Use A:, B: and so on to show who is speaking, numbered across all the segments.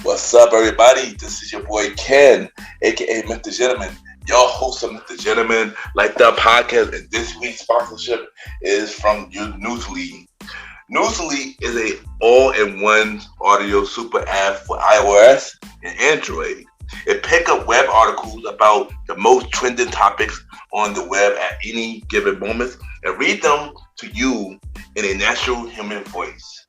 A: What's up, everybody? This is your boy Ken, aka Mr. Gentleman, your host of Mr. Gentleman Like That Podcast. And this week's sponsorship is from Newsly. Newsly is a all-in-one audio super app for iOS and Android. It picks up web articles about the most trending topics on the web at any given moment and read them to you in a natural human voice.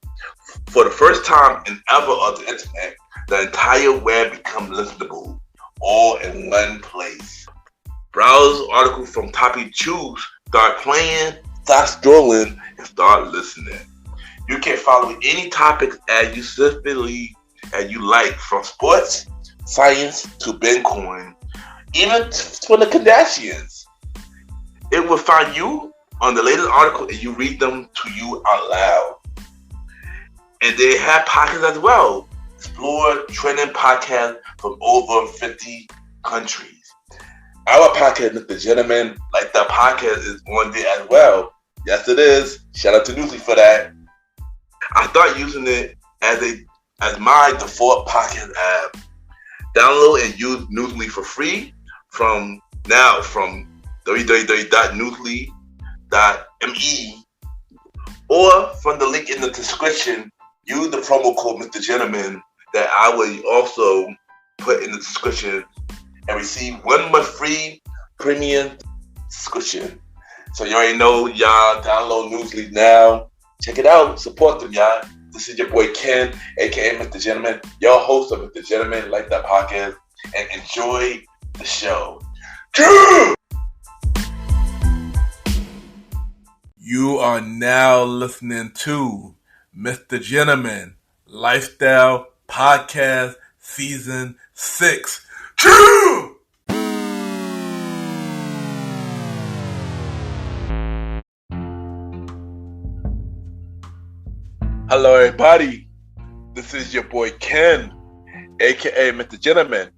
A: For the first time in ever of the internet, the entire web becomes listenable, all in one place. Browse articles from topic choose, start playing, start scrolling, and start listening. You can follow any topics as you specifically as you like, from sports, science to Bitcoin, even for the Kardashians. It will find you on the latest article and you read them to you out loud. And they have podcasts as well. Explore trending podcasts from over 50 countries. Our podcast, Mr. Gentleman Like That Podcast, is on there as well. Yes, it is. Shout out to Newsly for that. I started using it as my default podcast app. Download and use Newsly for free from www.newsly.me or from the link in the description. Use the promo code Mr. Gentleman that I will also put in the description and receive 1 month free premium subscription. So you already know, y'all, download Newsly now. Check it out. Support them, y'all. This is your boy Ken, aka Mr. Gentleman, your host of Mr. Gentleman Like That Podcast, and enjoy the show. You are now listening to Mr. Gentleman Lifestyle Podcast Season 6. Hello, everybody. This is your boy Ken, aka Mr. Gentleman,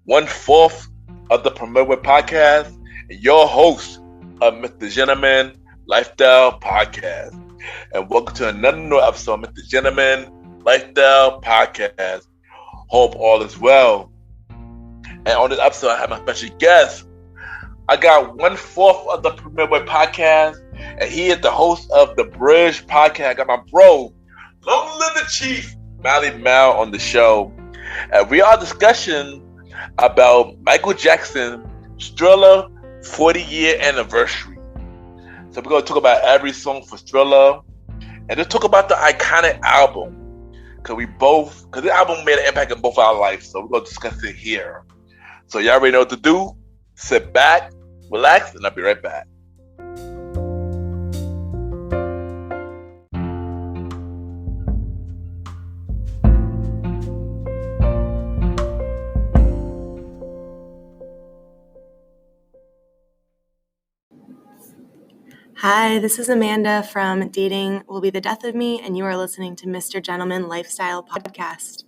A: 1/4 of the Promoted Podcast, and your host of Mr. Gentleman Lifestyle Podcast. And welcome to another new episode of Mr. Gentleman Lifestyle Podcast. Hope all is well. And on this episode, I have my special guest. I got 1/4 of the Promoted Podcast, and he is the host of the Bridge Podcast. I got my bro, Long Live the Chief, Malimal, on the show. And we are discussing about Michael Jackson's Thriller 40-year anniversary. So we're going to talk about every song for Thriller and just talk about the iconic album. Because the album made an impact in both our lives. So we're going to discuss it here. So y'all already know what to do. Sit back, relax, and I'll be right back.
B: Hi, this is Amanda from Dating Will Be the Death of Me, and you are listening to Mr. Gentleman Lifestyle Podcast.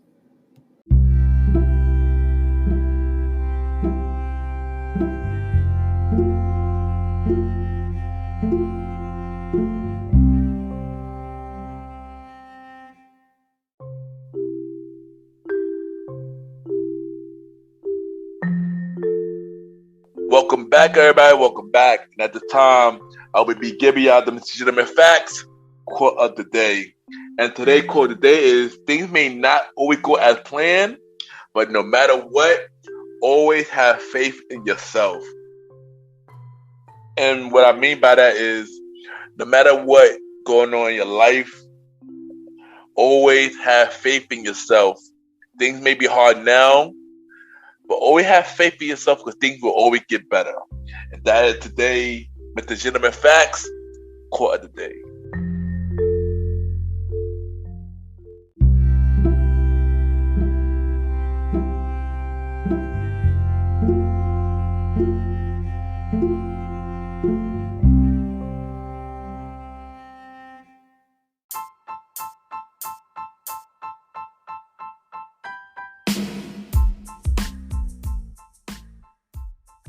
A: Welcome back, everybody. Welcome back. And at the time, I will be giving y'all the Mr. Gentleman Facts quote of the day. And today's quote of the day is, things may not always go as planned, but no matter what, always have faith in yourself. And what I mean by that is, no matter what going on in your life, always have faith in yourself. Things may be hard now, but always have faith in yourself because things will always get better. And that is today, Mr. Gentleman Facts, quote of the day.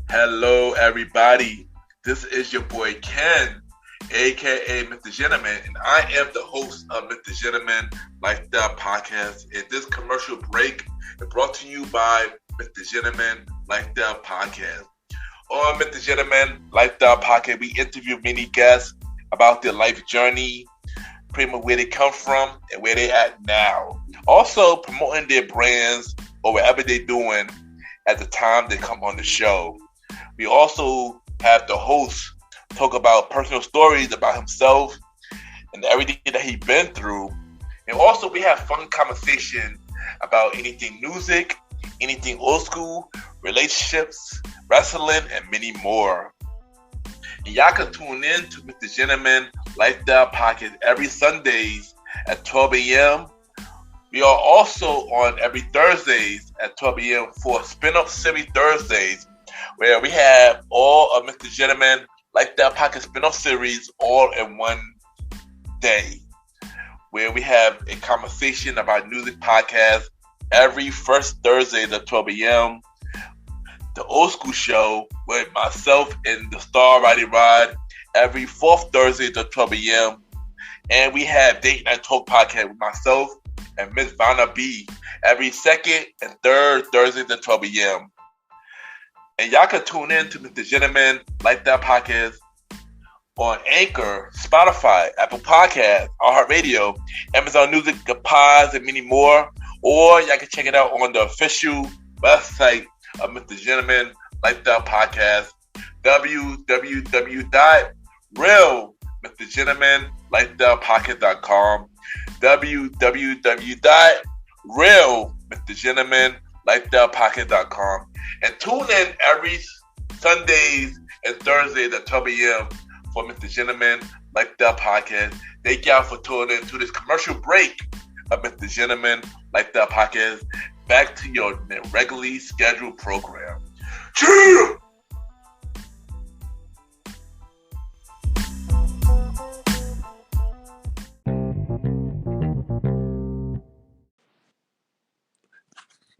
A: Hello, everybody. This is your boy Ken, aka Mr. Gentleman, and I am the host of Mr. Gentleman Lifestyle Podcast. And this commercial break is brought to you by Mr. Gentleman Lifestyle Podcast. On Mr. Gentleman Lifestyle Podcast, we interview many guests about their life journey, pretty much where they come from and where they're at now. Also promoting their brands or whatever they're doing at the time they come on the show. We also have the host talk about personal stories about himself and everything that he's been through. And also we have fun conversation about anything music, anything old school, relationships, wrestling, and many more. And y'all can tune in to Mr. Gentleman Lifestyle Podcast every Sundays at 12 a.m. We are also on every Thursdays at 12 a.m. for Spin-Up Series Thursdays, where we have all of Mr. Gentleman Lifestyle Podcast spin-off series all in one day, where we have a conversation about music podcast every first Thursday at 12 a.m. The Old School Show with myself and the Star Riding Rod every fourth Thursday at 12 a.m. And we have Date Night Talk Podcast with myself and Miss Vanna B every second and third Thursday at 12 a.m. And y'all can tune in to Mr. Gentleman Lifestyle Podcast on Anchor, Spotify, Apple Podcasts, iHeartRadio, Amazon Music, Pods, and many more. Or y'all can check it out on the official website of Mr. Gentleman Lifestyle Podcast, www.realmrgentlemanlifestylepodcast.com, www.realmrgentlemanlifestylepodcast.com. And tune in every Sundays and Thursdays at 12 a.m. for Mr. Gentleman Lifestyle Podcast. Thank y'all for tuning in to this commercial break of Mr. Gentleman Lifestyle Podcast. Back to your regularly scheduled program. Cheer!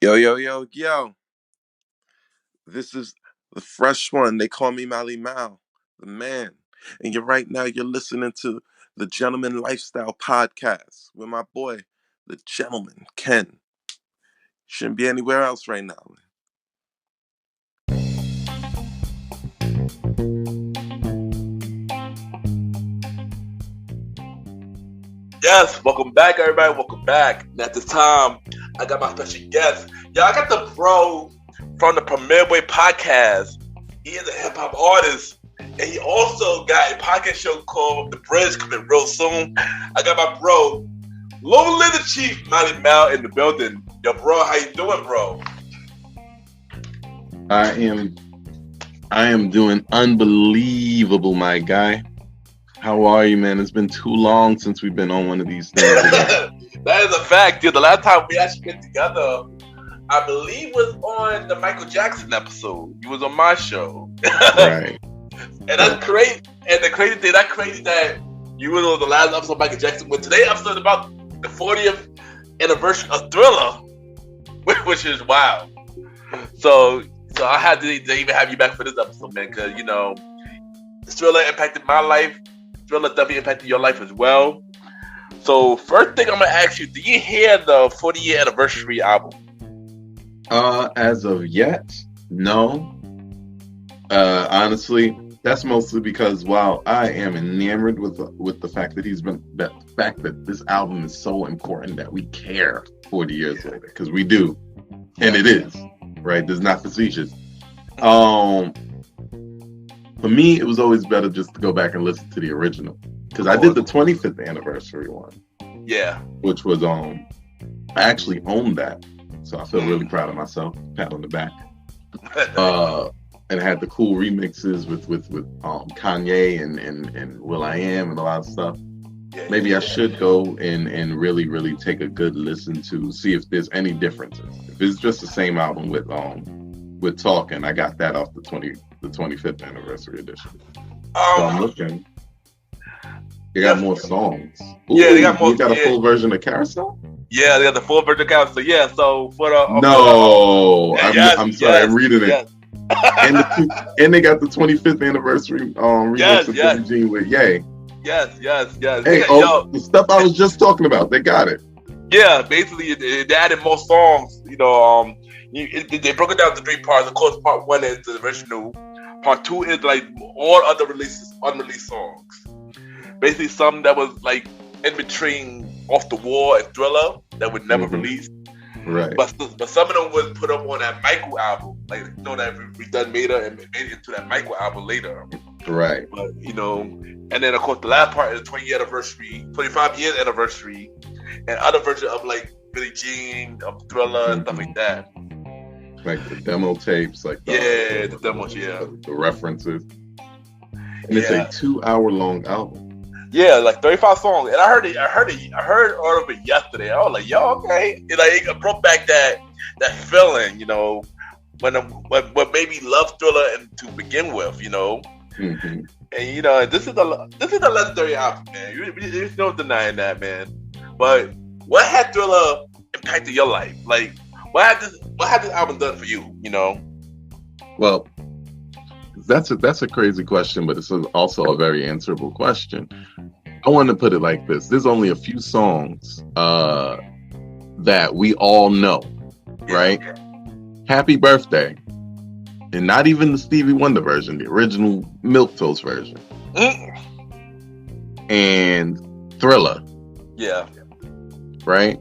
C: Yo. This is the fresh one. They call me Malimal, the man. And you're listening to the Gentleman Lifestyle Podcast with my boy, the gentleman, Ken. Shouldn't be anywhere else right now.
A: Yes, welcome back, everybody. Welcome back. And at this time, I got my special guest. Y'all, I got the bro from the Premier Boy Podcast. He is a hip hop artist, and he also got a podcast show called The Bridge coming real soon. I got my bro, Low Little Chief Malimal, in the building. Yo, bro, how you doing, bro?
D: I am doing unbelievable, my guy. How are you, man? It's been too long since we've been on one of these things.
A: That is a fact, dude. The last time we actually get together, I believe, was on the Michael Jackson episode. You was on my show.
D: Right.
A: And that's crazy. And the crazy thing, that you was on the last episode of Michael Jackson. But today's episode is about the 40th anniversary of Thriller, which is wild. So I had to even have you back for this episode, man, because, you know, Thriller impacted my life. Thriller definitely impacted your life as well. So first thing I'm going to ask you, did you hear the 40th anniversary album?
D: As of yet, no. Honestly, that's mostly because while I am enamored with the fact that this album is so important that we care 40 years later, because we do, and it is, right? This is not facetious. For me, it was always better just to go back and listen to the original, because I did the 25th anniversary one.
A: Yeah.
D: Which was I actually owned that, so I feel really proud of myself. Pat on the back. And it had the cool remixes with Kanye and will.i.am and a lot of stuff.
A: Yeah,
D: Maybe I should go and really take a good listen to see if there's any differences. If it's just the same album with Talking, I got that off the 25th anniversary edition. So I'm looking. They got more songs. Ooh,
A: yeah, they got more.
D: You got a full version of Carousel?
A: Yeah, they got the full version of Carousel. Yeah, so for the
D: I'm sorry, I'm reading it. And they got the 25th anniversary remix of Billie Jean with Ye.
A: Yes.
D: Hey, the stuff I was just talking about, they got it.
A: Yeah, basically they added more songs. They broke it down to 3 parts. Of course, part 1 is the original. Part 2 is like all other releases, unreleased songs. Basically, some that was like in between Off the Wall and Thriller that would never release.
D: Right.
A: But some of them was put up on that Michael album, like that we done made it into that Michael album later.
D: Right.
A: But and then of course the last part is the 25 years anniversary, and other version of like Billie Jean, of Thriller, and stuff like that.
D: Like the demo tapes, like
A: the demos,
D: the references. And it's a 2-hour-long album.
A: Yeah, like 35 songs, and I heard all of it yesterday. I was like, "Yo, okay." It brought back that feeling, when made me love Thriller and to begin with,
D: Mm-hmm.
A: And this is a legendary album, man. There's no denying that, man. But what had Thriller impacted your life? Like, what had this album done for you?
D: Well, that's a crazy question, but it's also a very answerable question. I want to put it like this: there's only a few songs that we all know, right? Happy Birthday, and not even the Stevie Wonder version, the original Milquetoast version, and Thriller.
A: Yeah.
D: Right?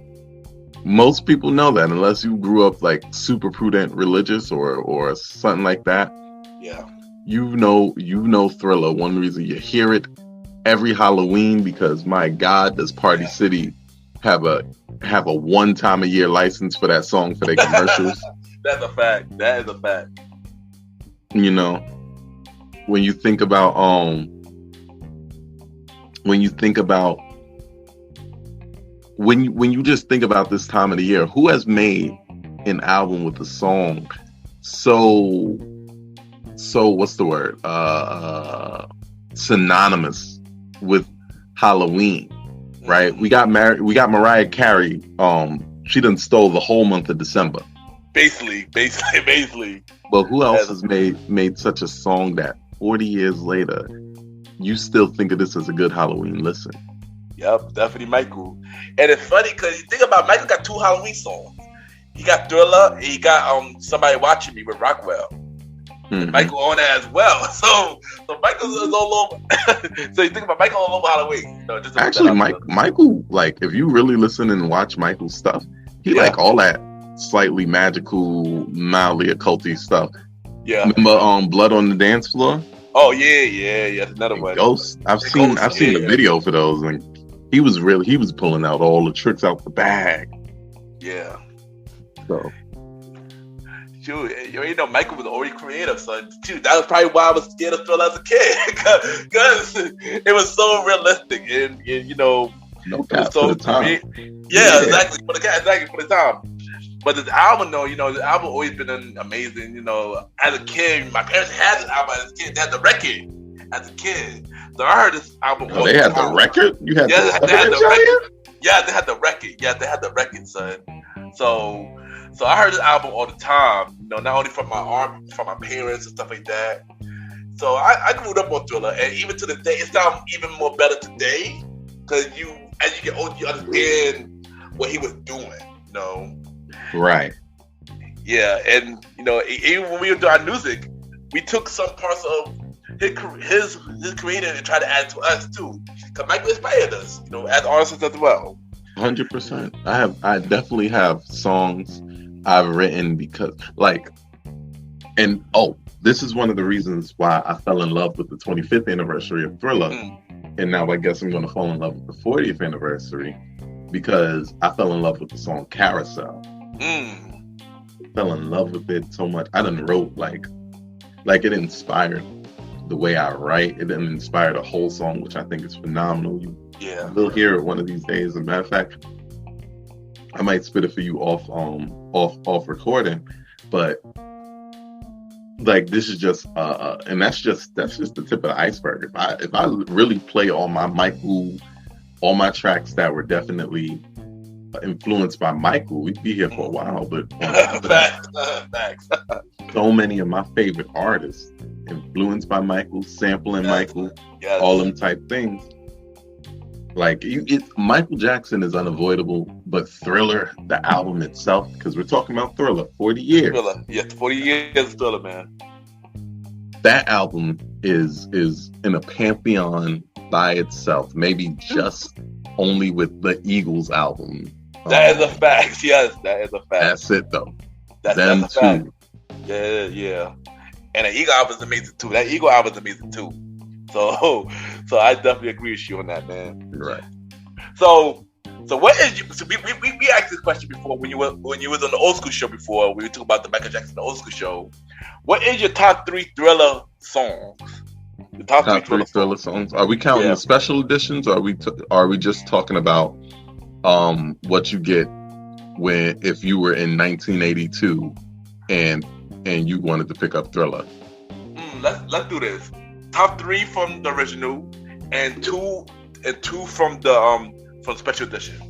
D: Most people know that unless you grew up like super prudent religious or something like that.
A: Yeah.
D: You know Thriller. One reason you hear it every Halloween, because my God, does Party City have a one time a year license for that song for their commercials.
A: That's a fact. That is a fact.
D: When you think about when you just think about this time of the year, who has made an album with a song so what's the word? Synonymous with Halloween, right? We got Mariah Carey. She done stole the whole month of December. Basically. But who else has made such a song that 40 years later, you still think of this as a good Halloween listen?
A: Yep, definitely Michael. And it's funny because you think about Michael got 2 Halloween songs. He got Thriller and he got Somebody Watching Me with Rockwell. Mm-hmm. Michael on that as well. So Michael is all over. So you think about Michael all over Halloween.
D: Actually, Michael, like if you really listen and watch Michael's stuff, he like all that slightly magical, mildly occulty stuff. Yeah. Remember Blood on the Dance Floor?
A: Oh yeah. That's another one.
D: Ghost. I've seen the video for those, and he was pulling out all the tricks out the bag.
A: Yeah.
D: So.
A: Shoot, Michael was already creative, son. Shoot, that was probably why I was scared of Thriller as a kid, because it was so realistic and
D: no cap for the time.
A: Yeah, exactly for the time. But this album, though, the album always been amazing. As a kid, my parents had this album as a kid. They had the record as a kid, so I heard this album.
D: Oh, they had the record. You had
A: they had the record. Yeah, they had the record. Yeah, they had the record, son. So I heard this album all the time, not only from my parents and stuff like that. So I grew up on Thriller, and even to the day, it sounds even more better today, because as you get older, you understand what he was doing,
D: Right.
A: Yeah, and even when we were doing our music, we took some parts of his creator and tried to add to us too, because Michael inspired us, as artists as well.
D: 100%. I definitely have songs I've written because this is one of the reasons why I fell in love with the 25th anniversary of Thriller. And now I guess I'm going to fall in love with the 40th anniversary, because I fell in love with the song Carousel. Fell in love with it so much. I done wrote like it inspired the way I write. It done inspired a whole song, which I think is phenomenal. We'll hear it one of these days. As a matter of fact, I might spit it for you off recording, but like this is just and that's just the tip of the iceberg. If I really play all my tracks that were definitely influenced by Michael, we'd be here for a while. But
A: Facts.
D: So many of my favorite artists influenced by Michael, sampling Michael, all them type things. Like Michael Jackson is unavoidable, but Thriller, the album itself, because we're talking about Thriller, 40 years.
A: Thriller, yeah, 40 years of Thriller, man.
D: That album is in a pantheon by itself. Maybe just only with the Eagles album.
A: That is a fact. Yes, that is a fact.
D: That's it though.
A: That's a fact. Yeah. And the Eagle album is amazing too. That Eagle album is amazing too. So I definitely agree with you on that, man.
D: Right.
A: So what is you? So we asked this question before when you was on the Old School show before. We talked about the Michael Jackson the Old School show. What is your top 3 Thriller songs? The top 3
D: Thriller songs. Are we counting the special editions, or are we just talking about what you get if you were in 1982 and you wanted to pick up Thriller?
A: Let's do this. Top 3 from the original, and two from the from special edition.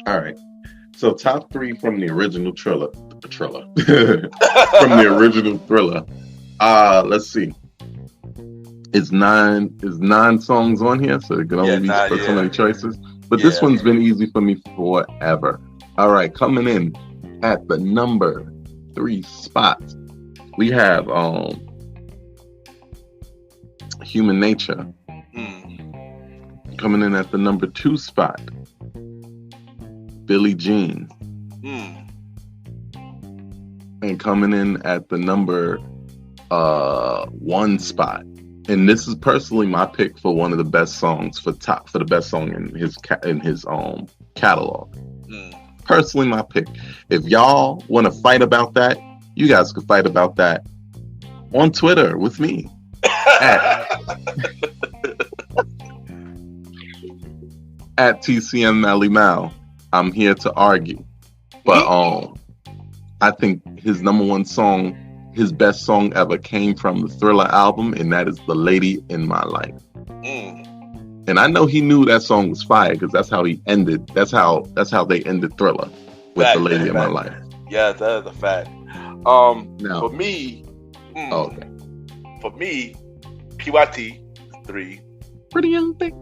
D: All right. So top 3 from the original Thriller. From the original Thriller. Let's see. Is 9 songs on here, so it can only be so many choices. But this one's been easy for me forever. All right, coming in at the number 3 spot, we have Human Nature. Coming in at the number 2 spot, Billie Jean. And coming in at the number 1 spot, and this is personally my pick for one of the best songs for the best song in his catalog. Personally, my pick. If y'all want to fight about that, you guys can fight about that on Twitter with me at TCM Malimal. I'm here to argue, but I think his number 1 song, his best song ever, came from the Thriller album, and that is "The Lady in My Life." And I know he knew that song was fire because that's how he ended. That's how they ended Thriller with "The Lady in My Life." Yeah,
A: that is a fact.
D: Now,
A: for me,
D: okay.
A: For me, PYT 3.
D: Pretty Young Thing.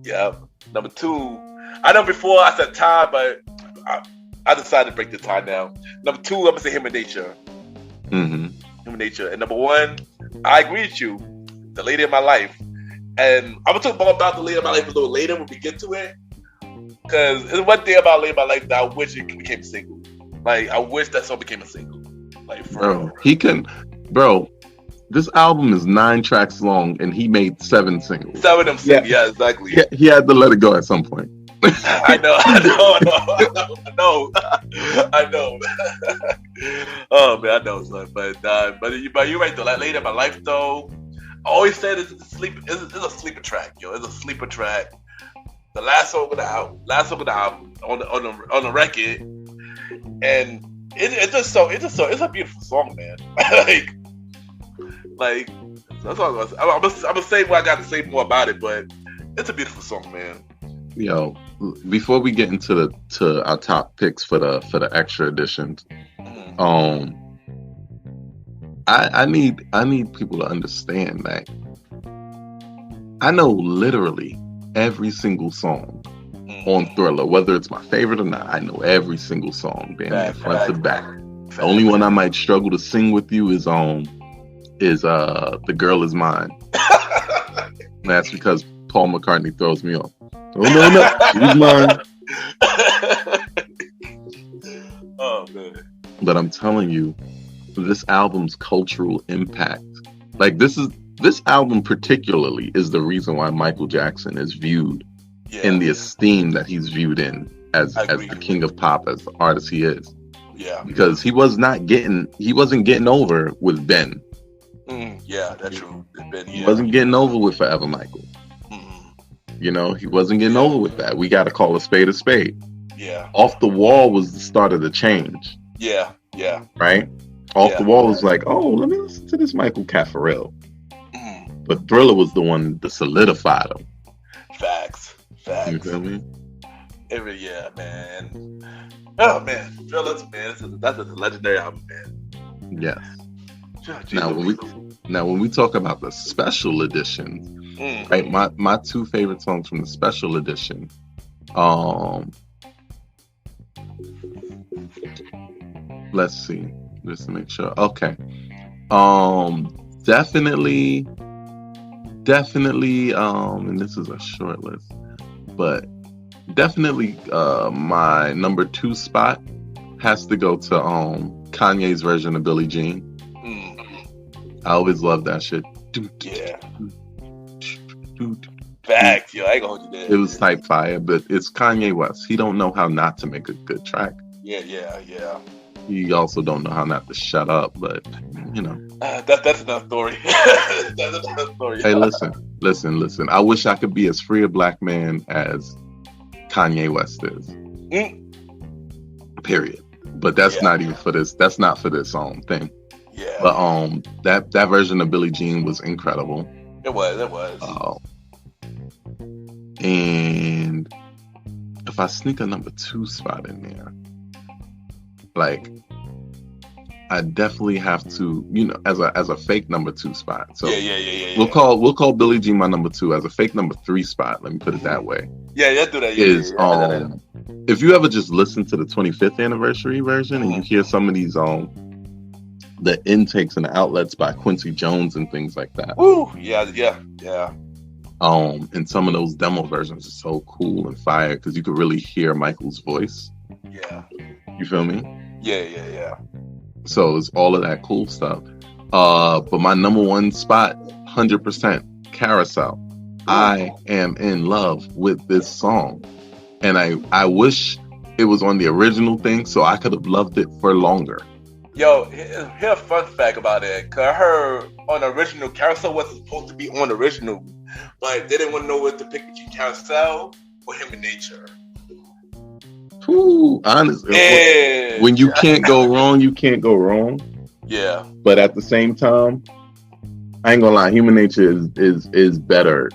A: Yeah. Number 2. I know before I said tie, but I decided to break the tie now. Number 2, I'm gonna say Human Nature. Human Nature. And number 1, I agree with you, The Lady in My Life. And I'm gonna talk more about The Lady in My Life a little later when we get to it. Because there's one thing about Lady in My Life that I wish it became a single. Like, I wish that song became a single. Like,
D: bro, this album is 9 tracks long, and he made 7 singles.
A: 7 of them singles, yeah, exactly.
D: He had to let it go at some point.
A: I know. Oh man, I know, son. But you're right though. Like Lady in My Life though, I always said it's a sleeper track, yo. It's a sleeper track. The last song of the album on the record, and it's a beautiful song, man. like that's all I'm gonna say what I got to say more about it, but it's a beautiful song, man.
D: Yo, before we get into our top picks for the extra editions, I need people to understand that I know literally every single song on Thriller, whether it's my favorite or not. I know every single song, damn, front to back. The only one I might struggle to sing with you is "The Girl Is Mine." And that's because Paul McCartney throws me off. Oh no, she's mine.
A: Oh man!
D: But I'm telling you, this album's cultural impact, like this album particularly, is the reason why Michael Jackson is viewed in the esteem that he's viewed in as the king of pop, as the artist he is.
A: Yeah.
D: Because he wasn't getting over with Ben.
A: Yeah, that's true. Ben,
D: He wasn't getting over with Forever Michael. You know, he wasn't getting over with that. We got to call a spade a spade.
A: Yeah.
D: Off the Wall was the start of the change.
A: Yeah.
D: Right? Off the Wall was like, oh, let me listen to this Michael cat for real. But Thriller was the one that solidified him.
A: Facts.
D: You feel me?
A: Yeah, man. Oh man, Thriller, man, that's a legendary album, man.
D: Yes. When we talk about the special editions, right? My two favorite songs from the special edition, let's see, just to make sure. Okay, definitely, and this is a short list, but definitely, my number 2 spot has to go to Kanye's version of Billie Jean. I always love that shit.
A: Yeah. Facts, yo, I ain't gonna hold you there.
D: It was type fire, but it's Kanye West. He don't know how not to make a good track.
A: Yeah.
D: He also don't know how not to shut up, but you know.
A: That's another story. That's another story.
D: Hey, listen. I wish I could be as free a black man as Kanye West is. Period. But that's not even for this. That's not for this thing.
A: Yeah.
D: But that version of Billie Jean was incredible.
A: It was.
D: And if I sneak a number 2 spot in there, like, I definitely have to, as a fake number 2 spot. So
A: yeah.
D: We'll call Billie Jean my number 2 as a fake number 3 spot. Let me put it that way.
A: Yeah, do that.
D: If you ever just listen to the 25th anniversary version and you hear some of these the intakes and the outlets by Quincy Jones and things like that.
A: Woo! Yeah.
D: And some of those demo versions are so cool and fire because you could really hear Michael's voice.
A: Yeah.
D: You feel me?
A: Yeah.
D: So it's all of that cool stuff. But my number 1 spot, 100%, Carousel. I am in love with this song. And I wish it was on the original thing so I could have loved it for longer.
A: Yo, here's a fun fact about it. Cause I heard on the original, Carousel wasn't supposed to be on the original, but they didn't want to know what to pick between Carousel or Human Nature.
D: Ooh, honestly, when you can't go wrong, you can't go wrong.
A: Yeah.
D: But at the same time, I ain't gonna lie, Human Nature was the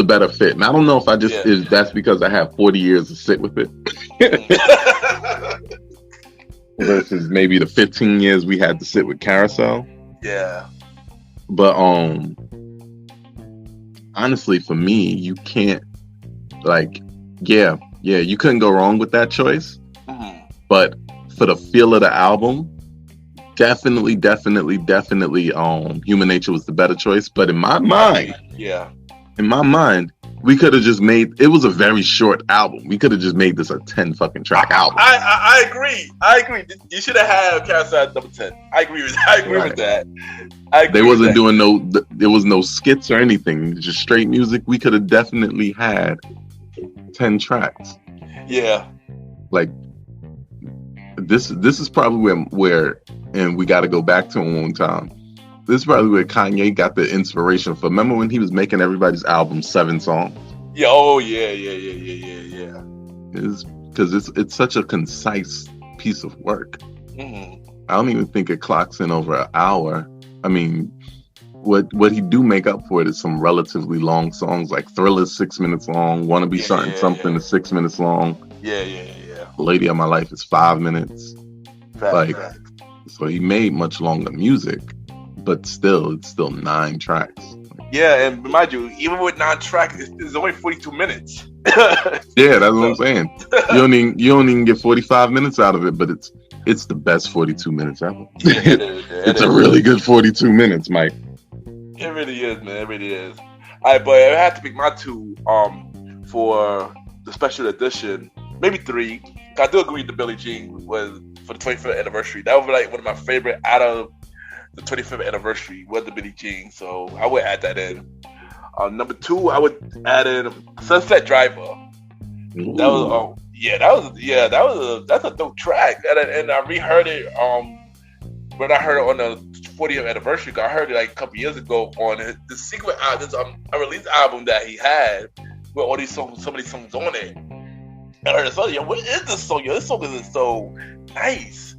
D: better fit. And I don't know if that's because I have 40 years to sit with it. Versus maybe the 15 years we had to sit with Carousel.
A: Yeah.
D: But honestly, for me, you can't you couldn't go wrong with that choice. But for the feel of the album, definitely Human Nature was the better choice. But in my mind, we could have just made it was a very short album. We could have just made this a 10 fucking track album.
A: I agree. You should have had Carousel at number 10. I agree with that.
D: There was no skits or anything, just straight music. We could have definitely had 10 tracks.
A: Yeah.
D: Like this is probably where and we got to go back to it one time. This is probably where Kanye got the inspiration for. Remember when he was making everybody's album 7 songs?
A: Yeah. Oh yeah.
D: It's because it's such a concise piece of work. I don't even think it clocks in over an hour. I mean, what he do make up for it is some relatively long songs, like Thriller's 6 minutes long, Wanna Be Something is 6 minutes long.
A: Yeah.
D: Lady of My Life is 5 minutes.
A: Fact.
D: So he made much longer music, but it's still 9 tracks.
A: Yeah, and mind you, even with 9 tracks, it's only 42 minutes.
D: Yeah, that's what I'm saying. You don't even get 45 minutes out of it, but it's the best 42 minutes ever. It's a really good 42 minutes, Mike.
A: It really is, man. It really is. All right, but I had to pick my 2 for the special edition, maybe 3. I do agree the Billie Jean was for the 25th anniversary. That was like one of my favorite out of the 25th anniversary was the Billie Jean, so I would add that in. Number 2, I would add in Sunset Driver.
D: Ooh.
A: That's a dope track, and I reheard it when I heard it on the 40th anniversary. I heard it like a couple years ago on the secret album, a release album that he had with all these songs, so many songs on it. And I heard it, so what is this song? This song is so nice,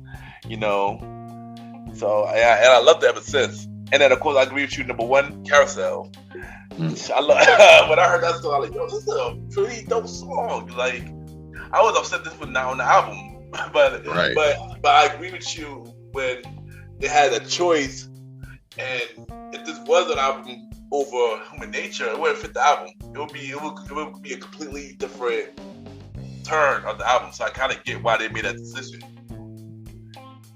A: So and I loved it ever since. And then of course I agree with you. Number 1, Carousel. I love when I heard that song. I was like, yo, this is a pretty dope song. Like I was upset this was not on the album, but I agree with you when they had a choice, and if this was an album over Human Nature, it wouldn't fit the album. It would be a completely different turn of the album. So I kind of get why they made that decision.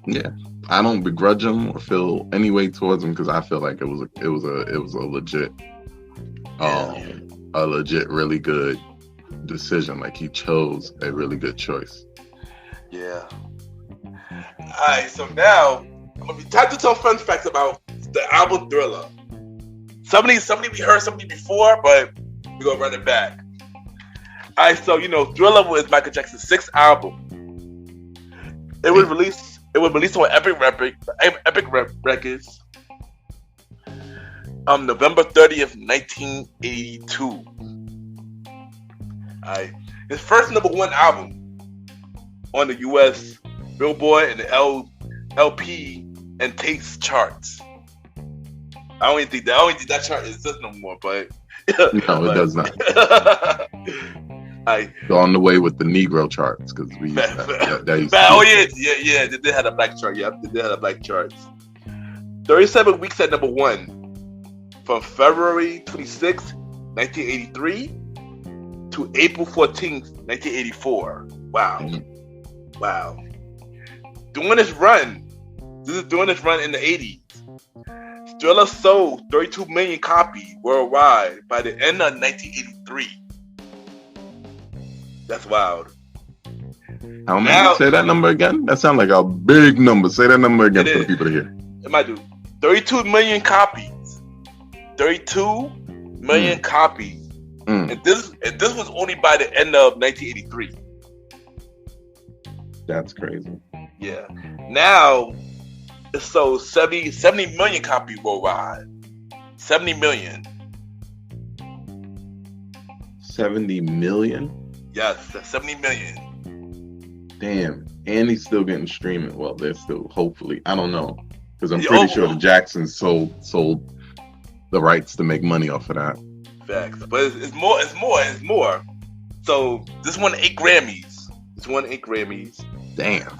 D: Yeah, I don't begrudge him or feel any way towards him because I feel like it was a legit, a legit really good decision. Like he chose a really good choice.
A: Yeah. Alright, so now I'm gonna be time to tell fun facts about the album Thriller. Somebody we heard something before, but we're gonna run it back. Alright, so Thriller was Michael Jackson's 6th album. It was released on Epic Records November 30th, 1982. Alright. His first #1 album on the US Billboard and the LP and Taste charts. I don't even think that chart exists no more, but
D: no, it does not. Go on the way with the Negro charts because we used
A: yeah, they did have a black chart. Yeah, they did have a black charts. 37 weeks at #1 from February 26, 1983 to April 14th, 1984. Wow. Wow. During this run in the 80s, Thriller sold 32 million copies worldwide by the end of 1983. That's wild.
D: How many? Say that number again? That sounds like a big number. Say that number again for the people to hear.
A: It might do. 32 million copies. 32 million copies. And this was only by the end of 1983.
D: That's crazy.
A: Yeah. Now it sold 70 million copies worldwide. 70 million.
D: 70 million?
A: Yes, 70 million.
D: Damn. And he's still getting streaming. Well, they're still, hopefully. I don't know. Because I'm pretty sure the Jacksons sold the rights to make money off of that.
A: Facts. But it's more. So this won 8 Grammys.
D: Damn.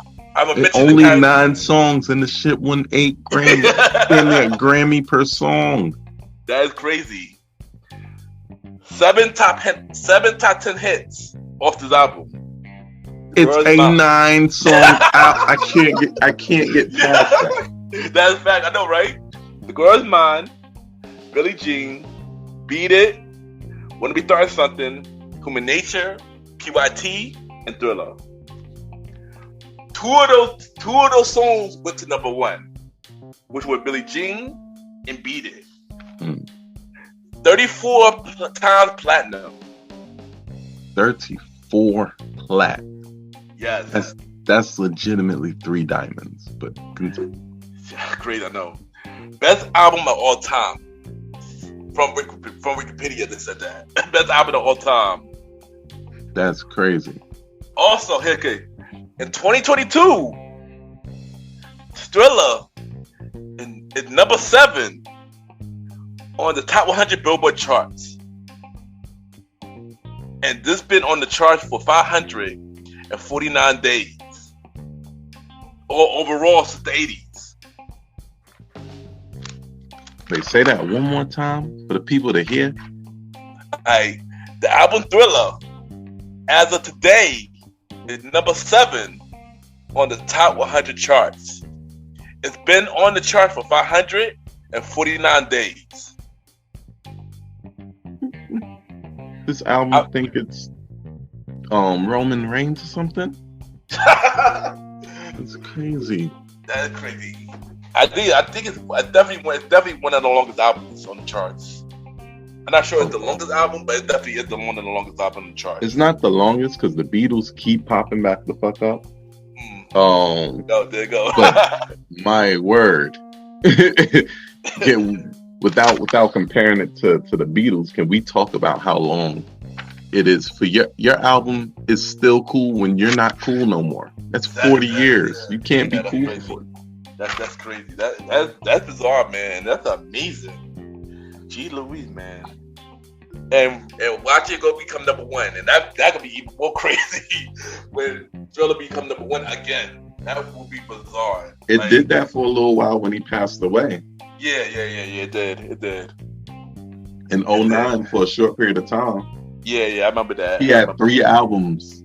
D: Only 9 songs and the shit won 8 Grammys. Damn near a Grammy per song.
A: That is crazy. 7 top 10 hits off this album.
D: It's a 9-song out. I can't get past that.
A: That's a fact. I know, right? The Girl's Mine, Billie Jean, Beat It, Wanna Be Starting Something, Human Nature, PYT, and Thriller. Two of those songs went to #1, which were Billie Jean and Beat It. 34 times platinum.
D: 34 plat.
A: Yes.
D: That's legitimately 3 diamonds. But
A: great, I know. Best album of all time. From Wikipedia, they said that. Best album of all time.
D: That's crazy.
A: Also, in 2022, Thriller is #7 on the top 100 Billboard charts. And this been on the charts for 549 days. Or overall since the 80s.
D: They say that one more time for the people to hear.
A: The album Thriller, as of today, is #7 on the top 100 charts. It's been on the chart for 549 days.
D: This album, I think it's Roman Reigns or something. It's crazy.
A: That is crazy. I think it's definitely one of the longest albums on the charts. I'm not sure it's the longest album, but it definitely is one of the longest albums on the charts.
D: It's not the longest because the Beatles keep popping back the fuck up.
A: No, there you go.
D: But my word, without comparing it to the Beatles, can we talk about how long it is for your album is still cool when you're not cool no more? That's 40 years. You can't be cool for it.
A: That's crazy. That's bizarre, man. That's amazing. Gee Louise, man. And watch it go become #1, and that could be even more crazy when Thriller become #1 again. That would be bizarre.
D: It did that for a little while when he passed away.
A: Yeah. It did.
D: In 2009, for a short period of time.
A: Yeah, I remember that.
D: He had 3 albums,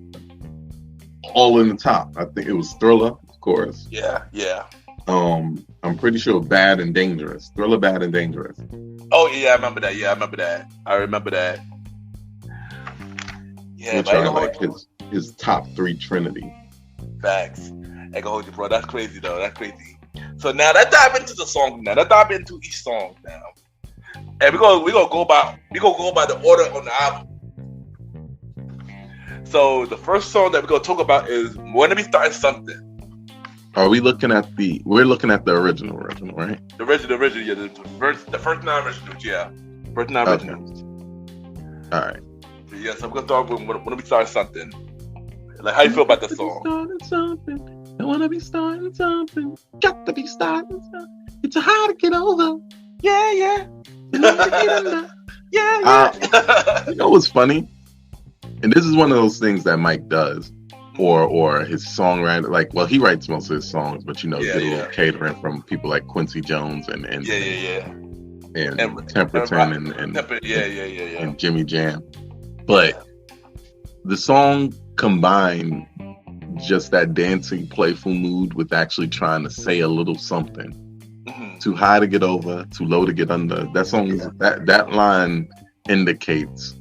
D: all in the top. I think it was Thriller, of course.
A: Yeah.
D: I'm pretty sure Bad and Dangerous. Thriller, Bad and Dangerous.
A: Oh yeah, I remember that. I remember that. Yeah,
D: which are like his top 3 trinity.
A: Facts. I can hold you, bro. That's crazy though. That's crazy. So now let's dive into the song. Now let's dive into each song now. And we're gonna go by the order on the album. So the first song that we're gonna talk about is "Wanna Be Starting Something."
D: Are we looking at we're looking at the original, right?
A: The original, yeah. The first 9 originals, yeah. First 9 originals.
D: All right.
A: Yeah, so I'm gonna start with "Wanna Be Starting Something." Like, how you feel about that song?
D: I wanna be starting something. Got to be starting something. It's hard to get over. Yeah. Yeah. You know what's funny? And this is one of those things that Mike does, or his songwriter. Like, well, he writes most of his songs, but you know, get a little catering from people like Quincy Jones and Temperton and Jimmy Jam. But the song combined just that dancing, playful mood with actually trying to say a little something.
A: Mm-hmm.
D: Too high to get over, too low to get under. That song, that line indicates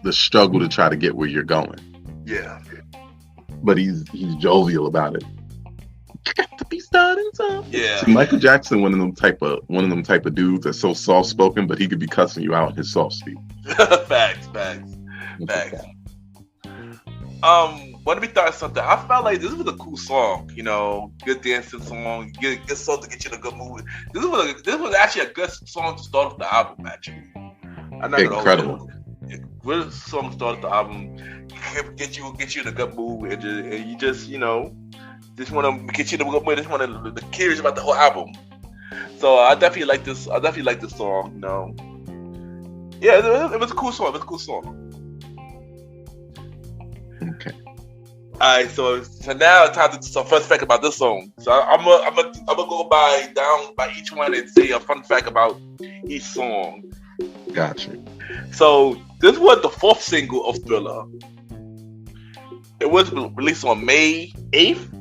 D: the struggle to try to get where you're going.
A: Yeah.
D: But he's jovial about it. Got to be starting something.
A: Yeah.
D: See, Michael Jackson, one of them type of dudes that's so soft spoken, but he could be cussing you out in his soft speak.
A: Facts. "Wanna Be Starting Something." I felt like this was a cool song, you know, good dancing song, good song to get you in a good mood. This was actually a good song to start off the album, actually.
D: Incredible.
A: Good song to start off the album, get you in a good mood, and you just, you know, just want to get you in a good mood. Just want to be curious about the whole album. So I definitely like this. Song, you know. Yeah, it was a cool song.
D: Okay.
A: Alright, so now it's time to do some fun fact about this song. So I'm gonna go down by each one and say a fun fact about each song.
D: Gotcha.
A: So this was the 4th single of Thriller. It was released on May 8th,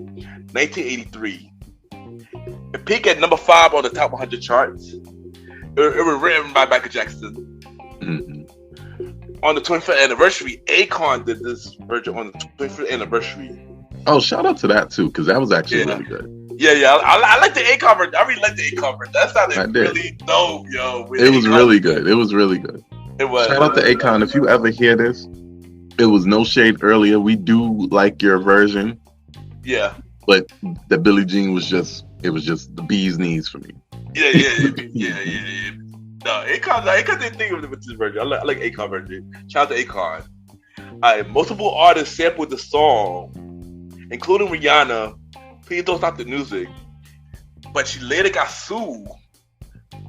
A: 1983. It peaked at number 5 on the top 100 charts. It was written by Michael Jackson.
D: Mm-hmm.
A: On the 25th anniversary, Akon did this version on the 25th anniversary.
D: Oh, shout out to that too, because that was actually really good.
A: Yeah. I like the Akon version. I really like the Akon version. That sounded really dope, yo.
D: It was really good. It was really good.
A: It was.
D: Shout out to Akon. If you ever hear this, it was no shade earlier. We do like your version.
A: Yeah.
D: But the Billie Jean was just the bee's knees for me.
A: Yeah. No, Akon didn't think of it with this version. I like Akon version. Shout out to Akon. Alright, multiple artists sampled the song, including Rihanna. Please don't stop the music. But she later got sued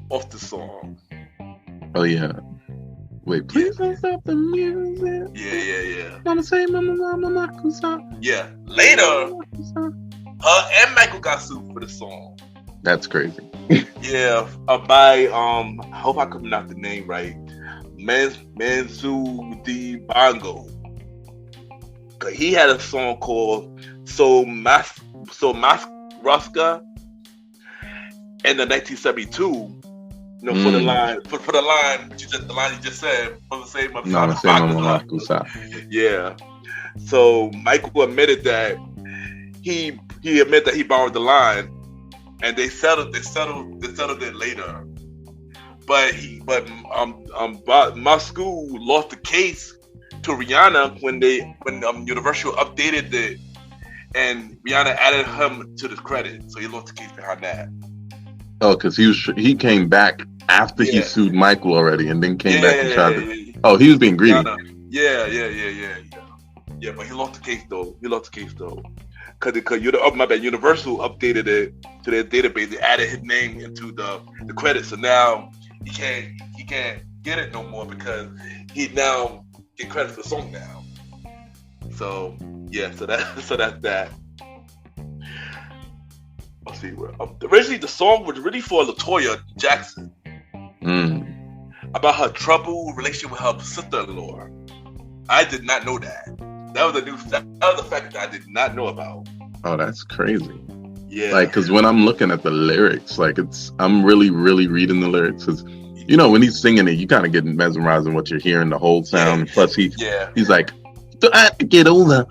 A: off the song.
D: Oh yeah. Wait, please don't stop the music.
A: Yeah.
D: Mama say mama kusa.
A: Yeah. Later, her and Michael got sued for the song.
D: That's crazy.
A: Yeah, by I hope I can pronounce the name right. Mansu D Bongo. He had a song called So Mas Ruska in the 1972. You know, for the line the line you just said, for the same Yeah. So Michael admitted that he borrowed the line. And they settled it later. But Moscow lost the case to Rihanna when Universal updated it, and Rihanna added him to the credit, so he lost the case behind that.
D: Oh, because he came back after he sued Michael already, and then came back and tried to. Oh, he was being greedy.
A: Rihanna. Yeah. But he lost the case though. Because Universal updated it to their database. They added his name into the credits, so now he can't get it no more because he now get credit for the song now. So yeah, so that's that. see. Originally, the song was really for Latoya Jackson about her troubled relationship with her sister-in-law. I did not know that. That was a fact that I did not know about.
D: Oh, that's crazy.
A: Yeah.
D: Like, because when I'm looking at the lyrics, like I'm really, really reading the lyrics. Because, you know, when he's singing it, you kind of get mesmerized in what you're hearing, the whole sound.
A: Yeah.
D: Plus, he's like, I have to get over.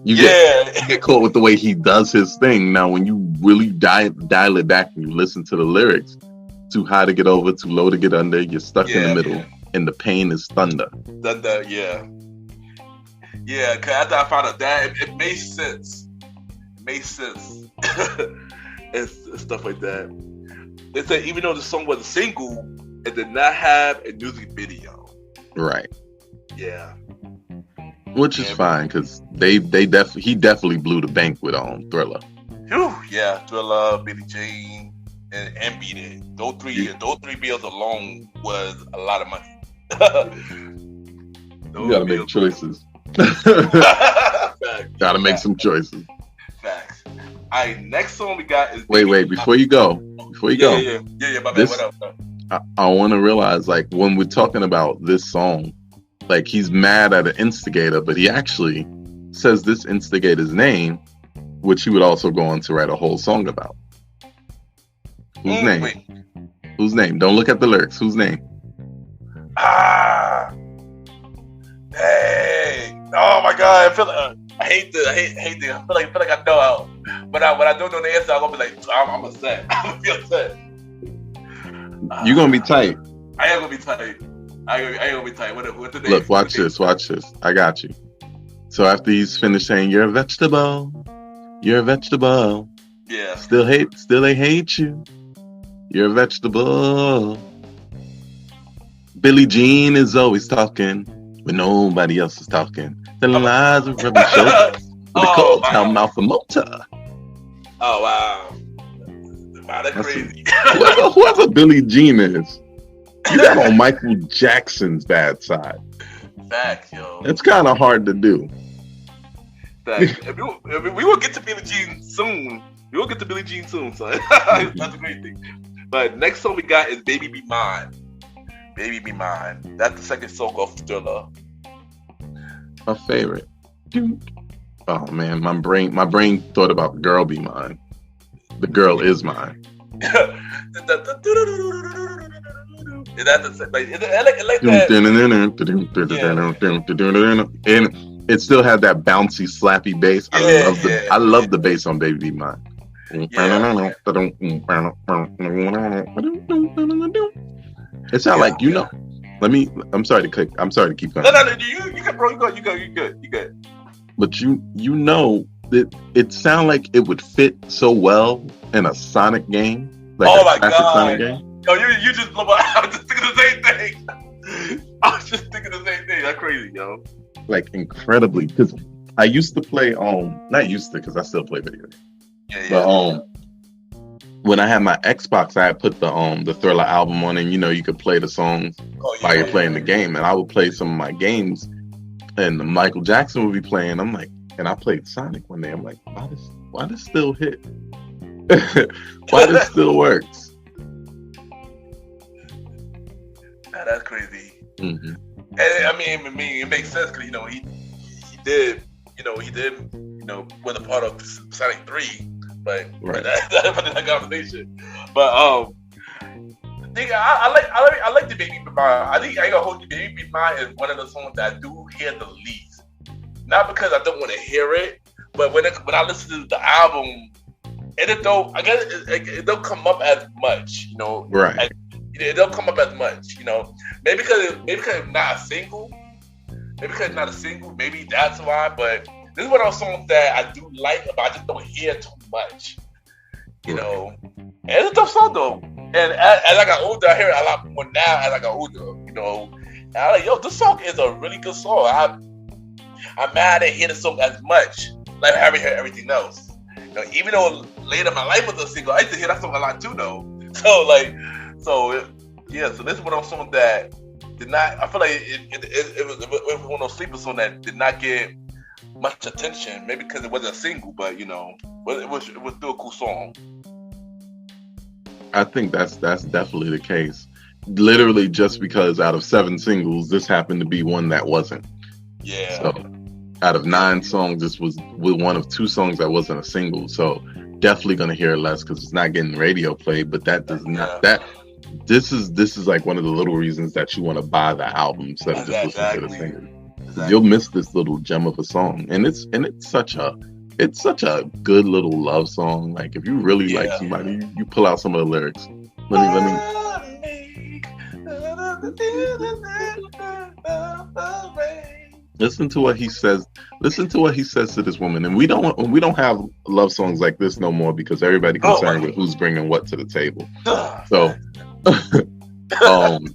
D: You get caught with the way he does his thing. Now, when you really dial it back and you listen to the lyrics, too high to get over, too low to get under, you're stuck in the middle, and the pain is thunder.
A: Thunder, yeah. Yeah, because after I found out that, it made sense. It made sense. and stuff like that. They said even though the song was a single, it did not have a music video.
D: Right.
A: Yeah.
D: Which is fine, because he definitely blew the bank with Thriller.
A: Whew, yeah, Thriller, Billie Jean, and Beat It. Those three bills alone was a lot of money.
D: You gotta make choices. Gotta make some choices.
A: Facts. All right, next song we got is
D: wait, before you go.
A: Yeah, my bad. What up?
D: I want to realize, like, when we're talking about this song, like, he's mad at an instigator, but he actually says this instigator's name, which he would also go on to write a whole song about. Whose name?
A: Wait.
D: Whose name? Don't look at the lyrics. Whose name?
A: Hey! Oh my God! I feel like I hate the. I feel like I know how, but when I don't know the answer, I'm gonna be like, I'm upset. I'm gonna be upset.
D: You're gonna be tight.
A: I am gonna be tight. I ain't gonna be tight. What the name?
D: Look, watch this. I got you. So after he's finished saying, "You're a vegetable. You're a vegetable."
A: Yeah.
D: Still they hate you. You're a vegetable. Billie Jean is always talking when nobody else is talking. Telling lies and rubbing shoulders with a cold town mouth and motor.
A: Oh wow. Wow, that's crazy.
D: Whoever Billie Jean is, you got on Michael Jackson's bad side.
A: Facts, yo.
D: It's kind of hard to do.
A: Facts. We will get to Billie Jean soon. So that's a great thing. But next song we got is Baby Be Mine. Baby Be Mine. That's the second song of Thriller.
D: My favorite. Oh man, my brain thought about Girl Be Mine. The girl is mine.
A: Is that like that?
D: And it still had that bouncy, slappy bass. I love the bass on Baby Be Mine. It sounds like, you know. I'm sorry to keep going.
A: No, you good, bro. You good.
D: But you know that it sounds like it would fit so well in a Sonic game. Like
A: my God.
D: Sonic game.
A: Yo, you just love. I was just thinking the same thing. That's crazy, yo.
D: Like, incredibly, because I used to play not used to, because I still play video games.
A: Yeah.
D: But when I had my Xbox, I had put the Thriller album on, and you know you could play the songs while you're playing the game, and I would play some of my games, and Michael Jackson would be playing. I'm like, and I played Sonic one day. I'm like, why this still hit? Why this still works?
A: That's crazy.
D: Mm-hmm.
A: And I mean, it makes sense because he did was a part of Sonic 3, but
D: right.
A: That conversation. But I like the Baby Be Mine. I think I ain't gonna hold you. Baby Be Mine is one of the songs that I do hear the least. Not because I don't want to hear it, but when I listen to the album, it don't come up as much,
D: Right.
A: It don't come up as much, Maybe because it's not a single. Maybe that's why. But this is one of those songs that I do like, but I just don't hear too much. And it's a tough song though. And as I got older, I hear it a lot more now. As I got older, and I'm like, yo, this song is a really good song. I'm mad I didn't hear the song as much, like I haven't heard everything else. Even though later in my life was a single, I used to hear that song a lot too, though. So this is one of those songs that did not. I feel like it was one of those sleeper songs that did not get much attention. Maybe because it wasn't a single, but it was still a cool song.
D: I think that's definitely the case. Literally, just because out of 7 singles, this happened to be one that wasn't.
A: Yeah.
D: So, out of 9 songs, this was one of 2 songs that wasn't a single. So, definitely gonna hear it less because it's not getting radio play. But that does not This is like one of the little reasons that you want to buy the album instead of just listening to the single. Exactly. You'll miss this little gem of a song, and it's such a good little love song. Like if you really like somebody, you pull out some of the lyrics. Let me. Listen to what he says. Listen to what he says to this woman, and we don't have love songs like this no more because everybody concerned with who's bringing what to the table. So,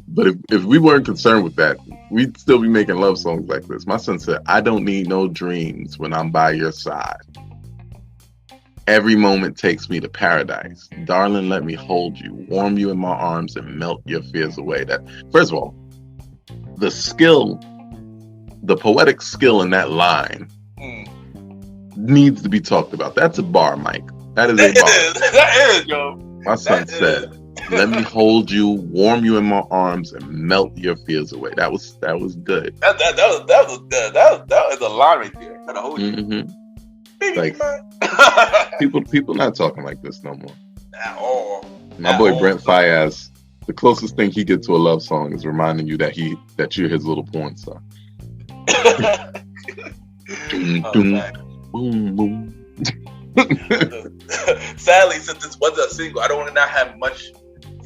D: but if we weren't concerned with that, we'd still be making love songs like this. My son said, "I don't need no dreams when I'm by your side. Every moment takes me to paradise. Darling, let me hold you, warm you in my arms, and melt your fears away." That, first of all, the poetic skill in that line needs to be talked about. That's a bar, Mike. That is a bar.
A: That is, yo.
D: My son said, "Let me hold you, warm you in my arms, and melt your fears away." That was good.
A: That was good. That was a line right there. Gotta hold you.
D: Mm-hmm. Like people not talking like this no more.
A: At all.
D: My boy Brent Fayez, the closest thing he gets to a love song is reminding you that you're his little porn star. Boom, boom.
A: Sadly, since this wasn't a single, I don't want to not have much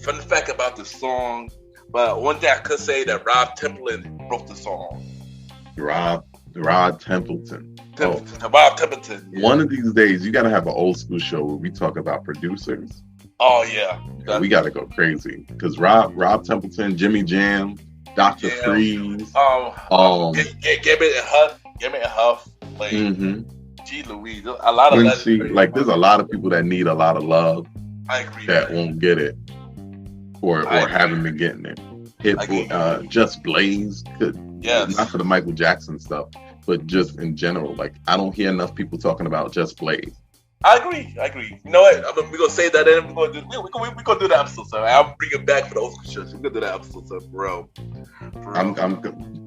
A: fun fact about the song. But one thing I could say that Rob Templeton wrote the song.
D: Rod Templeton.
A: Rob Templeton. Yeah.
D: One of these days, you got to have an old school show where we talk about producers.
A: Oh yeah,
D: we got to go crazy because Rob Templeton, Jimmy Jam, Dr. Freeze,
A: Gibbet and Huff, like G. Louise, a lot of
D: like there's a lot of people that need a lot of love.
A: I agree.
D: That won't get it, or haven't been getting it. Just Blaze could, not for the Michael Jackson stuff, but just in general. Like I don't hear enough people talking about Just Blaze.
A: I agree. You know what? We're gonna say that, and we're gonna do that episode. So I'll bring it back for the old school shows. We're gonna do that episode, so bro.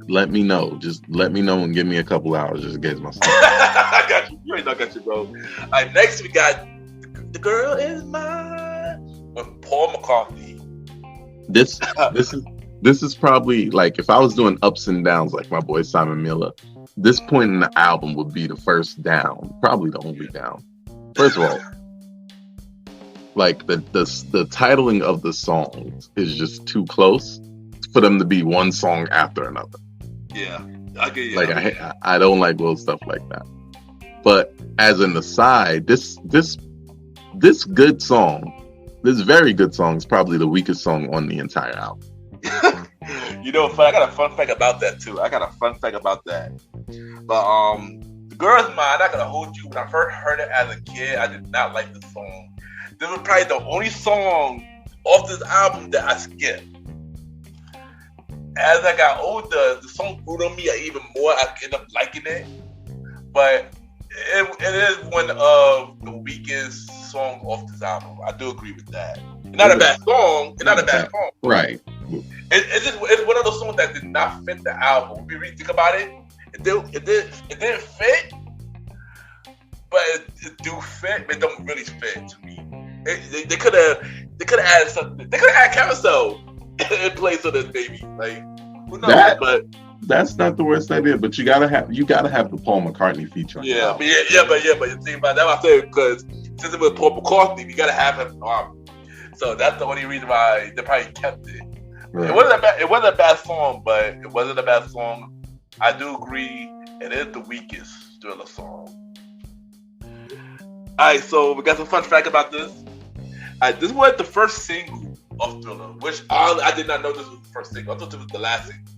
D: Let me know. Just let me know and give me a couple hours just in case myself.
A: I got you. You already know I got you, bro. All right, next we got "The Girl Is Mine" with Paul McCartney.
D: This is probably like if I was doing ups and downs like my boy Simon Miller. This point in the album would be the first down, probably the only down. First of all, like the titling of the songs is just too close for them to be one song after another.
A: Yeah, I get you.
D: Like I don't like little stuff like that. But as an aside, this good song, this very good song is probably the weakest song on the entire album.
A: You know, I got a fun fact about that too. But "The Girl Is Mine," I'm not gonna hold you. When I first heard it as a kid, I did not like the song. This was probably the only song off this album that I skipped. As I got older, the song grew on me even more. I ended up liking it, but it is one of the weakest songs off this album. I do agree with that. It's not a bad song.
D: Right.
A: It's one of those songs that did not fit the album. When we really think about it, it didn't fit, but it do fit, but it don't really fit to me. They could have added something. They could have added Carousel in place of this baby. Like who knows? But
D: that's not the worst idea. But you gotta have the Paul McCartney feature.
A: But you think about that. I said because since it was Paul McCartney, we gotta have him. So that's the only reason why they probably kept it. Right. It wasn't a bad song, but it wasn't a bad song. I do agree, it is the weakest Thriller song. Alright, so we got some fun fact about this. This was the first single of Thriller, which I did not know this was the first single. I thought this was the last single.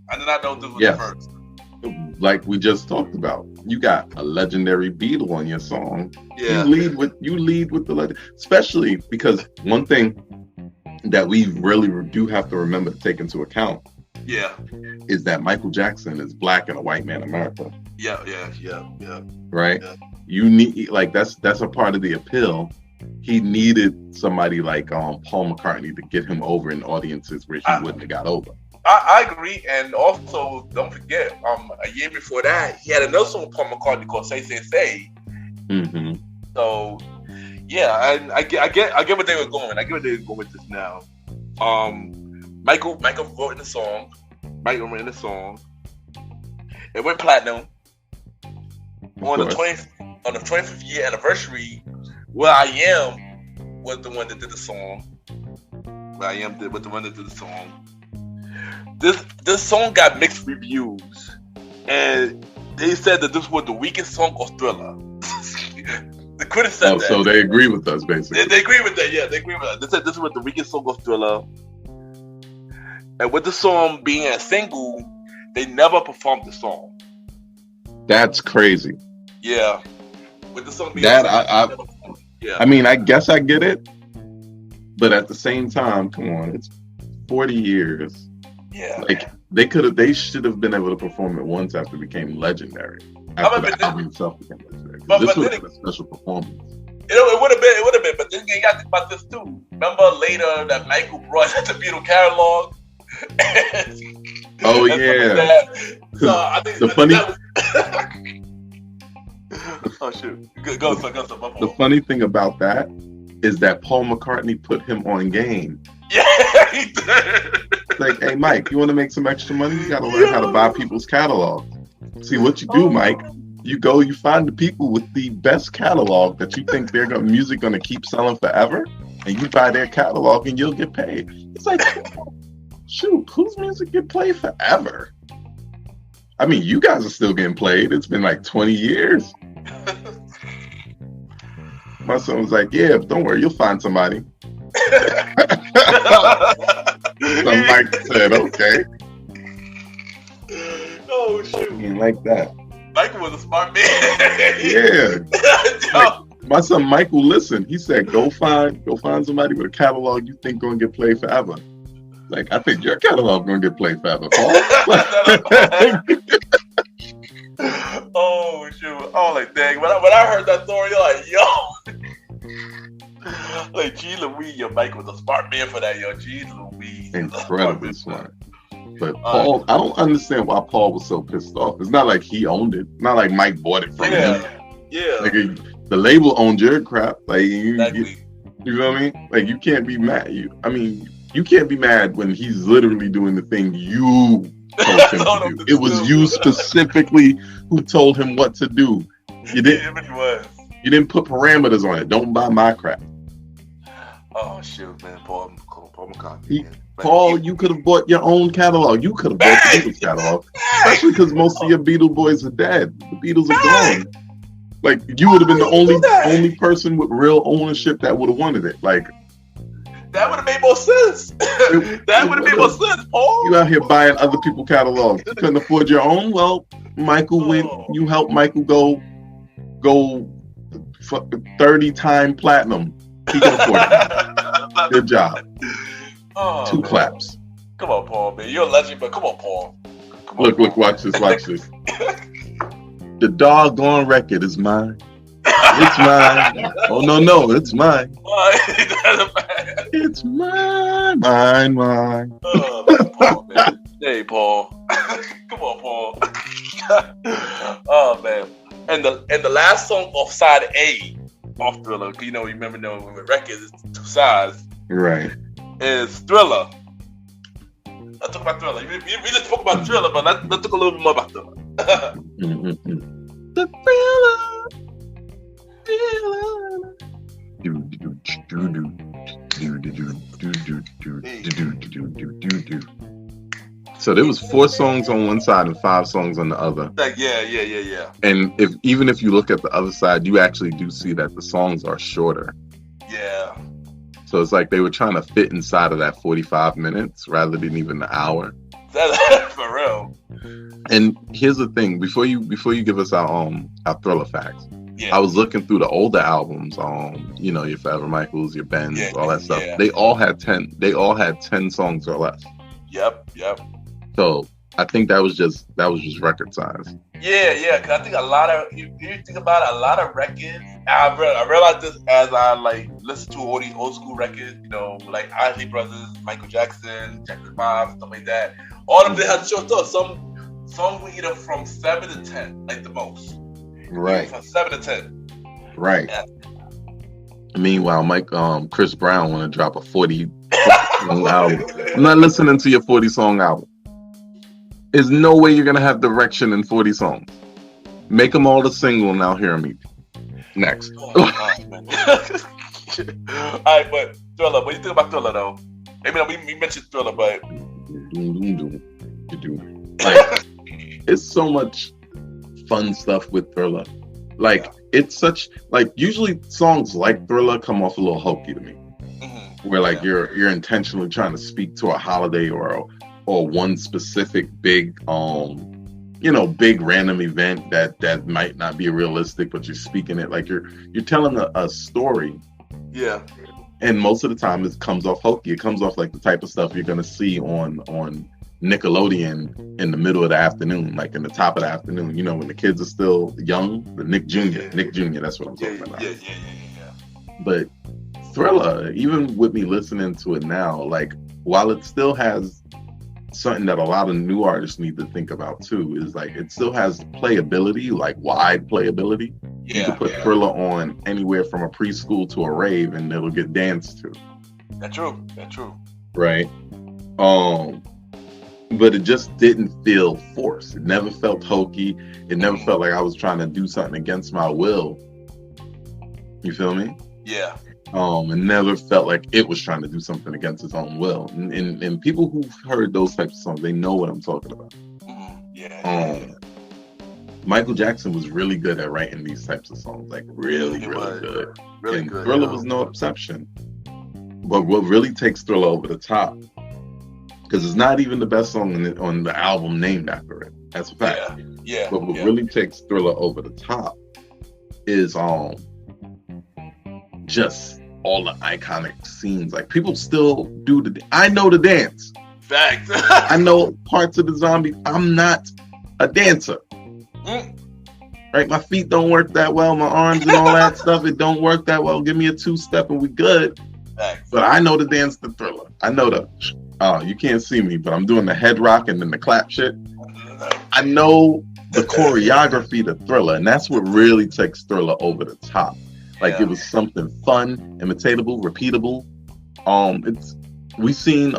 A: I did not know this was the first.
D: Like we just talked about, you got a legendary Beatle on your song.
A: Yeah.
D: You lead with the legend, especially because one thing that we really do have to remember to take into account is that Michael Jackson is black in a white man America.
A: Yeah.
D: Right?
A: Yeah.
D: You need, like, that's a part of the appeal he needed somebody like Paul McCartney to get him over in audiences where he wouldn't have got over.
A: I agree, and also don't forget, a year before that, he had another song with Paul McCartney called "Say Say Say."
D: Mm-hmm.
A: So, yeah, I get what they were going. I get what they were going with this now. Michael wrote in the song. It went platinum on the 25th year anniversary. Where I Am was the one that did the song. This song got mixed reviews, and they said that this was the weakest song of Thriller. The critics said that.
D: So they agree with us, basically.
A: They agree with that. Yeah, they agree with that. They said this was the weakest song of Thriller, and with the song being a single, they never performed the song.
D: That's crazy.
A: Yeah, with the song being
D: that
A: I
D: mean, I guess I get it, but at the same time, come on, it's 40 years.
A: Yeah,
D: like they should have been able to perform it once after it became legendary. After the album itself became legendary. This would have been a special performance.
A: It would have been. But then you got to think about this too. Remember later that Michael brought the Beatle catalog.
D: Oh yeah.
A: So I think
D: the funny.
A: Oh shoot! Go.
D: The funny thing about that is that Paul McCartney put him on game.
A: Yeah, he did.
D: Like, hey Mike, you want to make some extra money? You got to learn how to buy people's catalogs. See what you do, Mike. You go, you find the people with the best catalog that you think music gonna keep selling forever, and you buy their catalog and you'll get paid. It's like, shoot, whose music get played forever? I mean, you guys are still getting played. It's been like 20 years. My son was like, yeah, don't worry, you'll find somebody. So Mike said, okay.
A: Oh shoot!
D: He ain't like that.
A: Michael was a smart man.
D: Yeah. Like, my son Michael listened. He said, go find somebody with a catalog you think gonna get played forever. Like, I think your catalog gonna get played forever, Paul.
A: Oh shoot! Oh, like dang! When I heard that story, like yo, like gee Louise, your Mike was a smart man for that, yo. Gee Louise,
D: incredibly smart. But Paul, I don't understand why Paul was so pissed off. It's not like he owned it. Not like Mike bought it from him.
A: Yeah.
D: Like the label owned your crap. Like you know what I mean? Like you can't be mad. You can't be mad when he's literally doing the thing you told him to do. It was you specifically who told him what to do. You didn't. You didn't put parameters on it. Don't buy my crap.
A: Oh shoot, man, Paul McCartney.
D: Paul, you could have bought your own catalog. You could have bought the Beatles catalog, especially because most of your Beatle boys are dead. The Beatles are gone. Like you would have been the only person with real ownership that would have wanted it. Like
A: that would have made more sense. That would have made more sense, Paul.
D: You out here buying other people's catalogs. You couldn't afford your own. Well, Michael went. You helped Michael go 30-time platinum. He can afford it. Good job.
A: Oh,
D: 2 claps.
A: Come on, Paul, man. You're a legend, but come on, Paul.
D: Look, watch this. The doggone record is mine. It's mine. Oh, no, it's mine. It's mine.
A: Oh, Paul, man. Hey, Paul. Come on, Paul. Oh, man. And the last song off side A off Thriller, you remember when the record is 2 sides.
D: Right.
A: Is Thriller. I talk about Thriller. We just spoke about Thriller, but let's talk a little bit more about Thriller.
D: The Thriller. So there was 4 songs on one side and 5 songs on the other.
A: Yeah.
D: And even if you look at the other side, you actually do see that the songs are shorter.
A: Yeah.
D: So it's like they were trying to fit inside of that 45 minutes rather than even the hour.
A: That's for real.
D: And here's the thing: before you give us our Thriller facts, I was looking through the older albums, your Forever Michaels, your Bens, all that stuff. Yeah. They all had 10 songs or less.
A: Yep.
D: So I think that was just record size.
A: Yeah. Because I think a lot of you think about it, a lot of records. I realized this as I like listen to all these old school records. You know, like Isley Brothers, Michael Jackson, Jackson 5, stuff like that. All of them had short thoughts. Some were either from 7 to 10, like the most.
D: Right.
A: From 7 to 10.
D: Right.
A: Yeah.
D: Meanwhile, Chris Brown want to drop a 40 song album. I'm not listening to your 40 song album. There's no way you're gonna have direction in 40 songs. Make them all a single now. Hear me. Next.
A: All right, but Thriller. What do you think about Thriller, though? I mean, we mentioned Thriller, but
D: like, it's so much fun stuff with Thriller. Like, it's such like usually songs like Thriller come off a little hokey to me, where like you're intentionally trying to speak to a holiday or one specific big big random event that might not be realistic, but you're speaking it like you're telling a story.
A: Yeah.
D: And most of the time it comes off hokey. It comes off like the type of stuff you're gonna see on Nickelodeon in the middle of the afternoon, like in the top of the afternoon, you know, when the kids are still young, the Nick Jr., that's what I'm talking about.
A: Yeah.
D: But Thriller, even with me listening to it now, like while it still has something that a lot of new artists need to think about too, is like it still has playability, like wide playability. You can put Thriller on anywhere from a preschool to a rave and it'll get danced to.
A: That's true.
D: Right. But it just didn't feel forced. It never felt hokey. It never felt like I was trying to do something against my will. You feel me?
A: Yeah.
D: It never felt like it was trying to do something against its own will. And people who've heard those types of songs, they know what I'm talking about. Michael Jackson was really good at writing these types of songs, like really good.
A: Really
D: and
A: good.
D: Thriller was no exception. But what really takes Thriller over the top, because it's not even the best song on the album named after it. That's a fact.
A: Yeah.
D: But what really takes Thriller over the top is just all the iconic scenes. Like people still do I know the dance.
A: Fact.
D: I know parts of the zombie. I'm not a dancer. Right? My feet don't work that well. My arms and all that stuff, it don't work that well. Give me a 2-step and we good.
A: Fact.
D: But I know the dance to Thriller. I know you can't see me, but I'm doing the head rock and then the clap shit. I know the choreography to Thriller, and that's what really takes Thriller over the top. Like it was something fun, imitatable, repeatable. We seen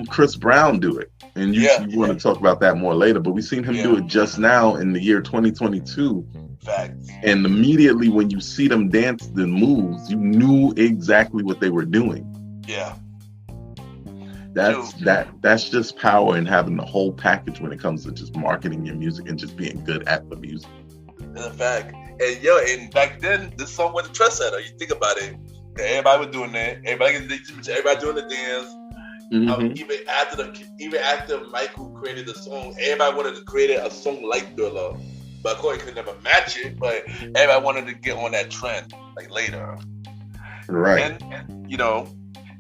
D: Chris Brown do it, and you want to talk about that more later. But we seen him do it just now in the year 2022.
A: Facts.
D: And immediately when you see them dance the moves, you knew exactly what they were doing.
A: Yeah.
D: That's just power in having the whole package when it comes to just marketing your music and just being good at the music.
A: That's a fact. And back then, this song was a trendsetter. You think about it. Everybody was doing that. Everybody doing the dance. Even after Michael created the song, everybody wanted to create a song like Thriller. But of course, he could never match it. But everybody wanted to get on that trend like later.
D: Right.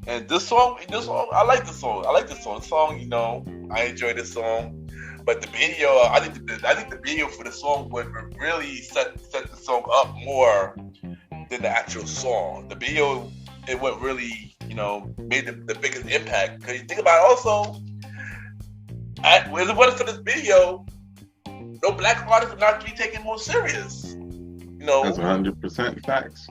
A: And this song, I like the song. The song, I enjoy this song. But the video, I think the video for the song would really set the song up more than the actual song. The video, it would really, made the biggest impact. Because you think about it also, if it wasn't for this video, no black artist would not be taken more serious.
D: That's 100% facts.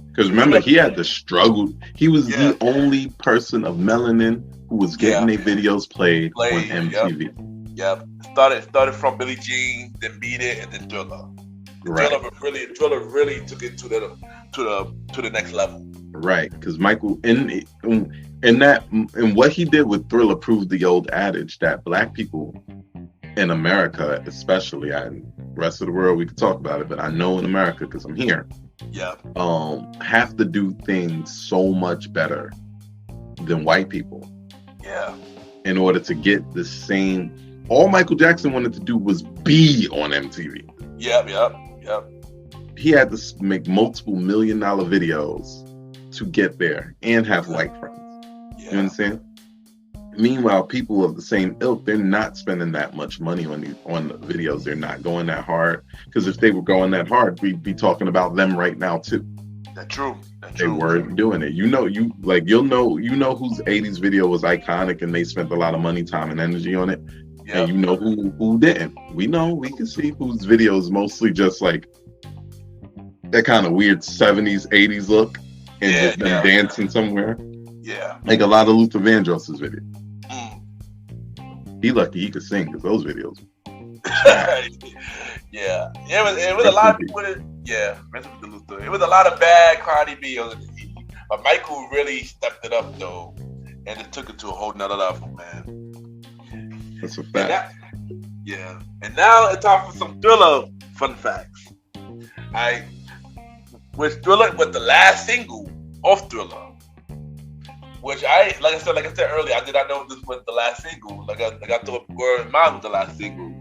D: Because remember, he had to struggle. He was the only person of melanin who was getting their videos played on MTV.
A: Yep. Started from Billie Jean, then Beat It, and then Thriller.
D: Right.
A: Thriller really took it to the next level.
D: Right, because Michael and what he did with Thriller proved the old adage that black people in America, especially, and the rest of the world, we could talk about it, but I know in America because I'm here.
A: Yeah.
D: Have to do things so much better than white people.
A: Yeah.
D: In order to get the same. All Michael Jackson wanted to do was be on MTV.
A: Yep.
D: He had to make multiple $1 million videos to get there and have white friends. Yeah. You understand? Meanwhile, people of the same ilk, they're not spending that much money on the videos. They're not going that hard, because if they were going that hard, we'd be talking about them right now too.
A: That's true.
D: They weren't doing it. You'll know whose 80s video was iconic and they spent a lot of money, time, and energy on it. Yep. And you know who didn't. We can see whose videos mostly just like that kind of weird 70s, 80s look and just them dancing somewhere.
A: Yeah.
D: Like a lot of Luther Vandross's videos. He lucky he could sing, because those videos.
A: Yeah. It was a lot of people. It was a lot of bad Cardi B, but Michael really stepped it up though, and it took it to a whole nother level, man.
D: That's a fact.
A: And now it's time for some Thriller fun facts. With the last single of Thriller, which like I said earlier, I did not know this was the last single. Like I thought Word Mine was the last single.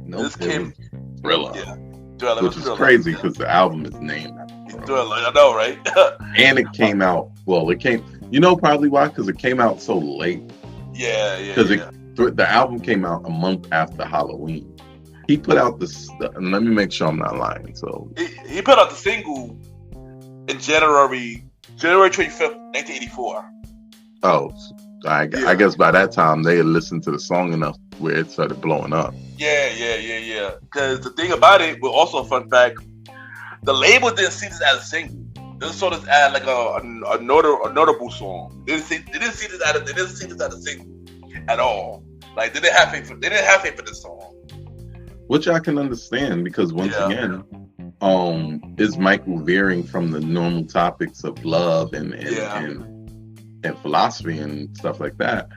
D: This came Thriller.
A: Yeah. Thriller,
D: which is Thriller. Crazy because the album is named after
A: Thriller. I know, right?
D: And it came out. Well, you know probably why? Because it came out so late.
A: Yeah.
D: Because the album came out a month after Halloween. He put out let me make sure I'm not lying. So
A: he put out the single in January 25th, 1984.
D: Oh, I guess by that time they had listened to the song enough where it started blowing up.
A: Yeah. Because the thing about it, but also a fun fact, the label didn't see this as a single. They saw this as like a notable song. They didn't see this as a single at all. Like they didn't have faith for this song.
D: Which I can understand, because once again, is Michael veering from the normal topics of love and philosophy and stuff like that,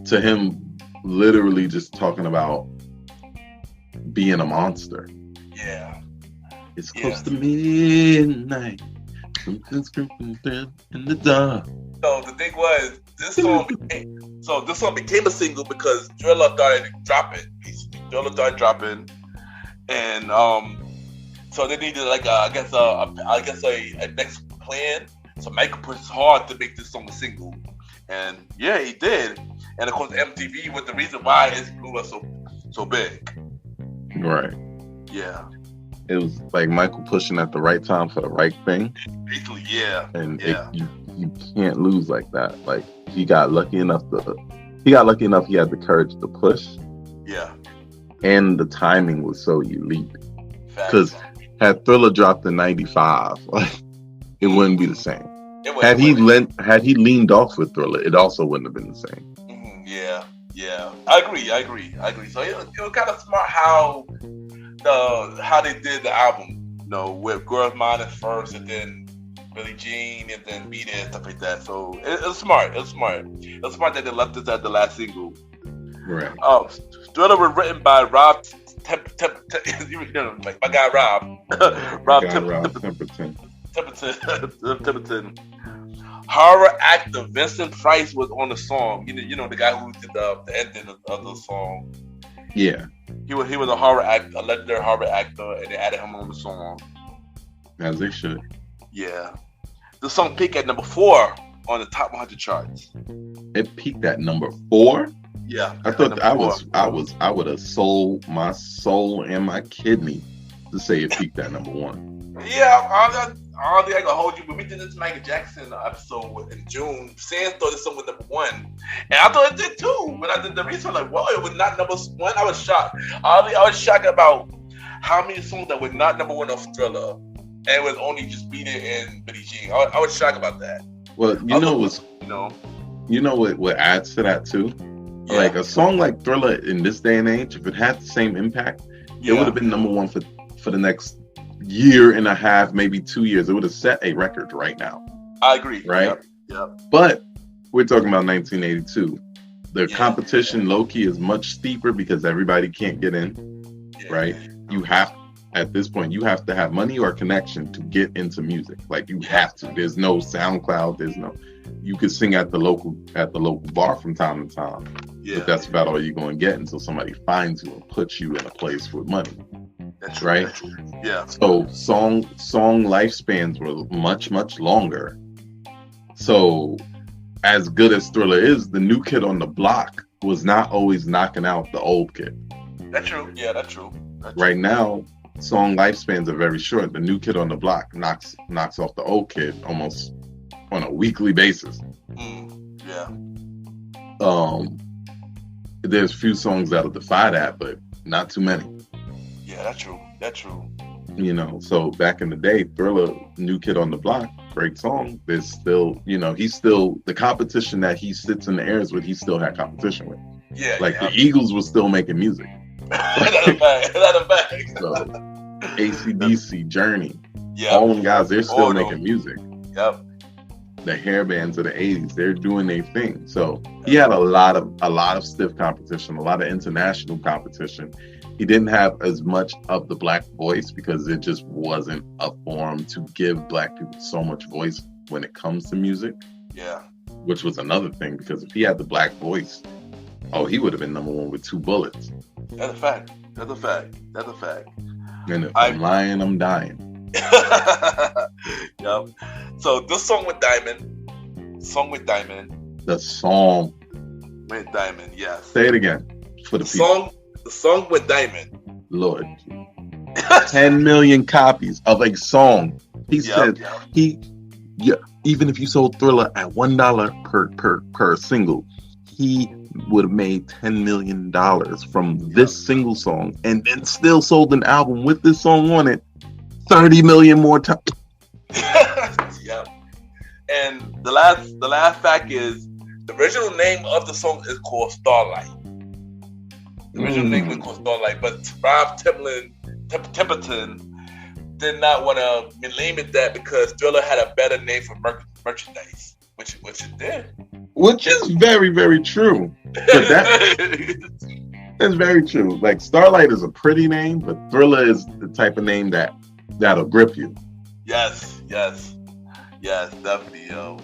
D: to him literally just talking about being a monster.
A: Yeah.
D: It's close to midnight. Something's creeping in the dark.
A: So the thing was, this song became a single because Thriller started dropping. And so they needed a next plan. So Michael pushed hard to make this song a single, and he did. And of course, MTV was the reason why it blew up so big.
D: Right.
A: Yeah.
D: It was like Michael pushing at the right time for the right thing.
A: Basically, yeah.
D: And you can't lose like that. Like he got lucky enough he had the courage to push.
A: Yeah.
D: And the timing was so elite. Because had Thriller dropped in '95, it wouldn't be the same. Had he leaned off with Thriller, it also wouldn't have been the same.
A: Mm-hmm. Yeah. I agree. So it was kind of smart how they did the album. You know, with Girls Mine at first, and then Billie Jean, and then Beat It and stuff like that. So it was smart. It was smart that they left this as the last single.
D: Right.
A: Thriller was written by Rob like my guy Rob Temperton. Horror actor Vincent Price was on the song. You know the guy who did the ending of the song.
D: Yeah.
A: He was a horror actor, a legendary horror actor, and they added him on the song.
D: As they should.
A: Yeah. The song peaked at number 4 on the top 100 charts.
D: It peaked at number 4?
A: Yeah.
D: I thought I would have sold my soul and my kidney to say it peaked at number 1.
A: Yeah, I don't think I can hold you, but we did this Michael Jackson episode in June. Sam thought this song was number 1, and I thought it did too. When I did the research, like, whoa, it was not number 1. I was shocked. I was shocked about how many songs that were not number 1 of Thriller, and it was only just Beat It and Billie Jean. I was shocked about that.
D: Well, you know what adds to that too. Yeah. Like a song like Thriller in this day and age, if it had the same impact, it would have been number 1 for the next year and a half, maybe 2 years. It would have set a record right now.
A: I agree.
D: Right?
A: Yep.
D: But we're talking about 1982. The competition low-key is much steeper because everybody can't get in. Yeah. Right? At this point, you have to have money or connection to get into music. Like you have to. There's no SoundCloud. You could sing at the local bar from time to time. Yeah. But that's about all you're going to get until somebody finds you and puts you in a place with money.
A: That's
D: right.
A: That's true. Yeah.
D: So song lifespans were much, much longer. So as good as Thriller is, the new kid on the block was not always knocking out the old kid.
A: That's true. Yeah, that's true.
D: Right now, song lifespans are very short. The new kid on the block knocks off the old kid almost on a weekly basis.
A: Yeah.
D: There's few songs that'll defy that, but not too many.
A: Yeah, that's true. That's true.
D: You know, so back in the day, Thriller, New Kid on the Block, great song. There's still, you know, he's still the competition that he sits in the airs with. He still had competition with.
A: Yeah.
D: Like the Eagles were still making music.
A: That's a fact.
D: So, AC/DC, Journey,
A: Yeah.
D: all them guys, they're still making music.
A: Yep.
D: The hair bands of the 80s, they're doing their thing. So he had a lot of stiff competition, a lot of international competition. He didn't have as much of the black voice because it just wasn't a forum to give black people so much voice when it comes to music.
A: Yeah.
D: Which was another thing, because if he had the black voice, oh, he would have been number one with 2 bullets.
A: That's a fact. That's a fact. That's a fact.
D: And if I'm lying, I'm dying.
A: Yep. So this song with Diamond. The song with Diamond, yes.
D: Say it again for the people.
A: The song with Diamond.
D: Lord. 10 million copies of a song. He said even if you sold Thriller at $1 per single, he would have made $10 million from this single song, and then still sold an album with this song on it 30 million more times.
A: Yeah. And the last fact is the original name of the song is called Starlight. The original name was called Starlight, but Rob Temperton did not want to name it that because Thriller had a better name for merchandise, which it did.
D: Which is very, very true. But that's very true. Like, Starlight is a pretty name, but Thriller is the type of name that'll grip you.
A: Yes, definitely, yo.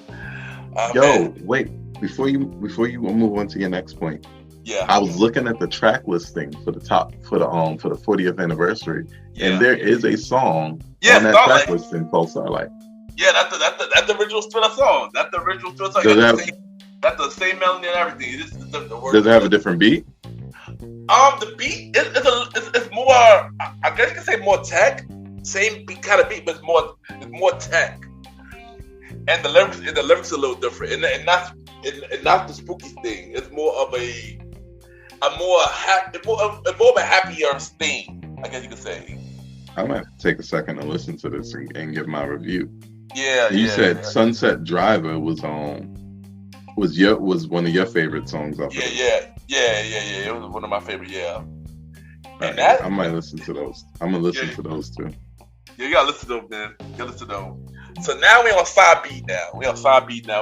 D: Wait, before you move on to your next point.
A: Yeah.
D: I was looking at the track listing for the 40th anniversary, and there is a song on that track listing called Starlight.
A: Yeah, that's the original Thriller song. That's the original Thriller song. That's the same melody and everything. Does
D: it have a different beat?
A: The beat is more. I guess you can say more tech. Same beat, kind of beat, but it's more tech. And the lyrics are a little different, and not the spooky thing. It's more of a happier thing, I guess you could say.
D: I'm gonna have to take a second to listen to this and give my review.
A: Yeah,
D: you said Sunset Driver was one of your favorite songs off.
A: Yeah. It was one of my favorite. Yeah. And
D: right, I might listen to those. I'm gonna listen to those too.
A: Yeah, you gotta listen to them, man. You gotta listen to them. So now we're on side B now. We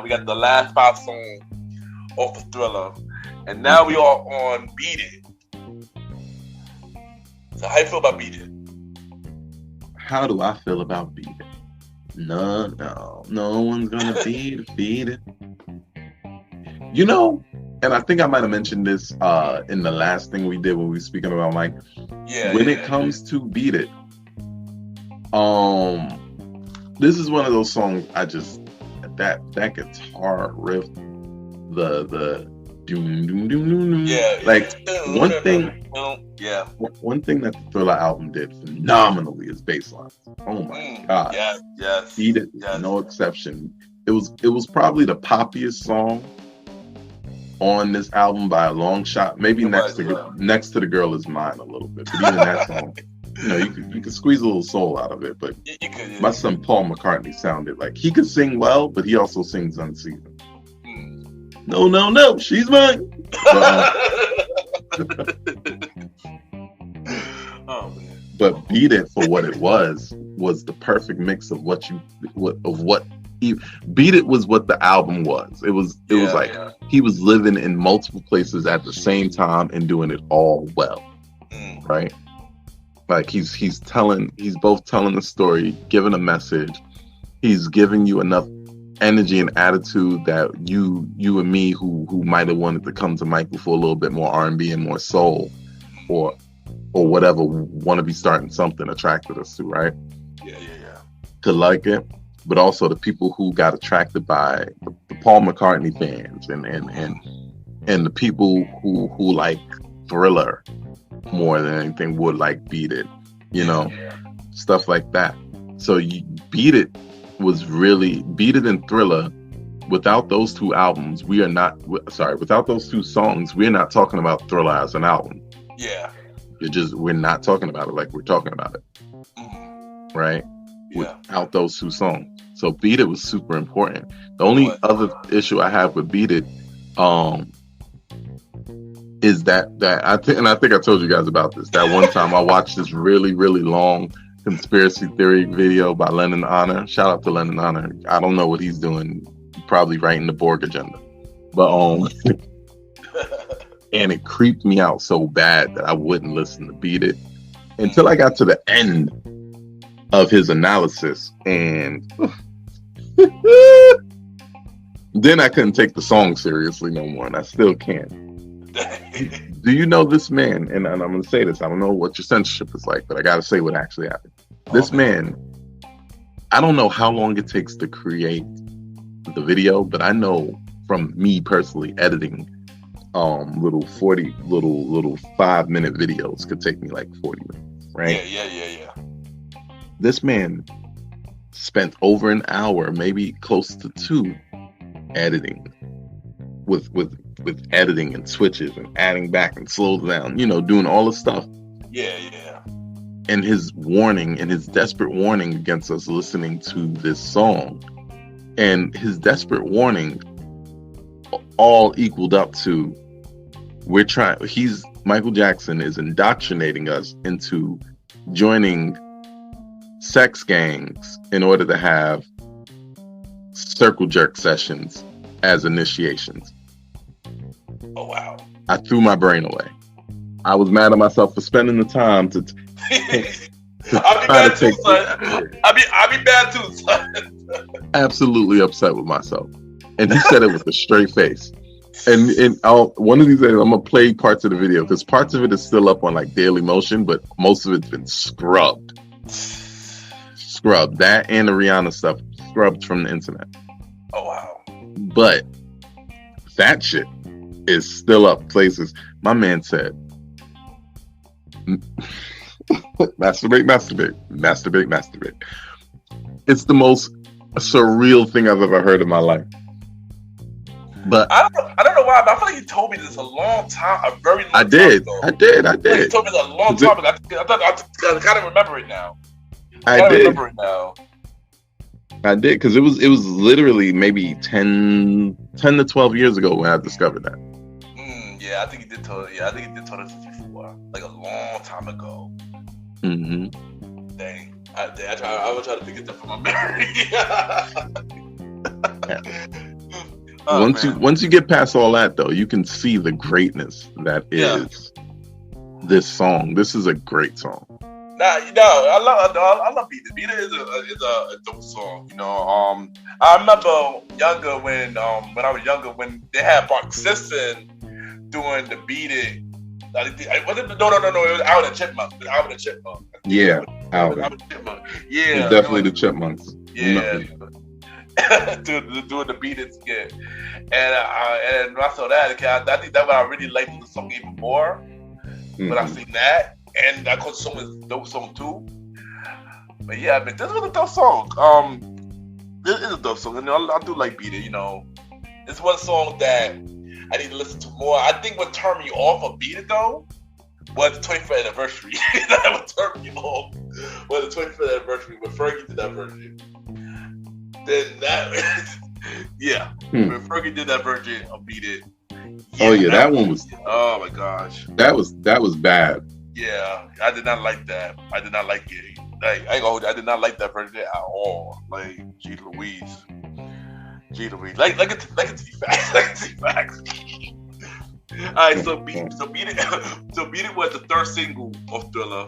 A: got the last 5 songs off the Thriller. And now we are on Beat It. So how you feel about Beat It?
D: How do I feel about Beat It? No one's gonna beat it. You know, and I think I might have mentioned this in the last thing we did when we were speaking about Mike.
A: Yeah.
D: When it comes to Beat It, this is one of those songs that guitar riff, the doom doom doom doom.
A: Yeah.
D: Like one thing that the Thriller album did phenomenally is bass lines. Oh my god.
A: Yes.
D: Beat It, no exception. It was probably the poppiest song on this album by a long shot. Maybe next to The Girl Is Mine a little bit. But even that song, you know, you could squeeze a little soul out of it. But my son Paul McCartney sounded like he could sing well, but he also sings unseasoned. No, she's mine. But Beat It, for what it was the perfect mix of Beat It was what the album was. It was like he was living in multiple places at the same time and doing it all well. Right? Like he's both telling the story, giving a message. He's giving you enough energy and attitude that you and me who might have wanted to come to Michael for a little bit more R&B and more soul or whatever, want to be starting something, attracted us to, right?
A: Yeah.
D: To like it, but also the people who got attracted by the Paul McCartney fans and the people who like Thriller more than anything would like Beat It, you know, stuff like that. So Beat It and Thriller. Without those two albums, without those two songs, we're not talking about Thriller as an album.
A: Yeah.
D: We're not talking about it like we're talking about it. Right?
A: Yeah.
D: Without those two songs. So Beat It was super important. The only other issue I have with Beat It is that I think I told you guys about this. That one time I watched this really, really long conspiracy theory video by Lennon Honor. Shout out to Lennon Honor. I don't know what he's doing. Probably writing the Borg agenda. But and it creeped me out so bad that I wouldn't listen to Beat It until I got to the end of his analysis, and then I couldn't take the song seriously no more, and I still can't. Do you know this man? And I'm going to say this. I don't know what your censorship is like, but I got to say what actually happened. This man, I don't know how long it takes to create the video, but I know from me personally editing little 5-minute videos could take me like 40 minutes, right?
A: Yeah.
D: This man spent over an hour, maybe close to 2, editing with editing and switches and adding back and slow down, you know, doing all the stuff.
A: Yeah.
D: And his desperate warning against us listening to this song, and his desperate warning all equaled up to Michael Jackson is indoctrinating us into joining sex gangs in order to have circle jerk sessions as initiations.
A: Oh wow.
D: I threw my brain away. I was mad at myself for spending the time to
A: I'll be mad too, son. I'll be mad too, son.
D: Absolutely upset with myself. And he said it with a straight face. And one of these days I'm gonna play parts of the video because parts of it is still up on like Daily Motion, but most of it's been scrubbed. That and the Rihanna stuff scrubbed from the internet. Oh wow. But that shit is still up places. My man said masturbate. It's the most surreal thing I've ever heard in my life. But
A: I don't know why, but I feel like you told me this a long time, a very long time ago.
D: I did.
A: Like you told me this a long time ago. I kind of remember it now.
D: I did, because it was literally maybe 10 to 12 years ago when I discovered that.
A: Yeah, I think he did tell us before, like a long time ago.
D: Mm-hmm.
A: Dang. I was trying to forget that from my memory.
D: Once you get past all that, though, you can see the greatness that is this song. This is a great song.
A: I love Beat It. Beat It is a dope song. You know, I remember when I was younger, when they had Mark Simpson doing the Beat It. No. It was Alvin and Chipmunk. Yeah,
D: Alvin.
A: Yeah,
D: it's definitely the Chipmunks.
A: Yeah. doing the Beat It skit, and when I saw that, I think that when I really liked the song even more. When I seen that, and I called the song a dope song too. But yeah, I mean, this was a dope song. This is a dope song, and I do like Beat It. You know, it's one song that I need to listen to more. I think what turned me off of Beat It though was the 25th anniversary. That would turn me off. Was the 25th anniversary when Fergie did that version. Then that, when Fergie did that version of Beat It. Yeah,
D: that one was.
A: Oh my gosh.
D: That was bad.
A: Yeah, I did not like that. I did not like it. Like I did not like that version at all. Like, gee Louise. Like it's facts. All right, so Beat It was the third single of Thriller.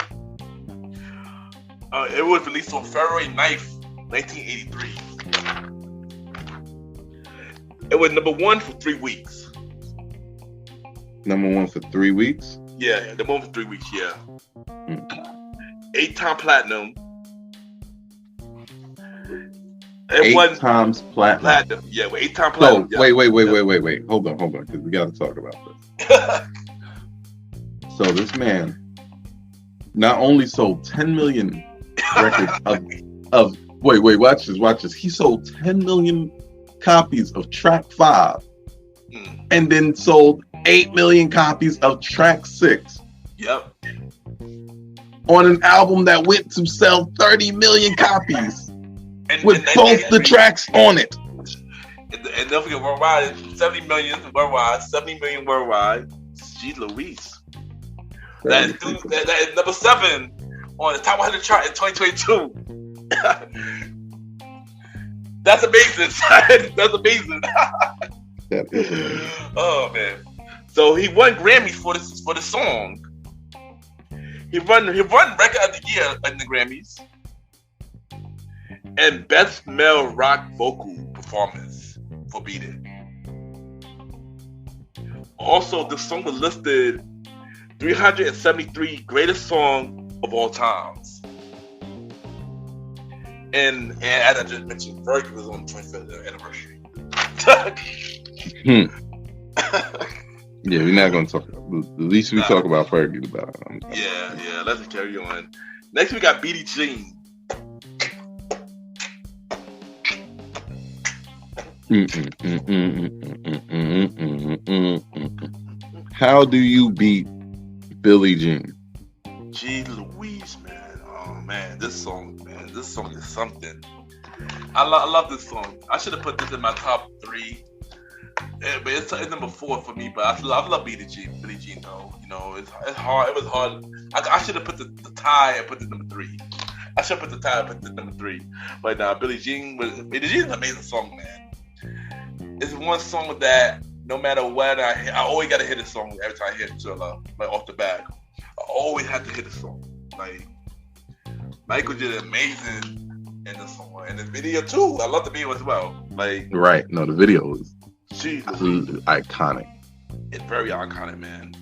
A: It was released on February 9th, 1983. It was number 1 for 3 weeks.
D: Number 1 for 3 weeks?
A: Yeah, number 1 for 3 weeks, yeah. 8-time platinum. It
D: 8
A: won
D: times platinum.
A: platinum. Yeah, 8-time
D: So
A: platinum. Yeah.
D: wait. Hold on, because we got to talk about this. So this man not only sold 10 million records of watch this. He sold 10 million copies of track 5 and then sold 8 million copies of track 6.
A: Yep.
D: On an album that went to sell 30 million copies with both the tracks on it.
A: And don't forget worldwide, 70 million worldwide. Gee Louise. That is number 7 on the top 100 chart in 2022. That's amazing, son. That's amazing.
D: That is amazing.
A: Oh man. So he won Grammys for the song. He won Record of the Year in the Grammys. And Best Male Rock Vocal Performance for Beat It. Also, the song was listed 373 greatest song of all times. And as I just mentioned, Fergie was on the 25th anniversary.
D: Yeah, we're not going to talk about it. The least we talk about Fergie, the better.
A: Yeah, let's carry on. Next, we got Billie Jean.
D: How do you beat Billie Jean?
A: Gee Louise, man. Oh man, this song is something. I love this song. I should have put this in my top 3. But it's number 4 for me. But I love Billie Jean though. You know, it's hard. It was hard. I should have put the tie and put the number 3. I should have put the tie and put the number 3. But Billie Jean is an amazing song, man. It's one song that no matter what I always gotta hit a song every time I hear Thriller, like off the bat. I always have to hit a song. Like Michael did amazing in the song and the video too. I love the video as well. Like
D: right, no, the video is iconic.
A: It's very iconic, man.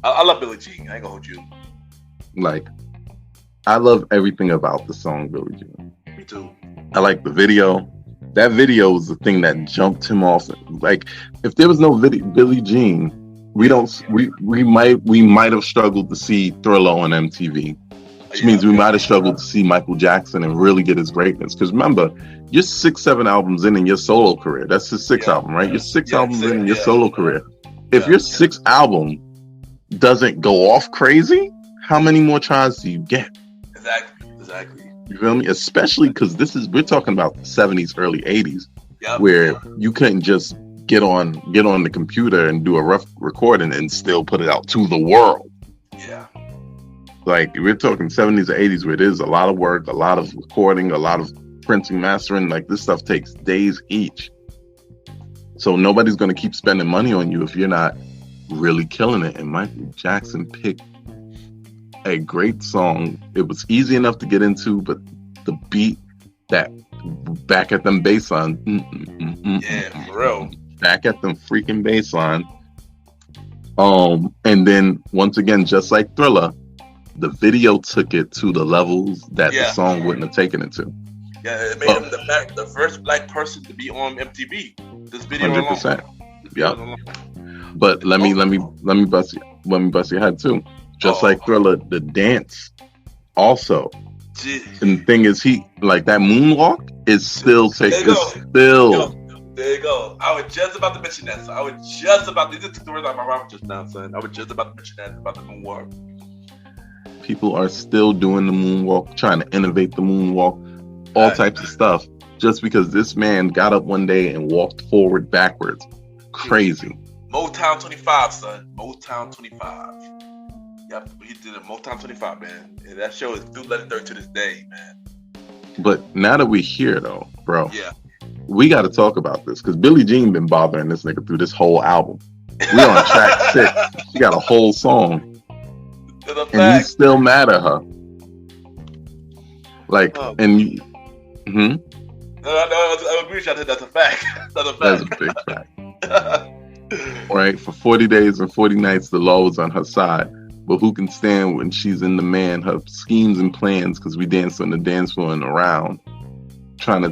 A: I love Billie Jean. I ain't gonna hold you.
D: Like, I love everything about the song Billie Jean.
A: Me too.
D: I like the video. That video was the thing that jumped him off. Like, if there was no Billie Jean, we might have struggled to see Thriller on MTV. Which means we might have struggled to see Michael Jackson and really get his greatness. Because remember, you're 6-7 albums in your solo career. That's his 6th album, right? You're 6 albums in your solo career. If your 6th album doesn't go off crazy, how many more tries do you get?
A: Exactly.
D: You feel me? Especially because we're talking about the 70s, early 80s, where you couldn't just get on the computer and do a rough recording and still put it out to the world.
A: Yeah.
D: Like, we're talking 70s or 80s where there's a lot of work, a lot of recording, a lot of printing, mastering. Like, this stuff takes days each. So nobody's going to keep spending money on you if you're not really killing it. And Michael Jackson picked a great song. It was easy enough to get into, but the beat, that back at them bass line.
A: Yeah, for real.
D: Back at them freaking bass line. And then, once again, just like Thriller, the video took it to the levels that the song wouldn't have taken it to.
A: Yeah, it made him the first black person to be on MTV. This video
D: 100%. Yeah. But let me bust your head too. Just like Thriller, the dance also. Jeez. And the thing is, he like that moonwalk is still
A: there you go. I was just about to mention that. So I was just about to took the words out of my mouth just now, son. I was just about to mention that about the moonwalk.
D: People are still doing the moonwalk, trying to innovate the moonwalk, all types of stuff. Just because this man got up one day and walked forward backwards. Crazy.
A: Motown 25, son. Motown 25. Yep, he did a Motown 25, man. And that show is still legendary to this day, man.
D: But now that we're here, though, bro, we got to talk about this because Billie Jean been bothering this nigga through this whole album. We on track 6. She got a whole song. And he's still mad at her. Like,
A: No, I agree with you. That's a fact.
D: That's a big fact. Right? For 40 days and 40 nights, the law was on her side. But who can stand when she's in the man, her schemes and plans, because we danced on the dance floor and around. trying to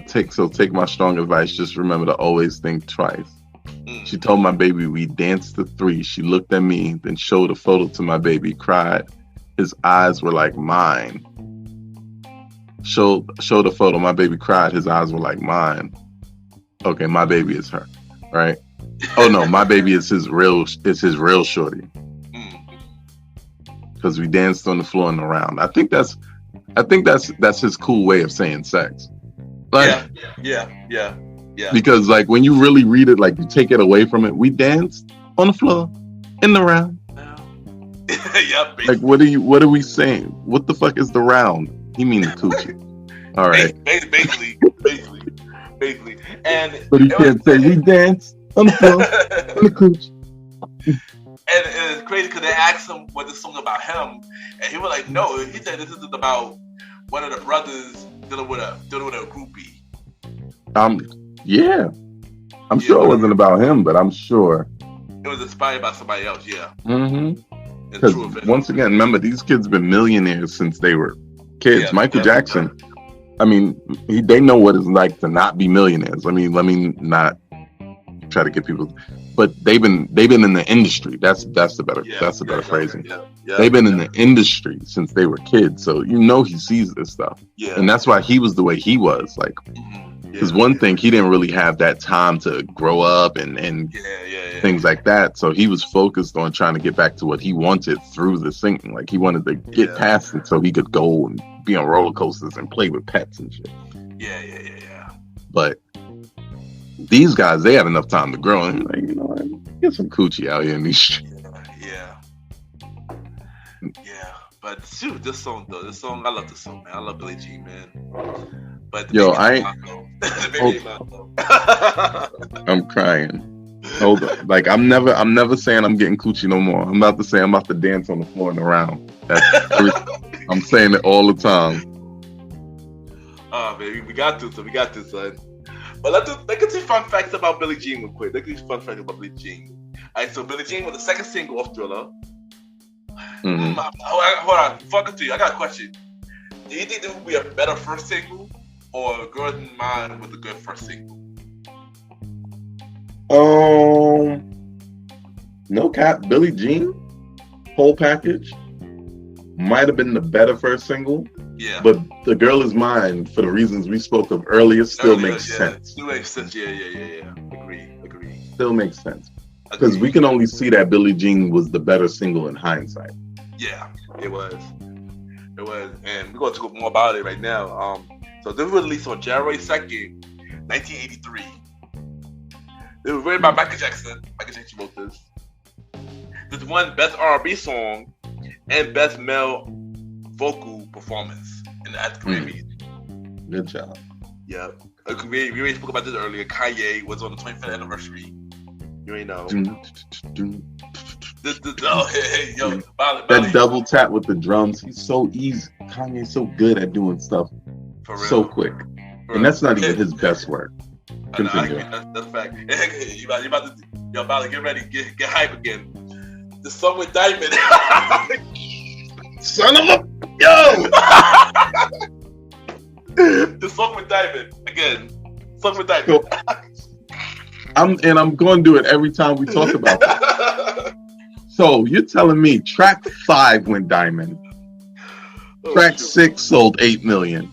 D: take my strong advice. Just remember to always think twice. She told my baby we danced to 3. She looked at me, then showed a photo to my baby, cried. His eyes were like mine. Showed a photo. My baby cried. His eyes were like mine. Okay, my baby is her, right? Oh no, my baby is his real shorty. Because we danced on the floor and around. I think that's his cool way of saying sex. Like,
A: yeah.
D: Because like when you really read it, like you take it away from it, we danced on the floor in the round.
A: Yeah,
D: like what are we saying? What the fuck is the round? He means the coochie. All right.
A: Basically. And
D: but he can't say we danced on the floor in the coochie.
A: And it's crazy because they asked him what this song about him, and he was like, "No." He said this is about one of the brothers dealing with a groupie.
D: Yeah. I'm sure it wasn't about him, but I'm sure
A: it was inspired by somebody else. Yeah.
D: Mm-hmm. Because once again, remember these kids been millionaires since they were kids. Yeah, Michael Jackson. I mean, they know what it's like to not be millionaires. I mean, let me not try to get people, but they've been in the industry. That's the better phrasing. They've been in the industry since they were kids, so he sees this stuff. Yeah, and that's why he was the way he was. Like, because one thing, he didn't really have that time to grow up and things like that. So he was focused on trying to get back to what he wanted through the singing. Like he wanted to get past it so he could go and be on roller coasters and play with pets and shit.
A: Yeah.
D: But these guys, they have enough time to grow and get some coochie out here in these streets.
A: Yeah. But shoot, this song, I love this song, man. I love Billie Jean, man. But
D: I'm crying. Hold on. Like I'm never saying I'm getting coochie no more. I'm about to say I'm about to dance on the floor and around. I'm saying it all the time.
A: Oh, baby, we got to, son. But let's get some fun facts about Billie Jean real quick. Let's get some fun facts about Billie Jean. All right, so Billie Jean was the second single of Thriller.
D: Mm-hmm.
A: Hold on, fuck it to you. I got a question. Do you think there would be a better first single, or Girls in Mind with a good first single?
D: No cap. Billie Jean, whole package, might have been the better first single.
A: Yeah.
D: But The Girl Is Mine, for the reasons we spoke of earlier, still makes sense.
A: Still makes sense. Yeah. Agree.
D: Still makes sense. Because we can only see that Billie Jean was the better single in hindsight.
A: Yeah, it was. And we're going to talk more about it right now. So this was released on January 2nd, 1983. It was written by Michael Jackson. Michael Jackson wrote this. This won Best R&B Song and Best Male Vocal Performance in the Grammys.
D: Good job.
A: Yeah. We already spoke about this earlier. Kanye was on the 25th anniversary. You ain't know.
D: That double tap with the drums. He's so easy. Kanye's so good at doing stuff so quick. And that's not even his best work. Continue.
A: That's a fact. You about to get ready, get hype again. The song with Diamond.
D: Son of a yo.
A: The song with Diamond again. Song with Diamond.
D: I'm going to do it every time we talk about it. So you're telling me track 5 went diamond, track 6 sold 8 million,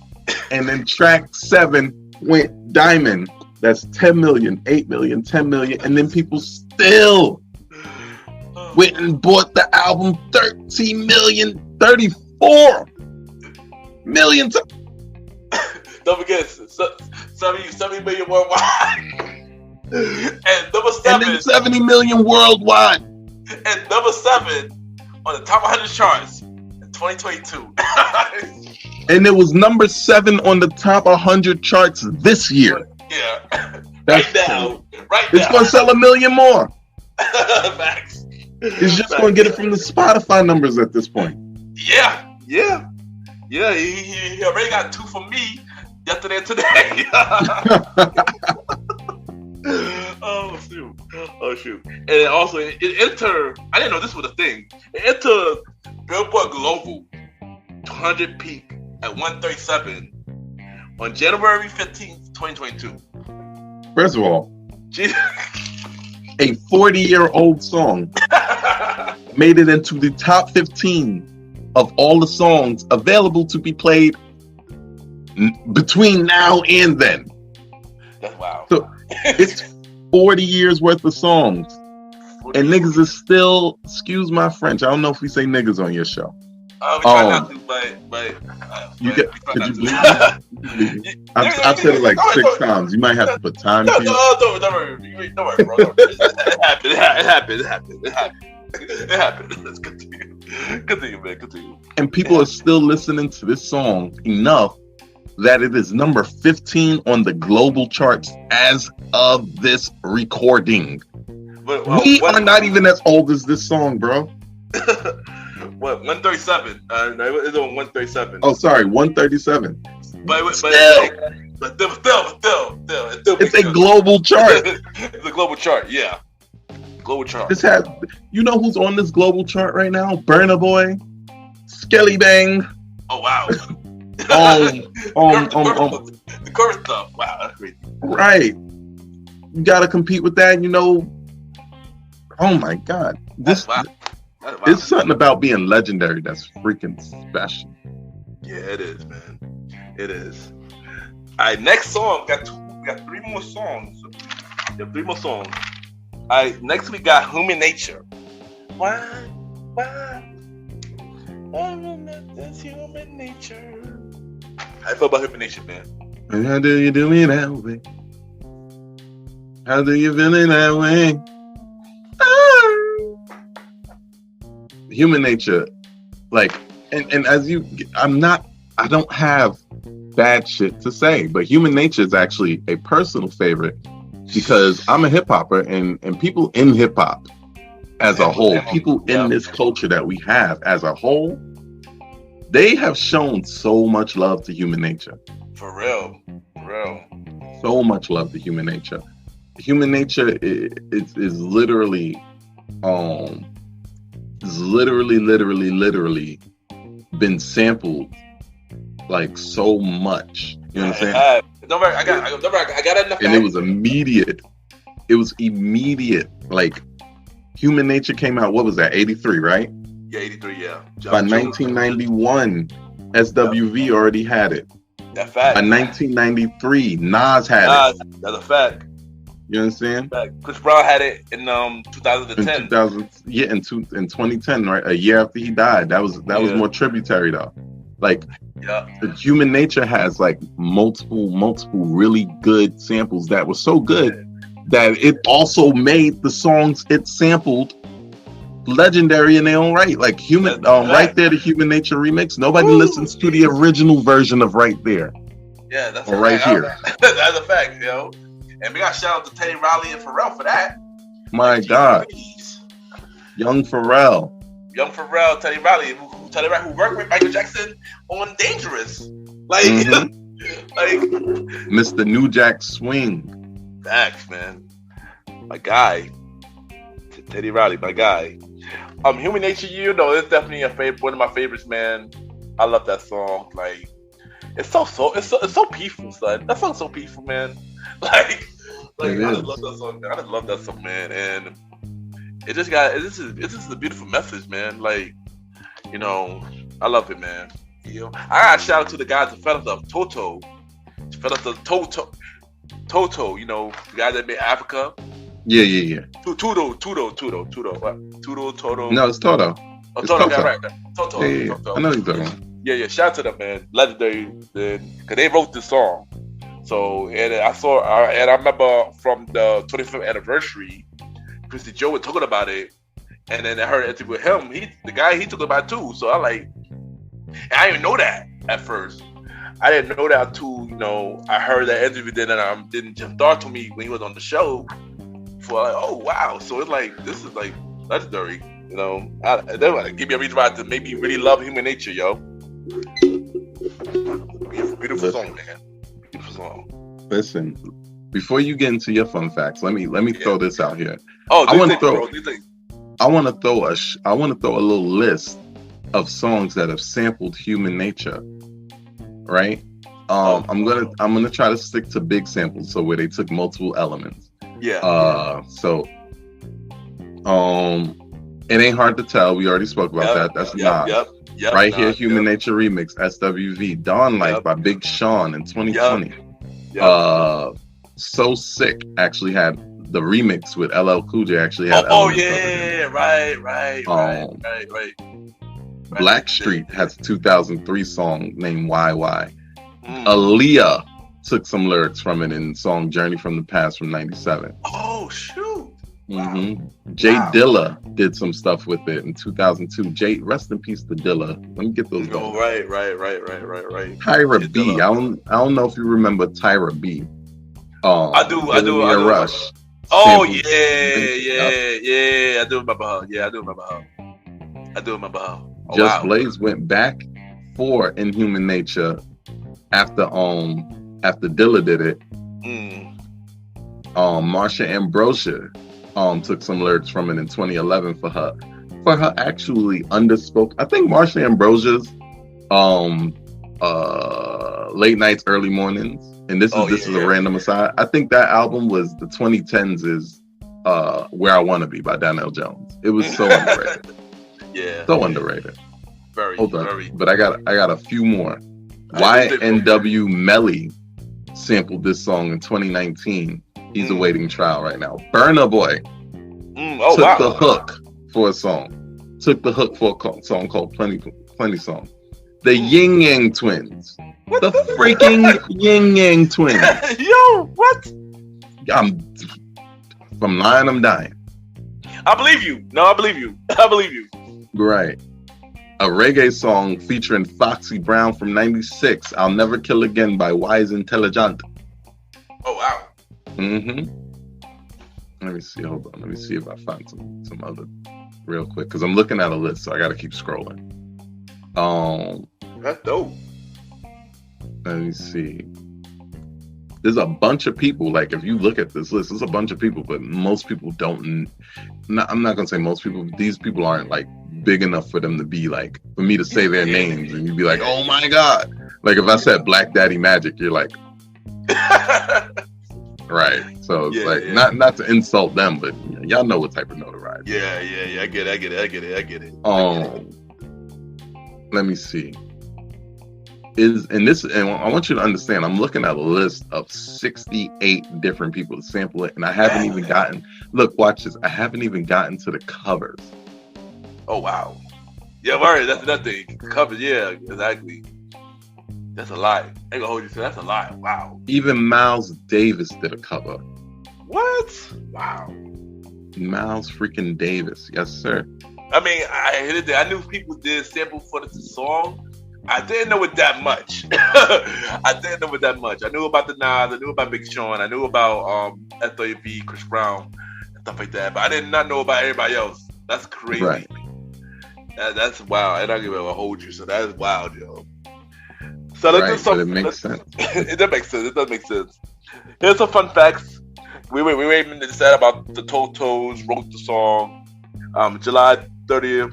D: and then track 7 went diamond. That's 10 million, 8 million, 10 million, and then people still went and bought the album 13 million, 34 million.
A: Don't forget, 70 million worldwide. And number 7.
D: And then 70 million worldwide.
A: And number 7 on the top 100 charts in 2022.
D: And it was number 7 on the top 100 charts this year.
A: Yeah. Right now.
D: It's going to sell 1 million more.
A: Facts.
D: It's just going to get it from the Spotify numbers at this point.
A: Yeah. He already got 2 from me yesterday and today. Oh shoot! And also it entered. I didn't know this was a thing. It entered Billboard Global 200 peak at 137 on January 15th, 2022.
D: First of all, a 40-year-old song made it into the top 15 of all the songs available to be played between now and then.
A: That's wild.
D: So it's 40 years worth of songs. And niggas is still, excuse my French, I don't know if we say niggas on your show.
A: We try not to, but
D: could you believe I've said it like 6 times. You might have to put time to it.
A: Don't worry, bro. It happened. Let's continue, man. Continue.
D: And people are still listening to this song enough that it is number 15 on the global charts as of this recording.
A: But,
D: we are not even as old as this song, bro.
A: What, 137? It's on 137.
D: Oh, sorry, 137.
A: But still,
D: it's a global chart.
A: It's a global chart, yeah. Global chart.
D: This has, you know who's on this global chart right now? Burna Boy, Skelly Bang.
A: Oh wow.
D: The
A: chorus stuff. Wow, that's crazy.
D: Right. You gotta compete with that, you know. Oh my God. This it's something about being legendary that's freaking special.
A: Yeah, it is, man. It is. All right, next song. We got 3 more songs. We have 3 more songs. All right, next we got Human Nature. Why? That's human nature. How you feel about Human Nature, man?
D: And how do you do me that way? How do you feel in that way? Human Nature, like, and as you, I don't have bad shit to say, but Human Nature is actually a personal favorite because I'm a hip hopper and people in hip hop as a whole, people in this culture that we have as a whole, they have shown so much love to Human Nature.
A: For real.
D: So much love to Human Nature. Human Nature is literally been sampled like so much. You know what I'm saying?
A: I got enough.
D: And it was immediate. Like Human Nature came out, what was that, 83, right?
A: Yeah, 83, yeah.
D: By 1991, SWV already had it.
A: That fact.
D: By 1993, Nas had it.
A: That's a fact.
D: You know what I'm saying?
A: Chris Brown had it in 2010.
D: In 2010, right? A year after he died. That was more tributary though. Like, Human Nature has like multiple really good samples that were so good that it also made the songs it sampled legendary in their own right. Like Right There, the Human Nature remix. Nobody listens to the original version of Right There.
A: Yeah, that's
D: or Right Here.
A: That's a fact, yo. And we got shout out to Teddy Riley and Pharrell for that.
D: My God. Young Pharrell,
A: Teddy Riley, who worked with Michael Jackson on Dangerous. Like, like
D: Mr. New Jack Swing.
A: Facts, man. My guy. Teddy Riley, my guy. Human Nature, you know, it's definitely one of my favorites, man. I love that song. Like, it's so peaceful, son. That song's so peaceful, man. Like I just love that song, man. I just love that song, man. And it just this is a beautiful message, man. Like, you know, I love it, man. You know, I got to shout out to the guys that fellas of Toto. Toto, you know, the guy that made Africa.
D: Yeah.
A: Toto. What? Toto.
D: No, it's Toto.
A: Oh, Toto. Yeah, right. Toto.
D: Yeah.
A: Toto.
D: I know you're talking about.
A: Yeah. Shout out to them, man. Legendary, because they wrote this song. So, and I remember from the 25th anniversary, Christy Joe was talking about it, and then I heard an interview with him. He took about it too. So I didn't even know that at first. I didn't know that too. You know, I heard that interview, then didn't just thought to me when he was on the show. For like, oh wow, so it's like this is like legendary. You know, that give me a reason why to maybe really love Human Nature, yo. Beautiful song, man. Beautiful song.
D: Listen, before you get into your fun facts, let me throw this out here.
A: Oh,
D: I want to throw a little list of songs that have sampled Human Nature, right? I'm gonna try to stick to big samples, so where they took multiple elements.
A: Yeah.
D: So it ain't hard to tell. We already spoke about that. That's Nas.
A: Yep,
D: Right
A: Nas,
D: Here, Human Nature remix, SWV. Dawn Life by Big Sean in 2020. So Sick actually had the remix with LL Cool J. Actually had.
A: Right.
D: Blackstreet has a 2003 song named YY. Aaliyah took some lyrics from it in the song Journey from the Past from 97.
A: Oh, shoot.
D: Mm-hmm. Jay Dilla did some stuff with it in 2002. Rest in peace to Dilla. Let me get those going.
A: Right.
D: Tyra B. I don't know if you remember Tyra B.
A: I do.
D: Rush.
A: Oh, yeah. I do remember her. Oh,
D: Just Blaze went back for Inhuman Nature after Dilla did it. Marsha Ambrosia took some lyrics from it in 2011 for her actually underspoke. I think Marsha Ambrosia's Late Nights, Early Mornings, and this is a random aside. I think that album was the 2010s is Where I Want to Be by Donnell Jones. It was so underrated. Underrated. Hold on. But I got a few more. YNW Melly sampled this song in 2019. He's awaiting trial right now. Burna Boy took the hook for a song. Took the hook for a song called Plenty Song. The Yin Yang Twins. The freaking Yin Yang Twins.
A: Yo, what?
D: From lying, I'm dying.
A: I believe you. No, I believe you. I believe you.
D: Right. A reggae song featuring Foxy Brown from 96. I'll Never Kill Again by Wise Intelligent.
A: Oh, wow.
D: Mm-hmm. Let me see. Hold on. Let me see if I find some other real quick, because I'm looking at a list, so I got to keep scrolling.
A: That's dope.
D: Let me see. There's a bunch of people. Like, if you look at this list, there's a bunch of people, but most people don't. I'm not gonna say most people. These people aren't like big enough for them to be like, for me to say their names and you'd be like, oh my god. Like if I said Black Daddy Magic, you're like, right. So it's not to insult them, but y'all know what type of notoriety.
A: Yeah. I get it.
D: Let me see. And I want you to understand, I'm looking at a list of 68 different people to sample it, and I haven't even gotten, watch this, I haven't even gotten to the covers.
A: Oh, wow. Yeah, right, that's another thing. Covers, yeah, exactly. That's a lot. I ain't gonna hold you to that's a lot. Wow.
D: Even Miles Davis did a cover.
A: What? Wow.
D: Miles freaking Davis, yes, sir.
A: I mean, I knew people did sample for the song. I didn't know it that much. I knew about the Nas, I knew about Big Sean, I knew about SWV, Chris Brown, and stuff like that. But I did not know about everybody else. That's crazy.
D: Right.
A: That's wild. And I give it a hold you. So that is wild, yo. So let's do something.
D: But it makes sense.
A: It does make sense. Here's some fun facts. We were even decide about the Totos wrote the song July 3rd,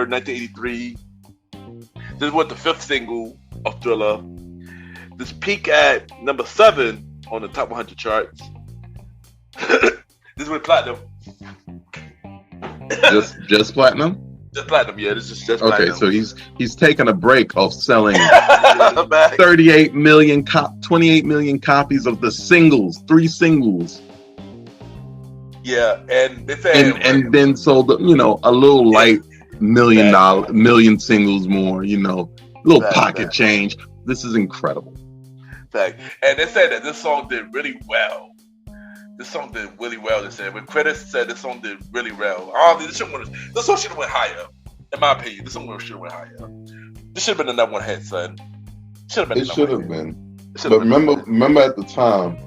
A: 1983. This was the 5th single of Thriller. This peaked at number 7 on the top 100 charts. This went platinum.
D: just platinum?
A: Just platinum, yeah. This is just
D: okay,
A: platinum.
D: So he's taking a break off selling 28 million copies of the singles, 3 singles.
A: Yeah, and they said
D: and then sold a little light million singles more, little pocket change. This is incredible.
A: Fact. And they said that this song did really well. They said when critics said this song did really well. This song should have went higher. In my opinion, this song should have went higher. This should have been the number 1 hit, son.
D: It should have been. But remember at the time,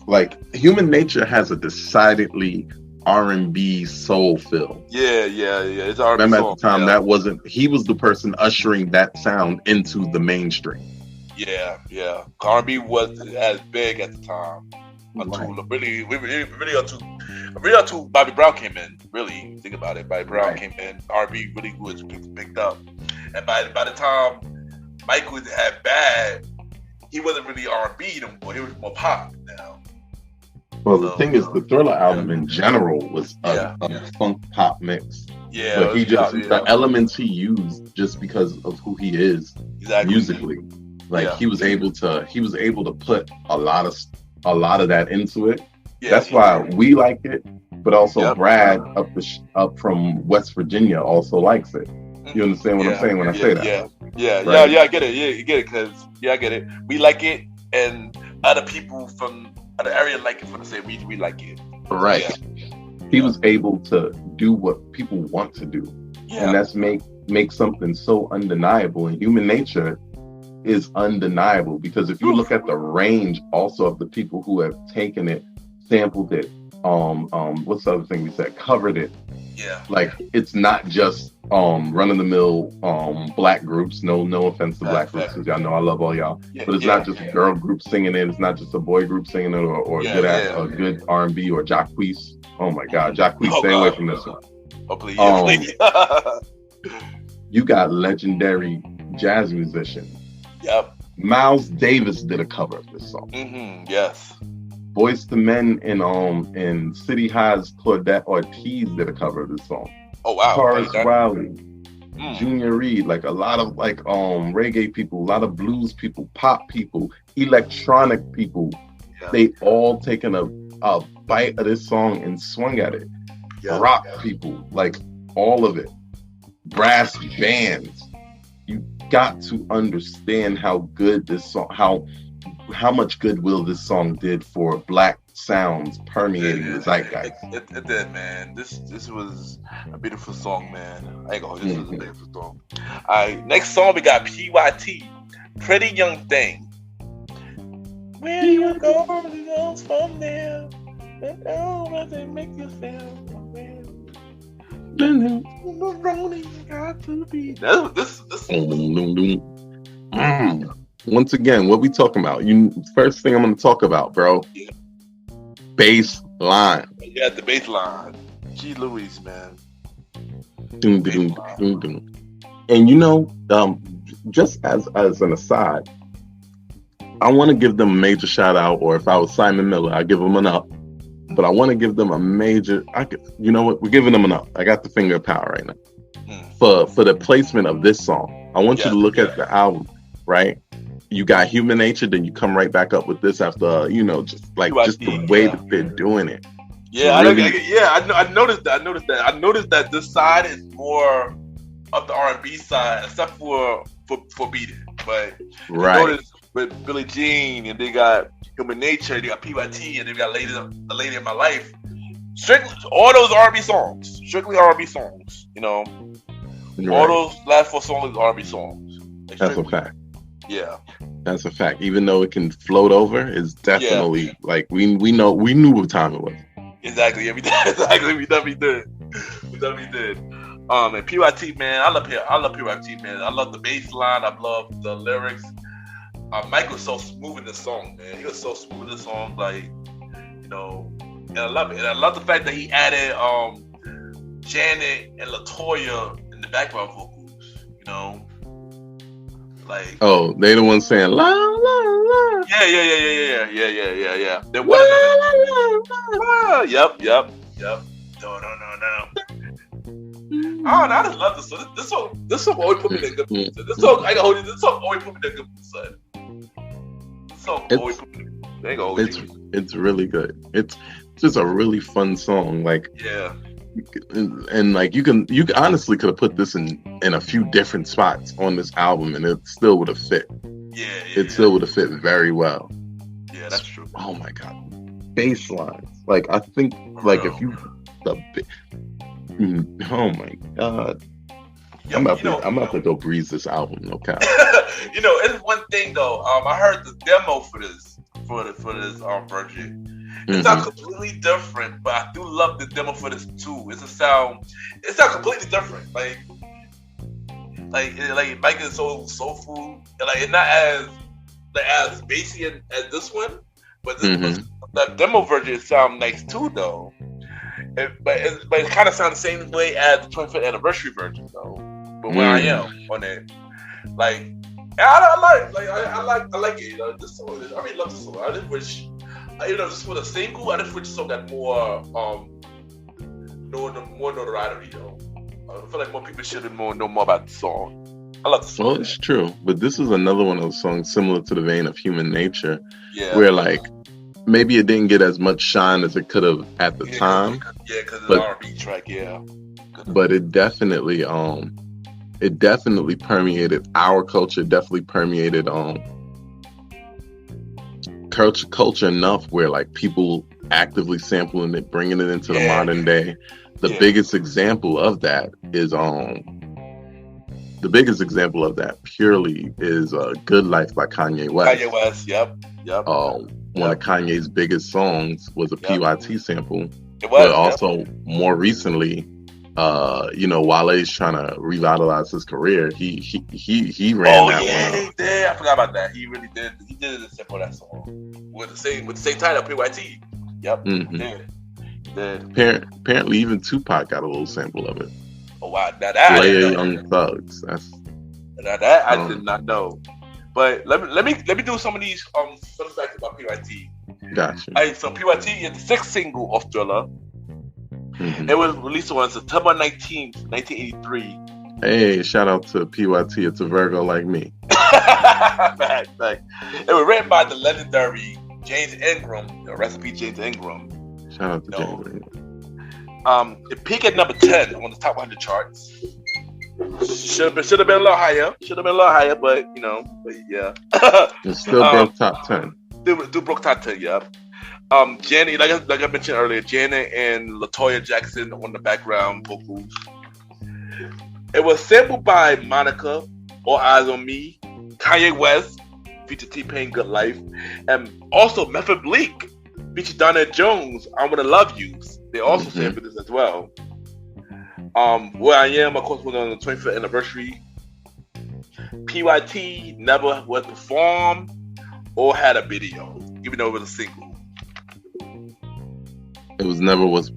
D: like Human Nature has a decidedly R&B soul feel.
A: Yeah. It's R&B.
D: Remember at the time that wasn't. He was the person ushering that sound into the mainstream.
A: Yeah. R&B wasn't as big at the time. Until Bobby Brown came in. Really, think about it. Bobby Brown came in. R&B really was picked up. And by the time Michael had Bad, he wasn't really R&B anymore. He was more pop now.
D: Well, the thing is, the Thriller album in general was a funk pop mix.
A: Yeah,
D: but the elements he used just because of who he is musically, like he was able to put a lot of that into it. That's why we like it, but also Brad up from West Virginia also likes it. You understand what I'm saying when I say that?
A: I get it. Yeah, you get it, because I get it. We like it, and other people from other area like it for the same reason we like it.
D: Right. He was able to do what people want to do, and that's make something so undeniable. And human nature is undeniable, because if you look at the range also of the people who have taken it, sampled it, what's the other thing we said, covered it.
A: Yeah.
D: Like, it's not just run-of-the-mill black groups. No offense to black groups, because y'all know I love all y'all. But it's not just a girl group singing it. It's not just a boy group singing it, or a good R&B or Jacquees. Oh my God, Jacquees, stay away from this one.
A: Oh please, please.
D: You got legendary jazz musician.
A: Yep.
D: Miles Davis did a cover of this song.
A: Yes.
D: Boyz II Men and City High's Claudette Ortiz did a cover of this song.
A: Oh wow.
D: Taurus Riley, Junior Reed, like a lot of reggae people, a lot of blues people, pop people, electronic people. Yeah. They all taken a bite of this song and swung at it. Rock people, like all of it. Brass bands. You got to understand how good this song, how much goodwill this song did for black sounds permeating the zeitgeist.
A: It did, man. This was a beautiful song, man. I ain't gonna. This was a beautiful song. All right, next song we got PYT, Pretty Young Thing. Where you go from there? Does it make you feel?
D: Once again, what we talking about? First thing I'm going to talk about, bro. Bass line.
A: Yeah, the bass line. G. Louise, man.
D: And just as an aside, I want to give them a major shout out, or if I was Simon Miller, I'd give them an up. But I want to give them a major. You know what? We're giving them an up. I got the finger of power right now for the placement of this song. I want you to look at the album, right? You got Human Nature, then you come right back up with this after, just the way that they're doing it.
A: Yeah, really, I noticed that. I noticed that this side is more of the R&B side, except for Beat It. But notice with Billie Jean, and they got Human Nature, they got PYT, and they got The Lady in My Life. Strictly, all those R&B songs, strictly R&B songs. All those last 4 songs are R&B songs.
D: That's a fact.
A: Yeah,
D: that's a fact. Even though it can float over, it's definitely like we knew what time it was.
A: Exactly. Yeah, we definitely did. And PYT, man, I love PYT, man. I love the bass line. I love the lyrics. Mike was so smooth in this song, man. He was so smooth in this song, and I love it. And I love the fact that he added Janet and LaToya in the background vocals.
D: They the ones saying la la la.
A: Yeah. They're one la. Yep. No. Oh, I just love this song. This song always put me in a good mood. This song always put me in a good mood, son. This song always put me in a good mood.
D: It's really good. It's just a really fun song. And you honestly could have put this in a few different spots on this album, and it still would have fit. It still would have fit very well.
A: Yeah, that's true.
D: Oh my God, bass lines. I think if you oh my God. I'm about to go breeze this album, no cap.
A: It's one thing though. I heard the demo for this version. It's not completely different, but I do love the demo for this too. It's not completely different. Like Mike is so soulful, and it's not as bassy as this one. But the demo version sounds nice too, though. But it kind of sounds the same way as the 25th anniversary version, though. But where I am on it, I like it. You know, this song. I really love this song. I just wish, just for the single, I just wish the song got more more notoriety. Though I feel like more people should know more about the song. I love the song.
D: Well, it's true, but this is another one of those songs similar to the vein of Human Nature,
A: Yeah.
D: where like maybe it didn't get as much shine as it could have at the time.
A: Yeah, because it's an R&B track. Yeah.
D: But it definitely permeated our culture. Definitely permeated culture enough where like people actively sampling it, bringing it into the modern day. The biggest example of that is purely is "Good Life" by Kanye West.
A: Kanye West, yep.
D: One of Kanye's biggest songs was a PYT sample.
A: It was,
D: but also more recently, Wale's trying to revitalize his career. He ran that one.
A: He did. I forgot about that. He really did. He did a sample of that song with the same title, PYT. Yep.
D: Mm-hmm.
A: He did.
D: Apparently, even Tupac got a little sample of it.
A: Oh wow! Now that
D: Player Young Thugs.
A: I did not know. But let me do some of these fun facts about PYT.
D: Gotcha.
A: Alright, so PYT is the sixth single of Thriller.
D: Mm-hmm.
A: It was released on September 19th, 1983.
D: Hey, shout out to PYT. It's a Virgo like me.
A: Fact. It was written by the legendary James Ingram. Rest in peace, James Ingram.
D: Shout out to James Ingram.
A: It peaked at number 10 on the top 100 charts. Should have been a little higher. But yeah.
D: It still broke top 10.
A: Do broke top 10, yeah. Janet, like I mentioned earlier, Janet and LaToya Jackson on the background vocals. It was sampled by Monica, All Eyes on Me, Kanye West, featured T-Pain, Good Life, and also Method Bleak, featured Donna Jones, I'm Gonna Love You. They also sampled this as well. Where I Am, of course, was on the 25th anniversary. PYT never was performed or had a video, even though it was a single. It never was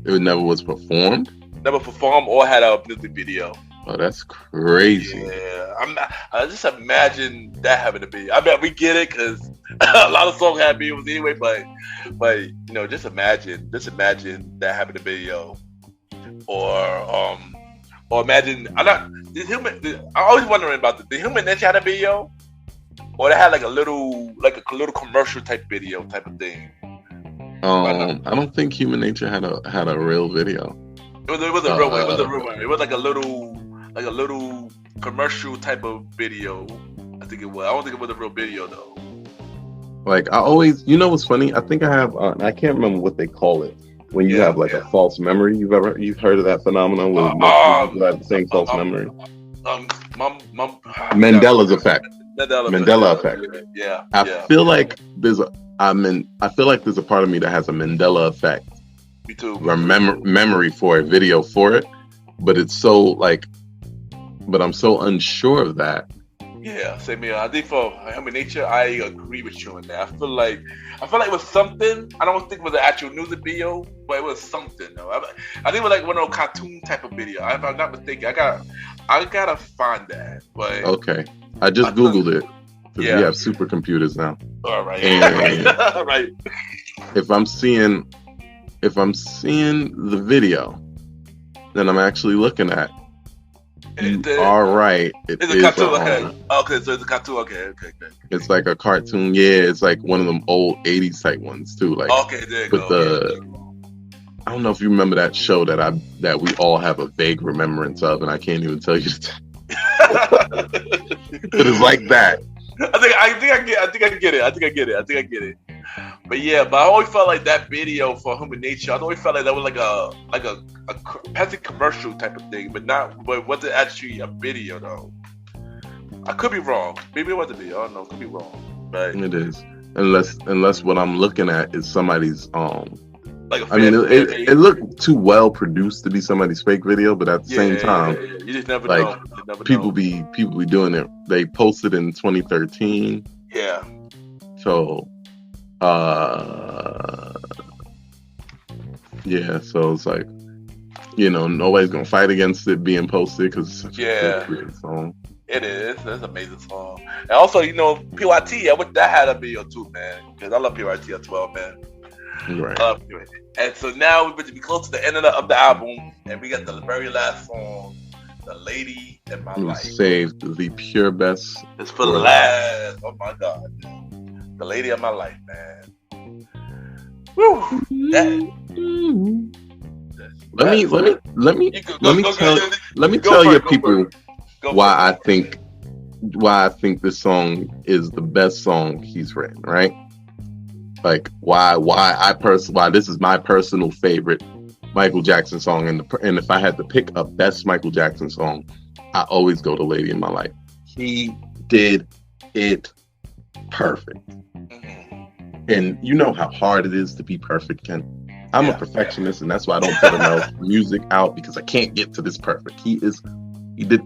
A: performed. Never performed or had a music video.
D: Oh, that's crazy.
A: Yeah, I just imagine that having a video. I mean, we get it because a lot of songs have videos anyway, but just imagine that having a video, or imagine I always wondering about the Human Nature had a video, or they had like a little commercial type video type of thing.
D: I don't think Human Nature had a real video.
A: It was a real one. It was a real one. It was like a little commercial type of video. I think it was. I don't think it was a real video though.
D: Like I always, what's funny? I think I have. I can't remember what they call it when you have like a false memory. You've heard of that phenomenon where most people have the same false memory? Mandela's effect. Mandela effect.
A: Yeah.
D: I feel like there's a part of me that has a Mandela effect.
A: Me too.
D: Memory for a video for it, but it's so but I'm so unsure of that.
A: Yeah, same here. I think for Human Nature, I agree with you on that. I feel like it was something. I don't think it was an actual music video, but it was something though. I think it was like one of those cartoon type of video. If I'm not mistaken, I gotta find that. But
D: okay, I just Googled it. We have supercomputers now.
A: All right.
D: And
A: all right.
D: If I'm seeing the video, then I'm actually looking at. All right.
A: It's a cartoon. Okay, so it's a cartoon. Okay.
D: It's like a cartoon. Yeah, it's like one of them old 80s type ones too. Like
A: okay, there you go.
D: I don't know if you remember that show that we all have a vague remembrance of, and I can't even tell you the time. But it's like that.
A: I think I get it. But yeah, I always felt like that video for Human Nature, I always felt like that was like a passive commercial type of thing, but wasn't actually a video though. I could be wrong. Maybe it was a video. I don't know. Could be wrong. But
D: it is. Unless what I'm looking at is somebody's it looked too well produced to be somebody's fake video, but at the same time,
A: you just never know.
D: People be doing it. They posted in 2013.
A: Yeah.
D: So, so it's like, nobody's gonna fight against it being posted because it's such a great song.
A: It is. It's an amazing song. And also, you know, PYT, I wish that had a video too, man. Because I love PYT as well, man.
C: Right.
A: And so now we're going to be close to the end of the album, and we got the very last song, "The Lady in My Life."
C: Saved the pure best.
A: It's for the last. Oh my God, "The Lady in My Life," man. Woo!
C: Let me tell you people why I think this song is the best song he's written, right? Like why this is my personal favorite Michael Jackson song, and if I had to pick a best Michael Jackson song, I always go to "Lady in My Life." He did it perfect. And you know how hard it is to be perfect, Ken. I'm a perfectionist, and that's why I don't put enough music out, because I can't get to this perfect. He did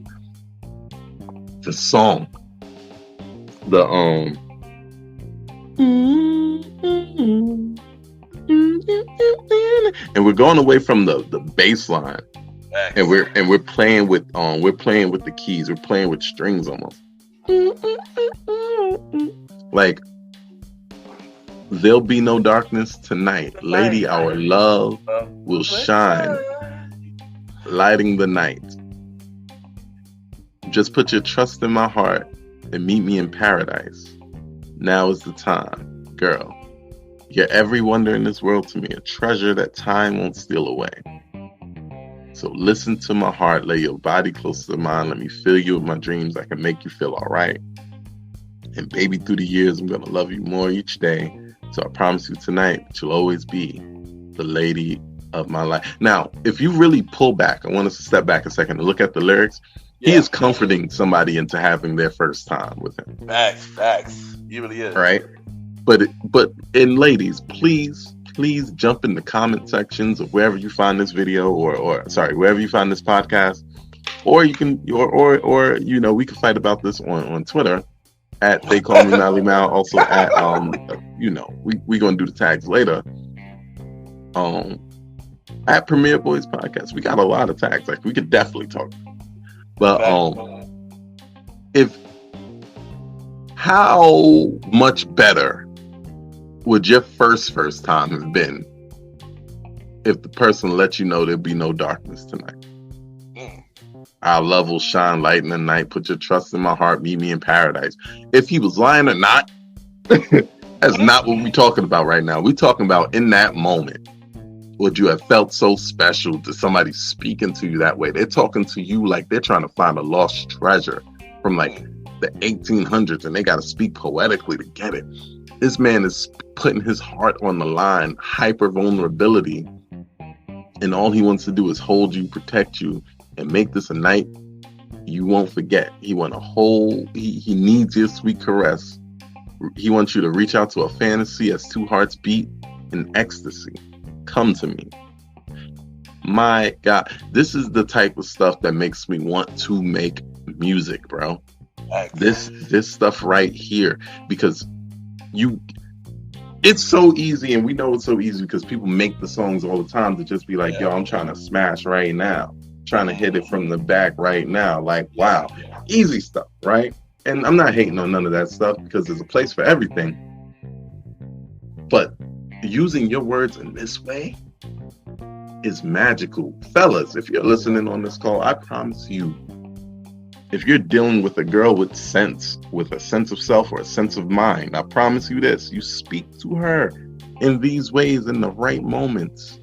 C: the song. And we're going away from the bass line, and we're playing with the keys. We're playing with strings almost. Like, "There'll be no darkness tonight, lady, our love will shine, lighting the night. Just put your trust in my heart and meet me in paradise. Now is the time, girl. You're every wonder in this world to me, a treasure that time won't steal away. So listen to my heart, lay your body close to mine, let me fill you with my dreams, I can make you feel all right. And baby, through the years, I'm gonna love you more each day. So I promise you tonight that you'll always be the lady of my life." Now, if you really pull back, I want us to step back a second and look at the lyrics. He is comforting somebody into having their first time with him.
A: Facts. He really is.
C: Right? But ladies, please jump in the comment sections of wherever you find this video, or wherever you find this podcast, or you can, or you know, we can fight about this on Twitter at They Call Me Malimal. Also at you know, we gonna do the tags later. At Premier Boyz Podcast, we got a lot of tags. Like, we could definitely talk. But how much better would your first time have been if the person let you know there'll be no darkness tonight? Our love will shine light in the night. Put your trust in my heart. Meet me in paradise. If he was lying or not, that's not what we're talking about right now. We're talking about in that moment. Would you have felt so special to somebody speaking to you that way? They're talking to you like they're trying to find a lost treasure from like the 1800s, and they got to speak poetically to get it. This man is putting his heart on the line, hyper vulnerability, and all he wants to do is hold you, protect you, and make this a night you won't forget. He needs your sweet caress. He wants you to reach out to a fantasy as two hearts beat in ecstasy. Come to me. My God, this is the type of stuff that makes me want to make music, bro. This stuff right here, because it's so easy, and we know it's so easy because people make the songs all the time to just be like, yo, I'm trying to smash right now, trying to hit it from the back right now. Like, wow, easy stuff, right? And I'm not hating on none of that stuff, because there's a place for everything. But using your words in this way is magical. Fellas, if you're listening on this call, I promise you, if you're dealing with a girl with a sense of self or a sense of mind, I promise you this: you speak to her in these ways in the right moments.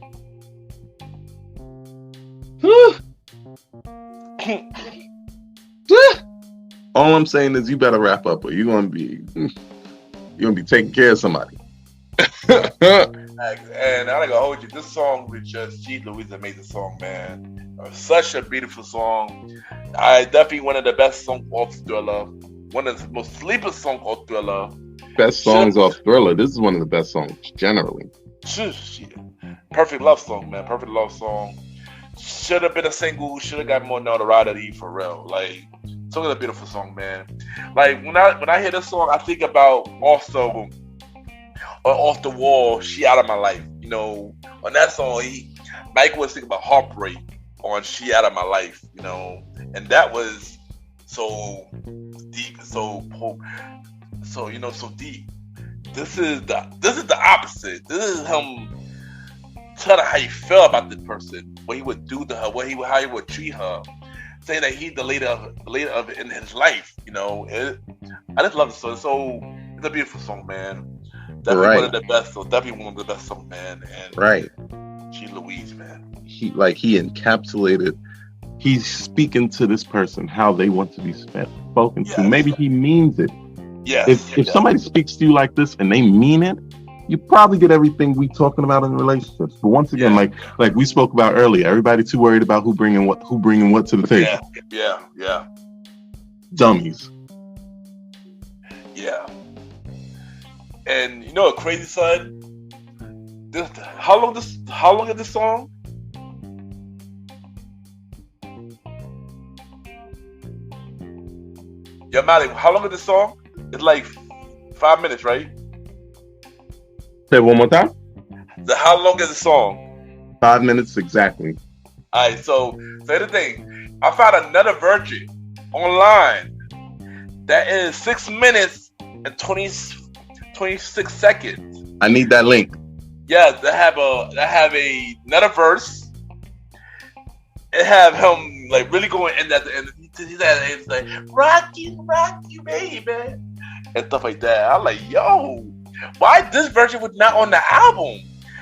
C: All I'm saying is, you better wrap up, or you're gonna be taking care of somebody.
A: And I gotta hold you. This song with just G. Louise, amazing song, man. Such a beautiful song. Definitely one of the best songs off Thriller. One of the most sleepless songs off Thriller.
C: Best songs off Thriller. This is one of the best songs generally.
A: Perfect love song, man. Perfect love song. Should have been a single. Should have got more notoriety, for real. Like, such a beautiful song, man. Like, when I hear this song, I think about also Off the Wall, She Out of My Life. You know, on that song, Mike was thinking about heartbreak on She Out of My Life, you know, and that was so deep, so deep. This is the opposite. This is him telling her how he felt about this person, what he would do to her, how he would treat her, saying that he's the leader of it in his life. I just love it. So it's a beautiful song, man. Definitely one of the best. So definitely one of the best songs, man. And
D: right,
A: she Louise, man.
D: He encapsulated. He's speaking to this person how they want to be spoken to. Maybe he means it.
A: Yes.
D: If somebody speaks to you like this and they mean it, you probably get everything we talking about in relationships. But once again, like we spoke about earlier, everybody too worried about who bringing what to the table.
A: Yeah.
D: Dummies.
A: Yeah. And you know what, crazy son? How long is this song? Yeah, Mali, how long is this song? It's like 5 minutes, right?
D: Say it one more time.
A: How long is the song?
D: 5 minutes exactly.
A: All right, so say the thing. I found another version online that is 6 minutes and 26 seconds.
D: I need that link.
A: Yeah, they have another verse. It have him like really going in at the end. He's like rock you, baby, and stuff like that. I'm like, yo, why this version was not on the album?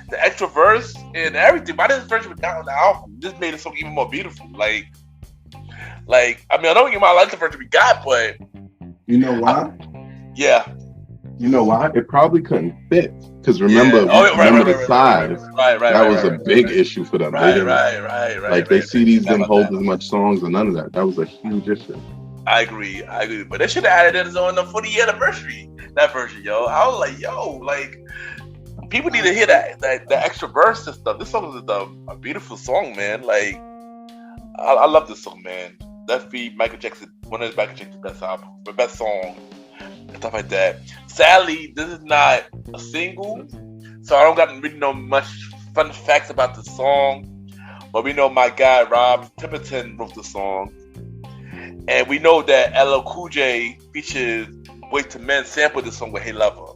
A: The extra verse and everything. Why this version was not on the album? This made it so even more beautiful. Like I mean, I don't get my like the version we got, but
D: you know why?
A: Yeah.
D: You know why? It probably couldn't fit. Because remember the size.
A: Right.
D: That was a big issue for them.
A: Right.
D: Like they CDs didn't hold as much songs and none of that. That was a huge issue.
A: I agree. But they should have added it on the 40th anniversary. That version, yo. I was like, yo, like people need to hear that extra verse and stuff. This song is a beautiful song, man. Like I love this song, man. That feed Michael Jackson, one of Michael Jackson's best albums, the best song. And stuff like that. Sadly, this is not a single, so I don't really know much fun facts about the song. But we know my guy Rob Templeton wrote the song, and we know that LL Cool J featured Boyz II Men sampled the song with "Hey Lover."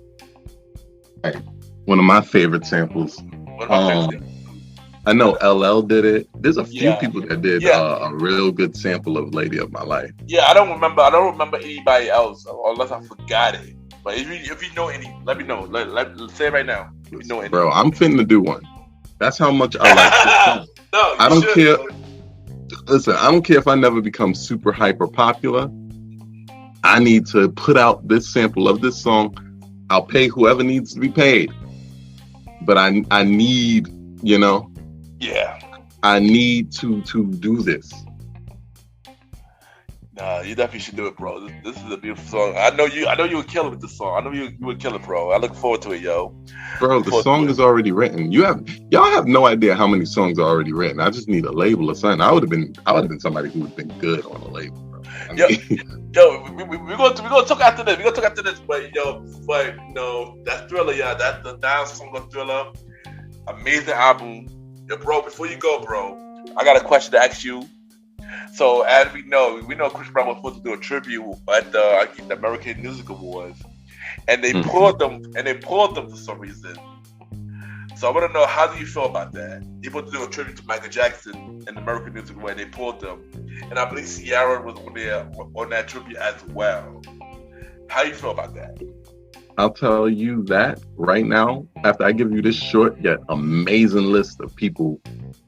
D: Right. One of my favorite samples. I know LL did it. There's a few people that did a real good sample of "Lady of My Life."
A: Yeah, I don't remember anybody else unless I forgot it. But if you know any, let me know. Let's say it right now. If you know any.
D: Bro, I'm fitting to do one. That's how much I like this song.
A: No,
D: I don't care. Listen, I don't care if I never become super hyper popular. I need to put out this sample of this song. I'll pay whoever needs to be paid. But I need,
A: Yeah.
D: I need to do this.
A: Nah, you definitely should do it, bro. This is a beautiful song. I know you would kill it with this song. I know you would kill it, bro. I look forward to it, yo.
D: Bro, the song is already written. Y'all have no idea how many songs are already written. I just need a label or something. I would have been somebody who would have been good on a label, bro. We're gonna talk after this. But that Thriller, that's the down song of Thriller. Amazing album. Yo, bro, before you go, bro, I got a question to ask you. So, as we know Chris Brown was supposed to do a tribute at the American Music Awards, and they pulled them for some reason. So I want to know, how do you feel about that? They supposed to do a tribute to Michael Jackson in the American Music Awards, and they pulled them, and I believe Ciara was on that tribute as well. How do you feel about that? I'll tell you that right now, after I give you this short yet amazing list of people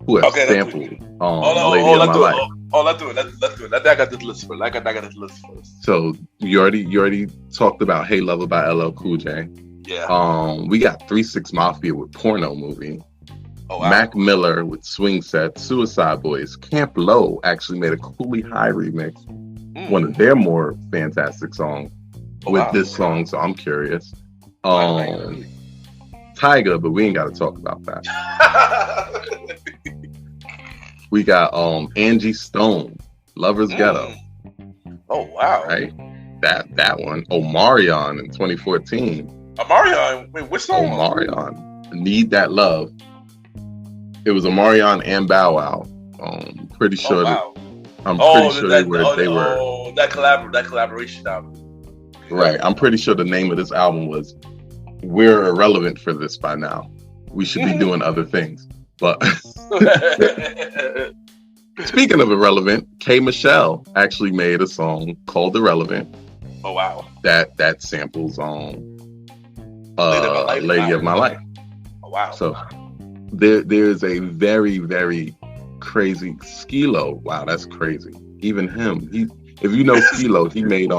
D: who have sampled Lady of My Life.
A: Let's do it. I got this list first.
D: So you already talked about "Hey Lover" by LL Cool J.
A: Yeah.
D: We got 3 6 Mafia with "Porno Movie."
A: Oh, wow.
D: Mac Miller with "Swing Set." Suicide Boys. Camp Lo actually made a Cooley High remix, one of their more fantastic songs. This song, so I'm curious. Tyga, but we ain't got to talk about that. We got Angie Stone, "Lover's Ghetto."
A: Oh wow!
D: Right, that one. Omarion in 2014.
A: Omarion, wait, which song?
D: Omarion, "Need That Love." It was Omarion and Bow Wow. Pretty sure.
A: Oh, wow.
D: I'm pretty sure they were.
A: That collaboration album.
D: Right. I'm pretty sure the name of this album was "We're Irrelevant for This by Now. We should be doing other things." But speaking of irrelevant, K. Michelle actually made a song called "Irrelevant."
A: Oh wow!
D: That samples "Lady of My Life."
A: Oh wow!
D: So there's a very, very crazy Skilo. Wow, that's crazy. Even him. If you know Skilo, he made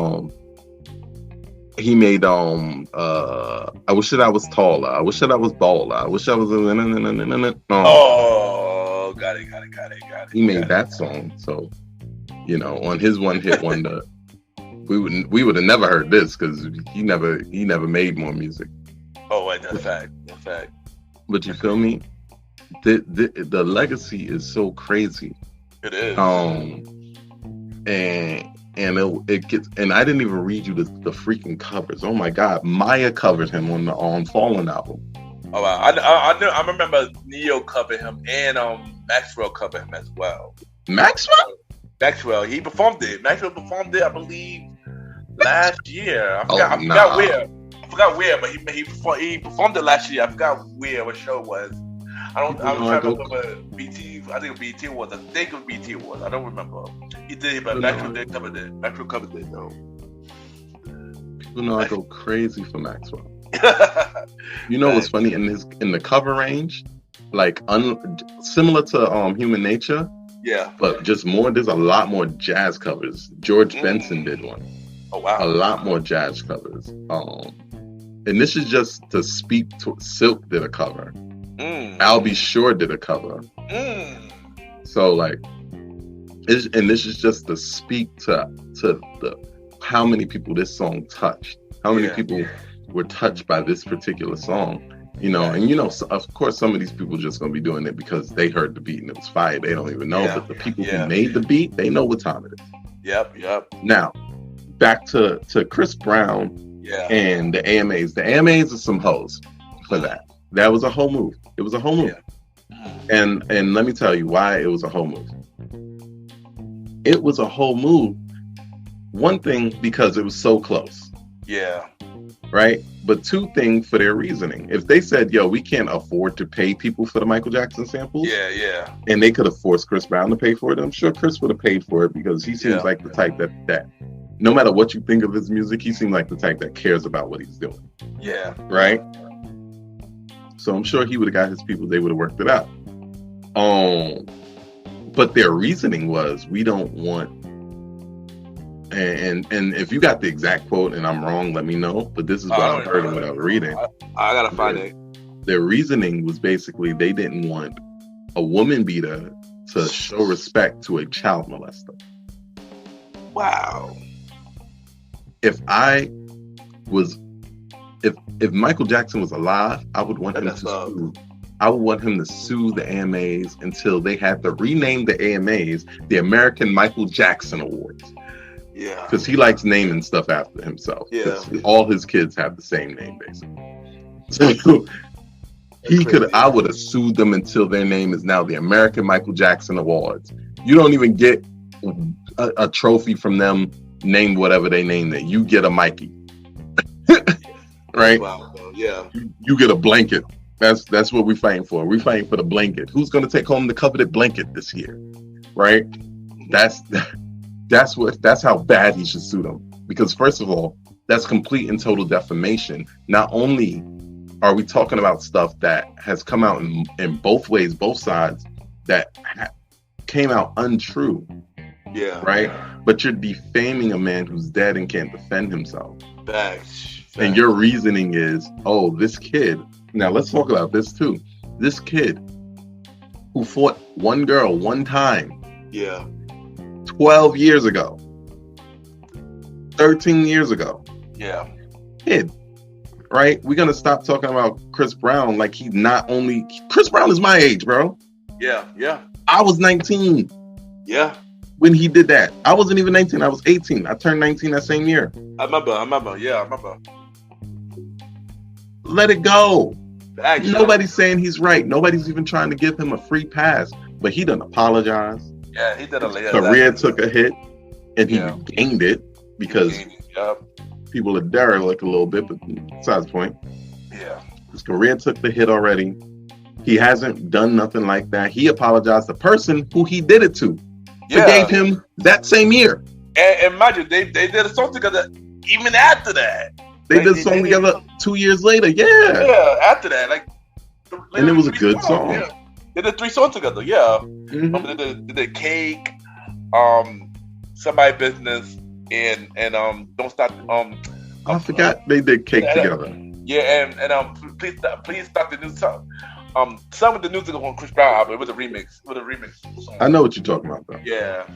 D: I wish that I was taller. I wish that I was baller. I wish I was
A: Oh, got it.
D: He made that song. So, on his one hit wonder, we would have never heard this because he never made more music.
A: Oh wait, that's fact.
D: But you feel me? The legacy is so crazy.
A: It is.
D: And it gets, and I didn't even read you the freaking covers. Oh my God, Maya covered him on Fallen album.
A: Oh wow, I remember Neo covered him and Maxwell covered him as well.
D: Maxwell,
A: he performed it. Maxwell performed it, I believe, last year. I forgot where, but he performed it last year. I forgot what show it was. I'm trying to remember BT. I think BT was. I think it was BT was. I don't remember. He did, but Maxwell did cover it. Maxwell covered it though.
D: People know I go crazy for Maxwell. What's funny in the cover range, like similar to Human Nature.
A: Yeah.
D: But just more. There's a lot more jazz covers. George Benson did one.
A: Oh wow.
D: A lot more jazz covers. And this is just to speak to Silk did a cover. Albie Shore did a cover. So like, and this is just to speak to the how many people this song touched. How many people were touched by this particular song. So of course some of these people just gonna be doing it because they heard the beat and it was fire. They don't even know. But the people who made the beat, they know what time it is.
A: Yep.
D: Now, back to Chris Brown and the AMAs. The AMAs are some hoes for that. That was a whole move. It was a whole move. And let me tell you why it was a whole move. It was a whole move. One thing, because it was so close.
A: Yeah.
D: Right? But two things for their reasoning. If they said, yo, we can't afford to pay people for the Michael Jackson samples.
A: Yeah.
D: And they could have forced Chris Brown to pay for it. I'm sure Chris would have paid for it because he seems like the type that no matter what you think of his music, he seemed like the type that cares about what he's doing.
A: Yeah.
D: Right? So I'm sure he would have got his people, they would have worked it out. But their reasoning was, we don't want, and if you got the exact quote and I'm wrong, let me know. But this is what I heard and what I was reading.
A: I gotta find it.
D: Their reasoning was basically they didn't want a woman beater to show respect to a child molester.
A: Wow.
D: If Michael Jackson was alive, I would want him to sue. I would want him to sue the AMAs until they had to rename the AMAs the American Michael Jackson Awards.
A: Yeah.
D: Because he likes naming stuff after himself.
A: Yeah.
D: All his kids have the same name, basically. So I would have sued them until their name is now the American Michael Jackson Awards. You don't even get a trophy from them named whatever they named it. You get a Mikey. Right?
A: Wow. Yeah.
D: You get a blanket. That's what we're fighting for. We're fighting for the blanket. Who's going to take home the coveted blanket this year? Right? That's how bad he should sue them. Because first of all, that's complete and total defamation. Not only are we talking about stuff that has come out in both ways, both sides, that came out untrue.
A: Yeah.
D: Right? But you're defaming a man who's dead and can't defend himself.
A: Facts.
D: And your reasoning is, oh, this kid. Now let's talk about this too. This kid who fought one girl one time.
A: Yeah.
D: 12 years ago. 13 years ago.
A: Yeah.
D: Kid. Right? We're going to stop talking about Chris Brown like he's not only... Chris Brown is my age, bro.
A: Yeah.
D: I was 19.
A: Yeah.
D: When he did that. I wasn't even 19. I was 18. I turned 19 that same year.
A: I remember. Yeah, I remember.
D: Let it go.
A: Actually,
D: nobody's saying he's right. Nobody's even trying to give him a free pass. But he done apologize.
A: Yeah, he did a
D: His career took a hit, and he regained it because people are derelict a little bit, but besides the point.
A: Yeah.
D: His career took the hit already. He hasn't done nothing like that. He apologized. The person who he did it to forgave him that same year.
A: And imagine, they did a song together even after that.
D: They did a song together 2 years later. Yeah.
A: Yeah, after that.
D: And it was a good song.
A: Yeah. They did 3 songs together, yeah.
D: Mm-hmm.
A: They did Cake, Somebody Business, and Don't Stop.
D: I forgot they did Cake together.
A: Yeah, and please stop the new song. Some of the music on Chris Brown album, it was a remix. Song.
D: I know what you're talking about, though.
A: Yeah.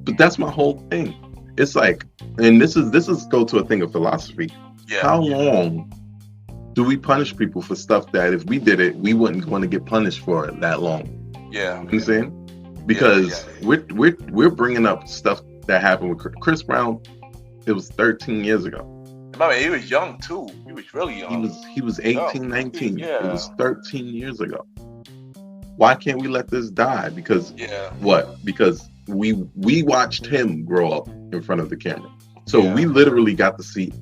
D: But that's my whole thing. It's like, and this is go to a thing of philosophy.
A: Yeah.
D: How long do we punish people for stuff that if we did it, we wouldn't want to get punished for it that long?
A: Yeah.
D: You know what I'm saying? Because we're bringing up stuff that happened with Chris Brown. It was 13 years ago.
A: I mean, he was young too. He was really young.
D: He was 18, 19.
A: Yeah.
D: It was 13 years ago. Why can't we let this die? Because what? Because we watched him grow up in front of the camera. So we literally got to see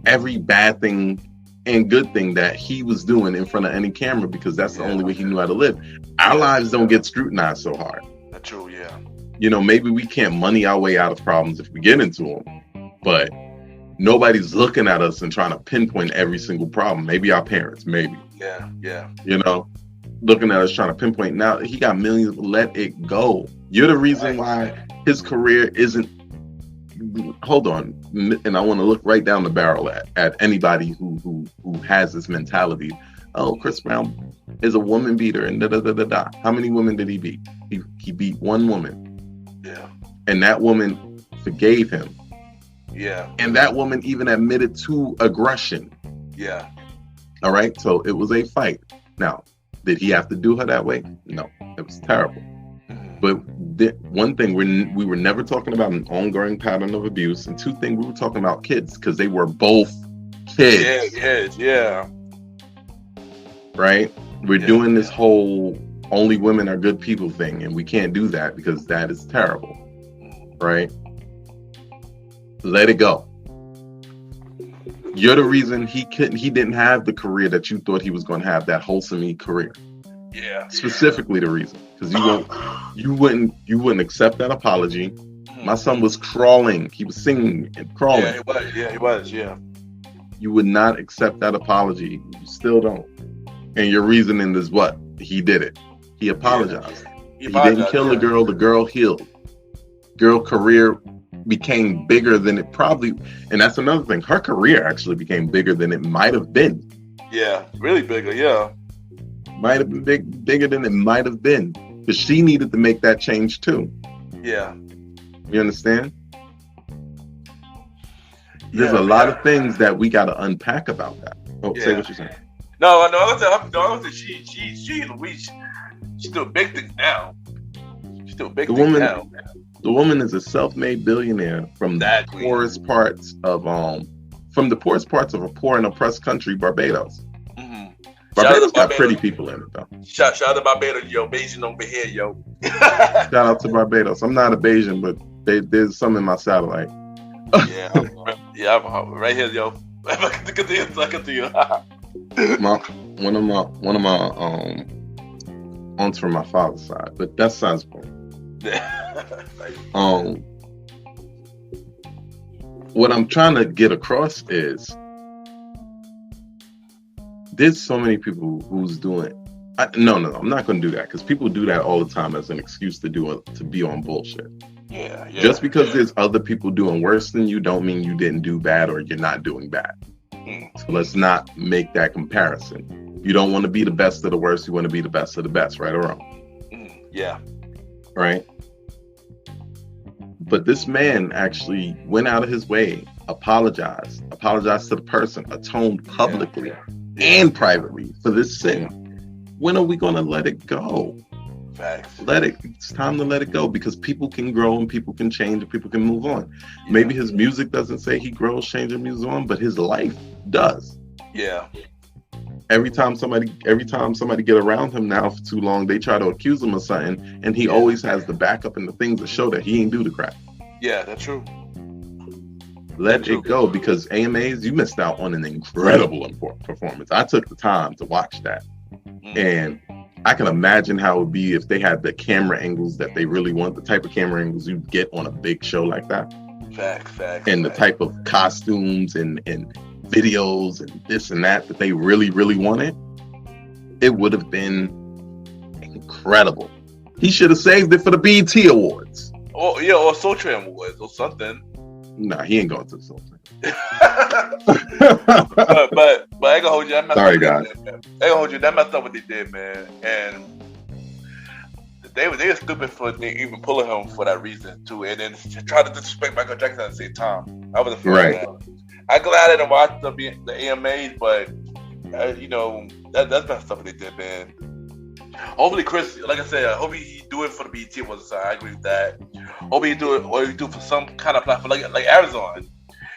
D: every bad thing and good thing that he was doing in front of any camera because that's the only way he knew how to live. Our lives don't get scrutinized so hard.
A: That's true, yeah.
D: You know, maybe we can't money our way out of problems if we get into them, but nobody's looking at us and trying to pinpoint every single problem. Maybe our parents, maybe.
A: Yeah.
D: You know, looking at us trying to pinpoint. Now he got millions. Let it go. You're the reason why his career isn't. Hold on, and I want to look right down the barrel at anybody who has this mentality. Oh, Chris Brown is a woman beater and da da da da da. How many women did he beat? He beat one woman.
A: Yeah.
D: And that woman forgave him.
A: Yeah.
D: And that woman even admitted to aggression.
A: Yeah.
D: All right. So it was a fight. Now, did he have to do her that way? No. It was terrible. But one thing, we were never talking about an ongoing pattern of abuse. And two things, we were talking about kids because they were both kids.
A: Yeah.
D: Right? We're doing this whole only women are good people thing. And we can't do that because that is terrible. Right? Let it go. You're the reason he didn't have the career that you thought he was going to have, that wholesome career.
A: Yeah.
D: Specifically the reason. Because you wouldn't accept that apology. My son was crawling. He was singing and crawling.
A: Yeah, he was.
D: You would not accept that apology. You still don't. And your reasoning is what? He did it. He apologized. He didn't kill the girl. The girl healed. Girl career became bigger than it probably, and that's another thing. Her career actually became bigger than it might have been.
A: Yeah, really bigger. Yeah,
D: might have been bigger than it might have been because she needed to make that change too.
A: Yeah,
D: you understand? There's a lot of things that we got to unpack about that. Say what you're saying.
A: No. I was she's doing big things now. She's doing big things now. The woman is a self-made billionaire from the poorest parts of a poor and oppressed country, Barbados. Mm-hmm. Barbados got pretty people in it though. Shout out to Barbados, yo. Bayesian over here, yo.
D: Shout out to Barbados. I'm not a Bayesian, but there's some in my satellite.
A: I'm right here, yo.
D: One of my aunts from my father's side, but that sounds cool. What I'm trying to get across is there's so many people who's doing. No, I'm not going to do that because people do that all the time as an excuse to be on bullshit.
A: Yeah.
D: Just because there's other people doing worse than you, don't mean you didn't do bad or you're not doing bad. So let's not make that comparison. You don't want to be the best of the worst. You want to be the best of the best, right or wrong?
A: Yeah.
D: Right. But this man actually went out of his way, apologized to the person, atoned publicly and privately for this sin. When are we going to let it go?
A: Facts.
D: It's time to let it go because people can grow and people can change and people can move on. Yeah. Maybe his music doesn't say he grows, changes, moves on, but his life does.
A: Yeah.
D: every time somebody get around him now for too long, they try to accuse him of something, and he always has the backup and the things to show that he ain't do the crap.
A: Yeah, that's true.
D: Let it go, because AMAs, you missed out on an incredible performance. I took the time to watch that, and I can imagine how it would be if they had the camera angles that they really want, the type of camera angles you get on a big show like that.
A: Facts.
D: And the type of costumes and videos and this and that they really, really wanted. It would have been incredible. He should have saved it for the BET Awards.
A: Oh, yeah, or Soul Train Awards or something.
D: Nah, he ain't going to the Soul Train.
A: but I ain't gonna hold you.
D: Sorry, guys.
A: I ain't gonna hold you. That messed up what they did, man. And they were stupid for even pulling him for that reason too, and then try to disrespect Michael Jackson at the same time. I was right. I'm glad I didn't watch the AMAs, but that's messed up what they did, man. Hopefully, Chris, like I said, I hope he do it for the BET Awards. I agree with that. Hope he do it, or he do it for some kind of platform, like Amazon.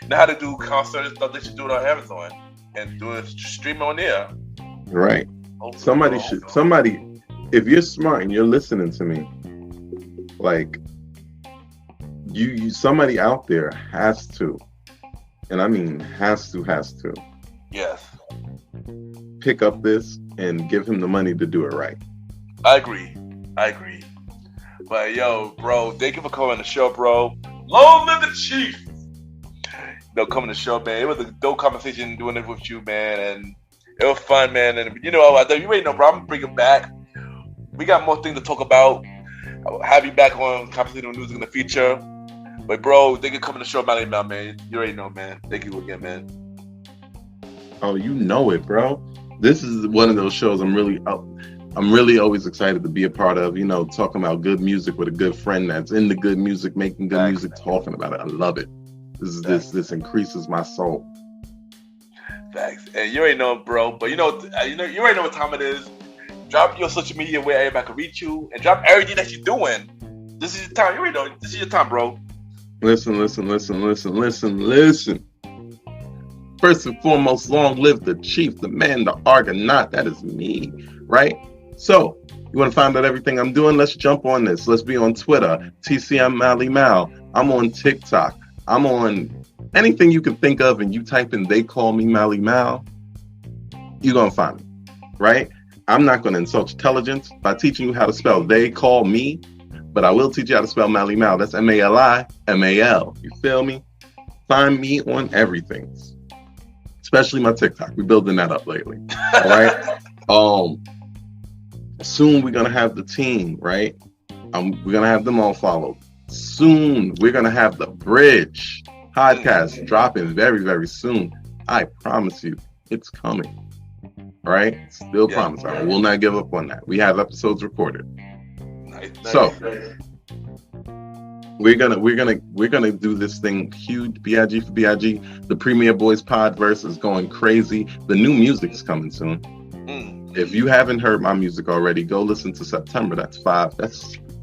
A: You know how to do concerts and stuff. They should do it on Amazon and do it stream on there.
D: Right. Hopefully, somebody. If you're smart and you're listening to me, like you somebody out there has to, and I mean has to.
A: Yes.
D: Pick up this and give him the money to do it right.
A: I agree. But yo, bro, thank you for coming on the show, bro. Long live the Chief. Coming on the show, man. It was a dope conversation doing it with you, man, and it was fun, man. And you already know, bro. I'm gonna bring it back. We got more things to talk about. I'll have you back on Conversational Music in the future. But bro, thank you for coming to the show, Malimal, man. You already know, man. Thank you again, man.
D: Oh, you know it, bro. This is one of those shows I'm really always excited to be a part of. Talking about good music with a good friend that's into good music, making good music, talking about it. I love it. This increases my soul.
A: Thanks. And you already know, bro. But you already know what time it is. Drop your social media where everybody can reach you, and drop everything that you're doing. This is your time. You already know. This is your time, bro.
D: Listen. First and foremost, long live the Chief, the man, the Argonaut. That is me, right? So, you want to find out everything I'm doing? Let's jump on this. Let's be on Twitter, TCM Malimal. I'm on TikTok. I'm on anything you can think of, and you type in "They Call Me Malimal," you're going to find me, right? I'm not going to insult your intelligence by teaching you how to spell "they call me," but I will teach you how to spell Malimal. That's Malimal. You feel me? Find me on everything, especially my TikTok. We're building that up lately. All right. Soon we're gonna have the team, right? We're gonna have them all followed. Soon we're gonna have the Bridge podcast dropping very, very soon. I promise you, it's coming. All right, still promise. I will not give up on that. We have episodes recorded.
A: Nice.
D: So we're gonna do this thing huge. BIG for BIG. The Premier Boyz Podverse is going crazy. The new music's coming soon. If you haven't heard my music already, go listen to September. That's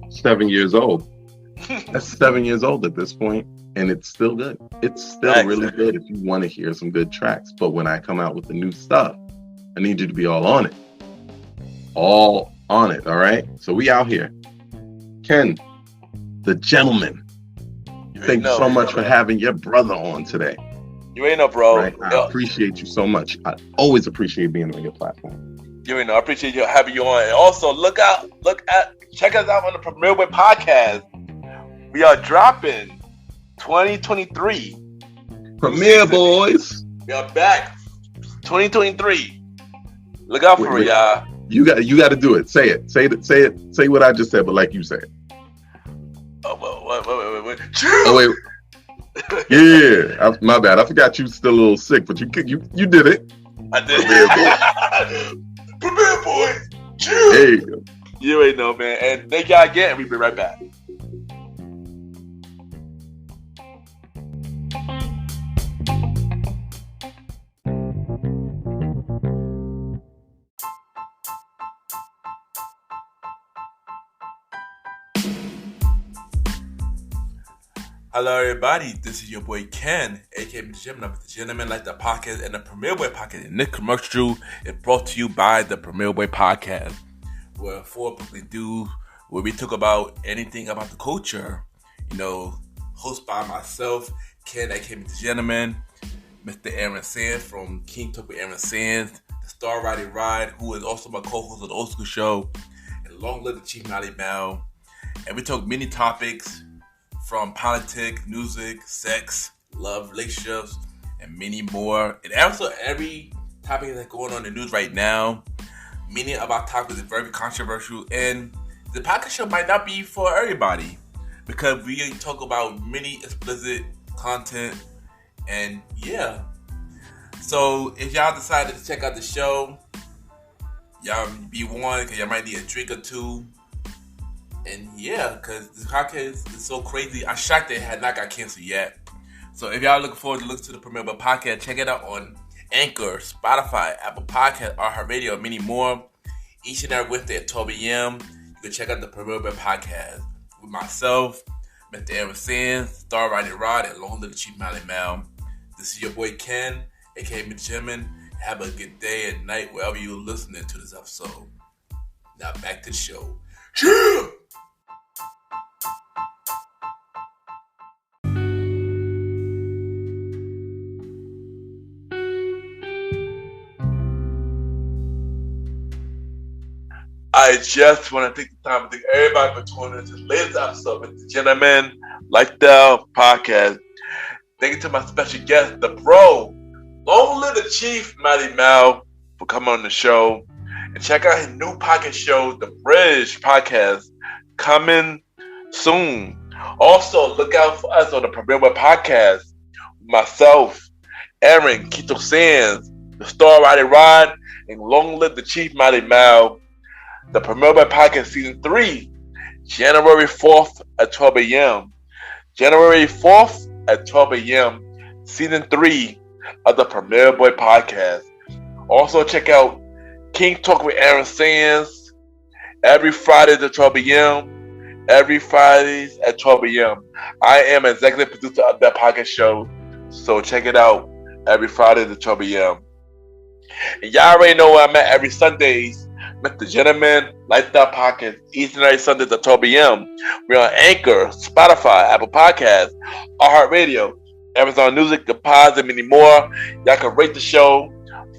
D: 7 years old. That's 7 years old at this point, and it's still good. It's still really good if you want to hear some good tracks. But when I come out with the new stuff, I need you to be all on it. All right? So we out here. Ken, the gentleman. Thank you so much for having your brother on today.
A: You ain't know, bro.
D: Right? I appreciate you so much. I always appreciate being on your platform.
A: You ain't know. I appreciate you having you on. And also, check us out on the Premier Boyz podcast. We are dropping 2023.
D: Premier Boyz.
A: We are back. 2023. Look out for it, y'all.
D: You got to do it. Say it. Say it. Say what I just said, but like you say it.
A: Oh, wait.
D: Oh, wait. Yeah, my bad. I forgot you still a little sick, but you did it.
A: I did. Premier Boyz.
D: There you go.
A: You ain't know, man. And thank y'all again, and we'll be right back. Hello, everybody. This is your boy Ken, aka Mr. Gentleman, the Gentleman Like the Podcast and the Premier Boy Podcast. And this commercial is brought to you by the Premier Boy Podcast, where four publicly do where we talk about anything about the culture. Hosted by myself, Ken, aka Mr. Gentleman, Mr. Aaron Sands from King Talk with Aaron Sands, the Star Riding Ride, who is also my co-host of the Old School Show, and Long Live the Chief Malimal. And we talk many topics from politics, music, sex, love, relationships, and many more. And also every topic that's going on in the news right now. Many of our topics are very controversial, and the podcast show might not be for everybody because we talk about many explicit content. And yeah, so if y'all decided to check out the show, y'all be warned because y'all might need a drink or two. And yeah, because the podcast is so crazy. I'm shocked that it had not got canceled yet. So if y'all looking forward to listen to the Premier Boy Podcast, check it out on Anchor, Spotify, Apple Podcasts, iHeartRadio, and many more. Each and every Wednesday at 12 a.m. You can check out the Premier Boy Podcast with myself, Mr. Aaron Sands, Star Riding Rod, and Long Live the Chief Malimal. This is your boy Ken, aka Mr. Gentleman. Have a good day and night wherever you're listening to this episode. Now back to the show. Yeah! I just want to take the time to thank everybody for tuning into this latest episode of the Gentleman Lifestyle Podcast. Thank you to my special guest, the bro, Long Live the Chief, Malimal, for coming on the show. And check out his new podcast show, The Bridge Podcast, coming soon. Also, look out for us on the Premier Boy Podcast. Myself, Aaron, Keto Sands, the Star Riding Rod, and Long Live the Chief, Malimal. The Premier Boy Podcast Season 3, January 4th at 12 a.m. January 4th at 12 a.m. Season 3 of the Premier Boy Podcast. Also check out King Talk with Aaron Sands every Friday at 12 a.m. Every Fridays at 12 a.m. I am executive producer of that podcast show, so check it out every Friday at 12 a.m. And y'all already know where I'm at every Sundays. Mr. Gentleman Lifestyle Podcast, each and every Sundays at 12 p.m. We're on Anchor, Spotify, Apple Podcasts, iHeartRadio, Amazon Music, The Pods, and many more. Y'all can rate the show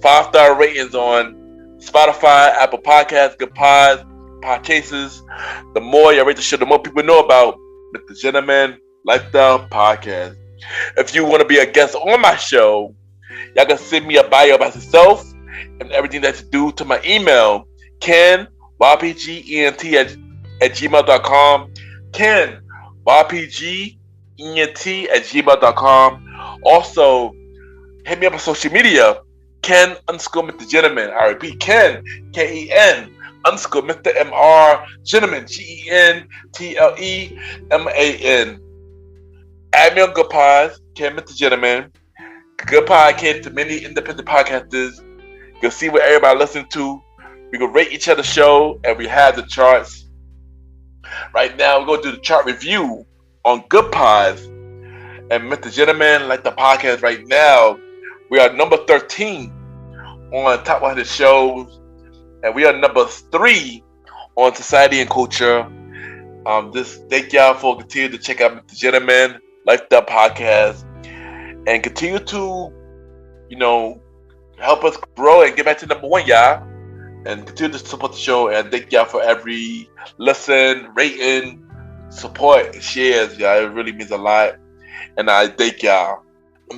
A: 5-star ratings on Spotify, Apple Podcasts, Good Pods, Podcasts. The more y'all rate the show, the more people know about Mr. Gentleman Lifestyle Podcast. If you want to be a guest on my show, y'all can send me a bio about yourself and everything that you do to my email, Ken, YPGENT at gmail.com. Ken, YPGENT at gmail.com. Also, hit me up on social media, Ken _ Mr. Gentleman. I repeat, Ken, KEN _ Mr. MR Gentleman, GENTLEMAN. Add me on Good Pods, Ken Mr. Gentleman. Good Podcast to many independent podcasters. You can see what everybody listens to. We can rate each other's show, and we have the charts. Right now, we're going to do the chart review on Good Pods. And Mr. Gentleman, like the podcast right now, we are number 13 on Top 100 shows. And we are number 3 on Society and Culture. Thank y'all for continuing to check out Mr. Gentleman, like the podcast. And continue to, help us grow and get back to number 1, y'all. And continue to support the show. And thank y'all for every listen, rating, support, and shares, y'all. It really means a lot. And I thank y'all.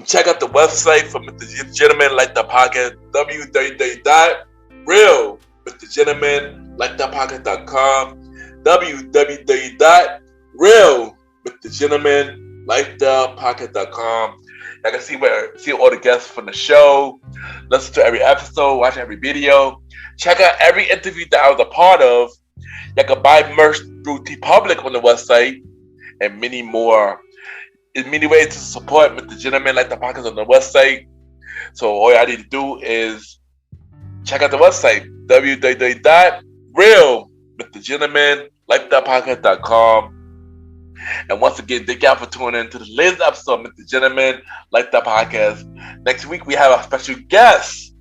A: Check out the website for Mr. Gentleman Like the Podcast, www.realmrgentlemanlikethepodcast.com, www.realmrgentlemanlikethepodcast.com. Y'all can see all the guests from the show, listen to every episode, watch every video, check out every interview that I was a part of. Y'all can buy merch through TeePublic on the website, and many more. There's many ways to support Mr. Gentleman Like the Podcast on the website. So all y'all need to do is check out the website, www.realmrgentlemanlikethepodcast.com. And once again, thank y'all for tuning in to the latest episode of Mr. Gentleman Lifestyle Podcast. Next week, we have a special guest.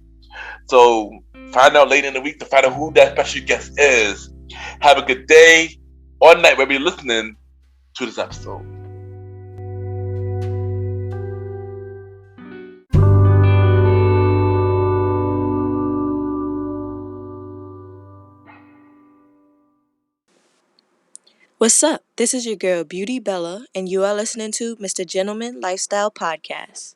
A: So find out later in the week to find out who that special guest is. Have a good day or night wherever you're listening to this episode.
B: What's up? This is your girl Beauty Bella, and you are listening to Mr. Gentleman Lifestyle Podcast.